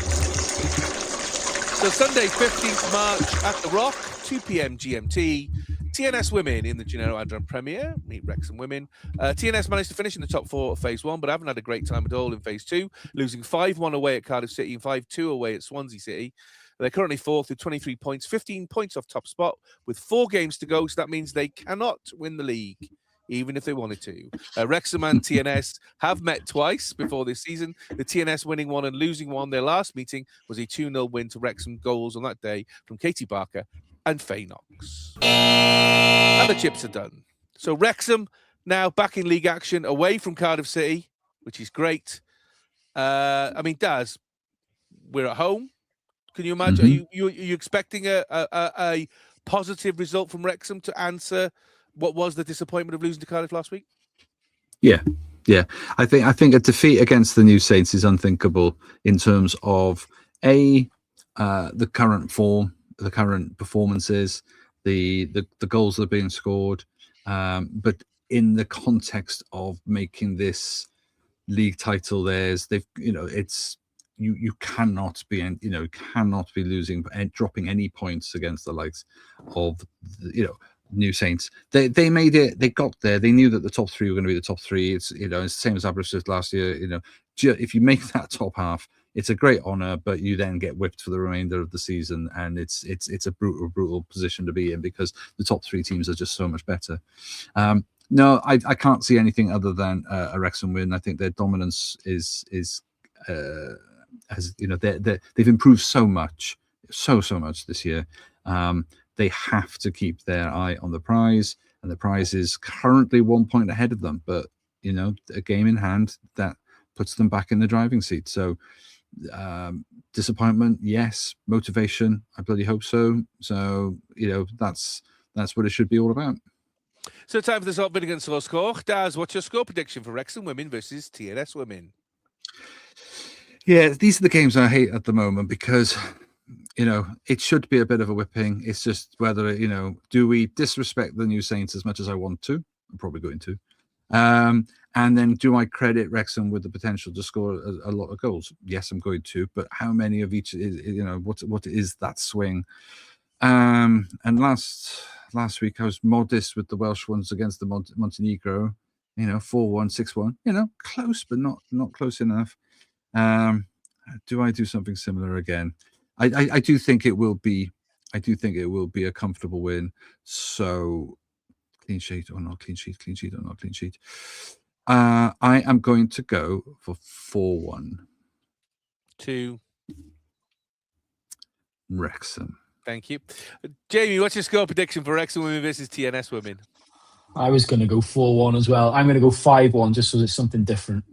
So Sunday, 15th March at the Rock, 2 p.m. GMT. TNS Women in the Gennaro Adrian Premier meet Wrexham Women. TNS managed to finish in the top 4 of Phase 1, but haven't had a great time at all in Phase 2, losing 5-1 away at Cardiff City and 5-2 away at Swansea City. They're currently 4th with 23 points, 15 points off top spot, with 4 games to go, so that means they cannot win the league, even if they wanted to. Wrexham and TNS have met twice before this season, the TNS winning 1 and losing 1. Their last meeting was a 2-0 win to Wrexham, goals on that day from Katie Barker and Faye Knox. And the chips are done. So Wrexham now back in league action, away from Cardiff City, which is great. Daz, we're at home. Can you imagine? Mm-hmm. Are you expecting a positive result from Wrexham to answer what was the disappointment of losing to Cardiff last week? Yeah. I think a defeat against the New Saints is unthinkable in terms of the current form, the current performances, the goals that are being scored, but in the context of making this league title theirs, you cannot be losing and dropping any points against the likes of New Saints. They made it. They got there. They knew that the top 3 were going to be the top 3. It's it's the same as Aberystwyth last year. If you make that top half, it's a great honour, but you then get whipped for the remainder of the season, and it's a brutal position to be in, because the top 3 teams are just so much better. No, I can't see anything other than a Wrexham win. I think their dominance they've improved so much this year. They have to keep their eye on the prize, and the prize is currently 1 point ahead of them. But a game in hand that puts them back in the driving seat. So disappointment, yes. Motivation, I bloody hope so. So that's what it should be all about. So time for the Salt Vinegar and Sauce score. Daz, what's your score prediction for Wrexham women versus TNS women? Yeah, these are the games I hate at the moment because, it should be a bit of a whipping. It's just whether, do we disrespect the New Saints as much as I want to? I'm probably going to. And then do I credit Wrexham with the potential to score a lot of goals? Yes, I'm going to. But how many of each, what is that swing? And last week I was modest with the Welsh ones against the Montenegro, 4-1, 6-1, close, but not close enough. Do I do something similar again? I do think it will be. I do think it will be a comfortable win. So clean sheet or not clean sheet, clean sheet or not clean sheet. I am going to go for 4-1 to Wrexham. Thank you. Jamie, what's your score prediction for Wrexham women versus TNS women? I was going to go 4-1 as well. I'm going to go 5-1 just so it's something different.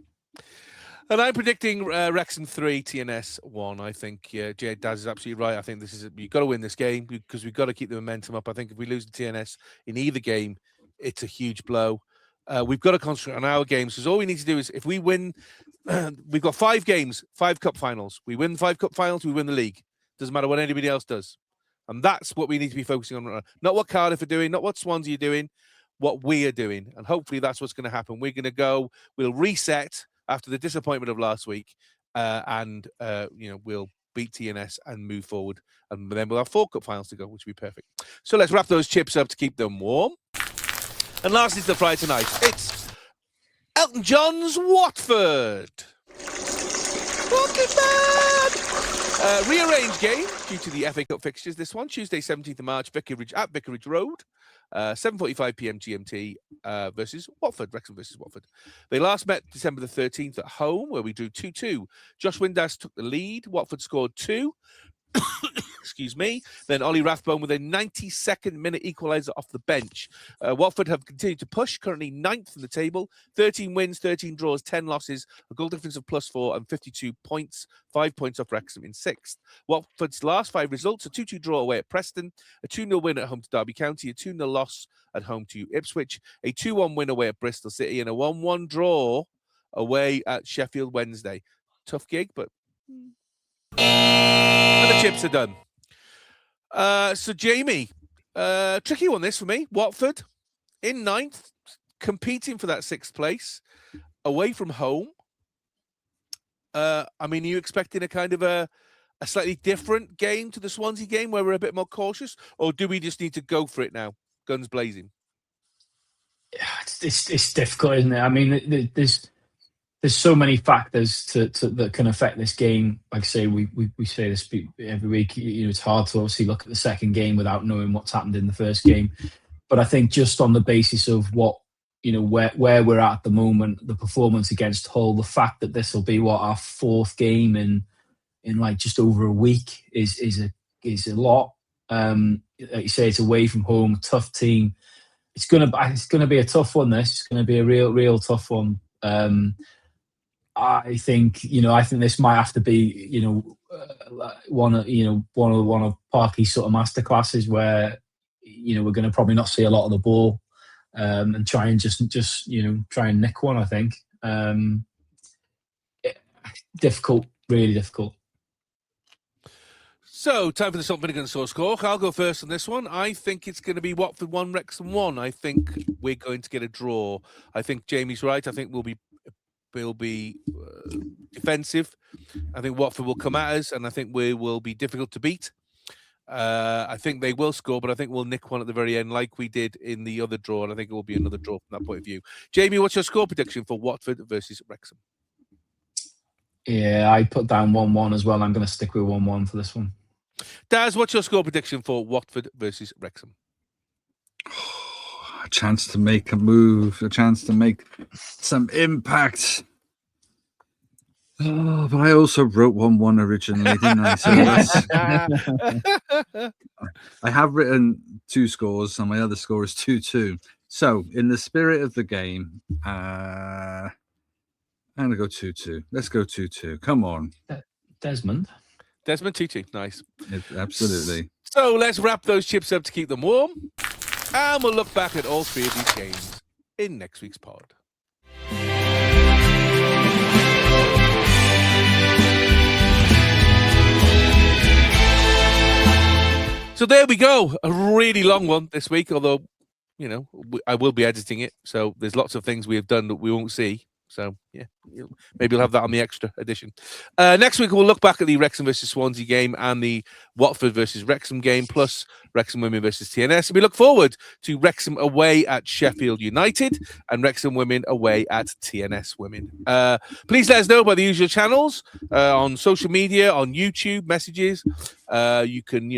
And I'm predicting Wrexham 3, TNS 1. I think Daz is absolutely right. I think you've got to win this game because we've got to keep the momentum up. I think if we lose to TNS in either game, it's a huge blow. We've got to concentrate on our games because all we need to do is if we win, we've got 5 games, 5 cup finals. We win 5 cup finals, we win the league. Doesn't matter what anybody else does. And that's what we need to be focusing on. Not what Cardiff are doing, not what Swansea are doing, what we are doing. And hopefully that's what's going to happen. We're going to we'll reset after the disappointment of last week, and we'll beat TNS and move forward, and then we'll have 4 cup finals to go, which will be perfect. So let's wrap those chips up to keep them warm. And lastly, it's the Friday night. It's Elton John's Watford. Rearranged game due to the FA Cup fixtures. This one, Tuesday, 17th of March, at Vicarage Road. 7:45 p.m. GMT versus Watford, Wrexham versus Watford. They last met December the 13th at home, where we drew 2-2. Josh Windass took the lead. Watford scored 2. Excuse me. Then Ollie Rathbone with a 92nd minute equaliser off the bench. Watford have continued to push, currently 9th in the table. 13 wins, 13 draws, 10 losses, a goal difference of +4 and 52 points. 5 points off Wrexham in 6th. Watford's last 5 results: a 2-2 draw away at Preston, a 2-0 win at home to Derby County, a 2-0 loss at home to Ipswich, a 2-1 win away at Bristol City, and a 1-1 draw away at Sheffield Wednesday. Tough gig, but and the chips are done. So Jamie, tricky one this for me. Watford in 9th, competing for that 6th place, away from home. Are you expecting a kind of a slightly different game to the Swansea game where we're a bit more cautious, or do we just need to go for it now, guns blazing? Yeah, it's difficult, isn't it? There's so many factors that can affect this game. Like I say, we say this every week. It's hard to obviously look at the second game without knowing what's happened in the first game. But I think just on the basis of what where we're at the moment, the performance against Hull, the fact that this will be our 4th game in like just over a week is a lot. Like you say, it's away from home, tough team. It's gonna be a tough one. This is gonna be a real tough one. I think this might have to be one of Parky's sort of masterclasses where we're going to probably not see a lot of the ball and try and just try and nick one. I think difficult, really difficult. So, time for the Salt Vinegar and Sauce score. I'll go first on this one. I think it's going to be Watford 1, Wrexham 1. I think we're going to get a draw. I think Jamie's right. I think we'll be defensive. I think Watford will come at us, and I think we will be difficult to beat. I think they will score, but I think we'll nick one at the very end like we did in the other draw, and I think it will be another draw from that point of view. Jamie, what's your score prediction for Watford versus Wrexham? Yeah, I put down 1-1 as well. I'm going to stick with 1-1 for this one. Daz, what's your score prediction for Watford versus Wrexham? A chance to make a move, a chance to make some impact. Oh, but I also wrote 1-1 originally, didn't I? So I have written 2 scores, and my other score is 2-2. So, in the spirit of the game, I'm going to go 2-2. Let's go 2-2. Come on. Desmond 2-2. Nice. Absolutely. So let's wrap those chips up to keep them warm. And we'll look back at all 3 of these games in next week's pod. So there we go. A really long one this week, although, I will be editing it. So there's lots of things we have done that we won't see. So, yeah, maybe you'll have that on the extra edition. Next week, we'll look back at the Wrexham versus Swansea game and the Watford versus Wrexham game, plus Wrexham women versus TNS. And we look forward to Wrexham away at Sheffield United and Wrexham women away at TNS women. Please let us know by the usual channels, on social media, on YouTube, messages. You can,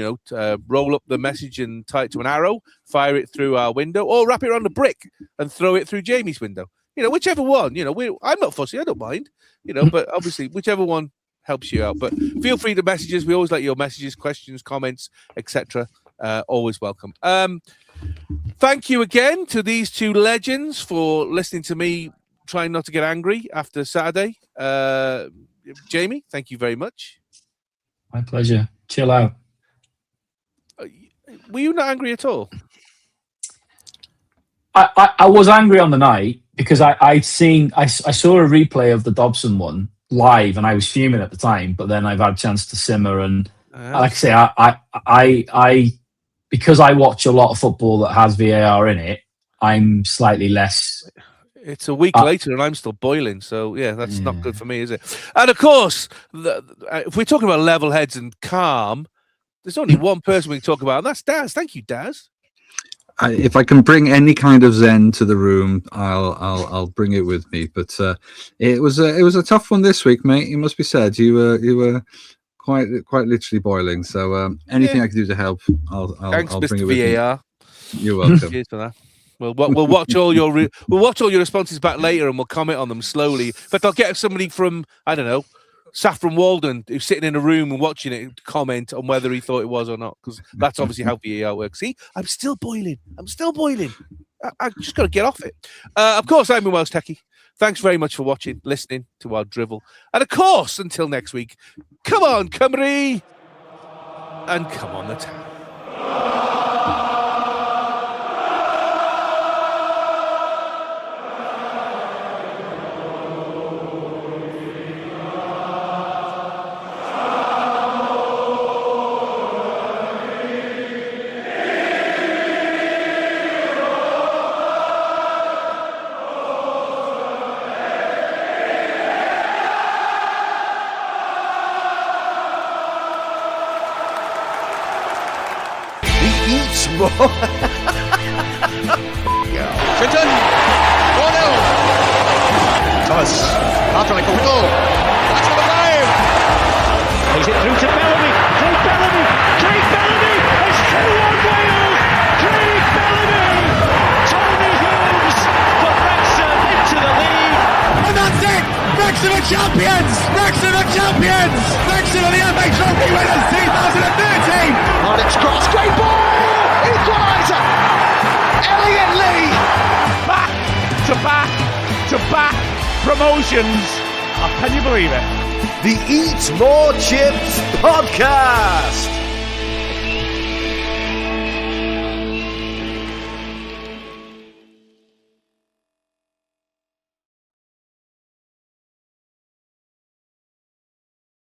roll up the message and tie it to an arrow, fire it through our window, or wrap it around a brick and throw it through Jamie's window. Whichever one, I'm not fussy. I don't mind, but obviously whichever one helps you out. But feel free to message us. We always like your messages, questions, comments, etc. Always welcome. Thank you again to these 2 legends for listening to me trying not to get angry after Saturday. Jamie, thank you very much. My pleasure. Chill out. Were you not angry at all? I was angry on the night because I saw a replay of the Dobson one live and I was fuming at the time, but then I've had a chance to simmer and like I say, I because I watch a lot of football that has VAR in it, I'm slightly less. It's a week later and I'm still boiling, so yeah, that's not good for me, is it? And of course, if we're talking about level heads and calm, there's only one person we can talk about, and that's Daz. Thank you, Daz. If I can bring any kind of zen to the room, I'll bring it with me. But it was a tough one this week, mate. It must be said. You were quite literally boiling. So anything I can do to help, I'll Thanks, I'll Mr. bring it with VAR. me. You're welcome. Cheers for that. We'll watch all your responses back later, and we'll comment on them slowly. In fact, I'll get somebody from, I don't know, Saffron Walden, who's sitting in a room and watching it, to comment on whether he thought it was or not, because that's obviously how VAR works. See, I'm still boiling. I just got to get off it. Of course, I'm Welshtechie. Thanks very much for watching, listening to our drivel. And of course, until next week, come on, Cymru, and come on the town. Clinton, 4-0. Thomas, after like a goal. That's number 5. Plays it through to Bellamy. Craig Bellamy has 2-1 Wales. Craig Bellamy. Tony Hughes for Wrexham into the lead. And that's it! Wrexham are champions! Wrexham are champions! Wrexham are the FA Trophy winners 2013! Alex Cross, great ball! Equaliser! Elliot Lee! Back promotions. Oh, can you believe it? The Eat More Chips Podcast!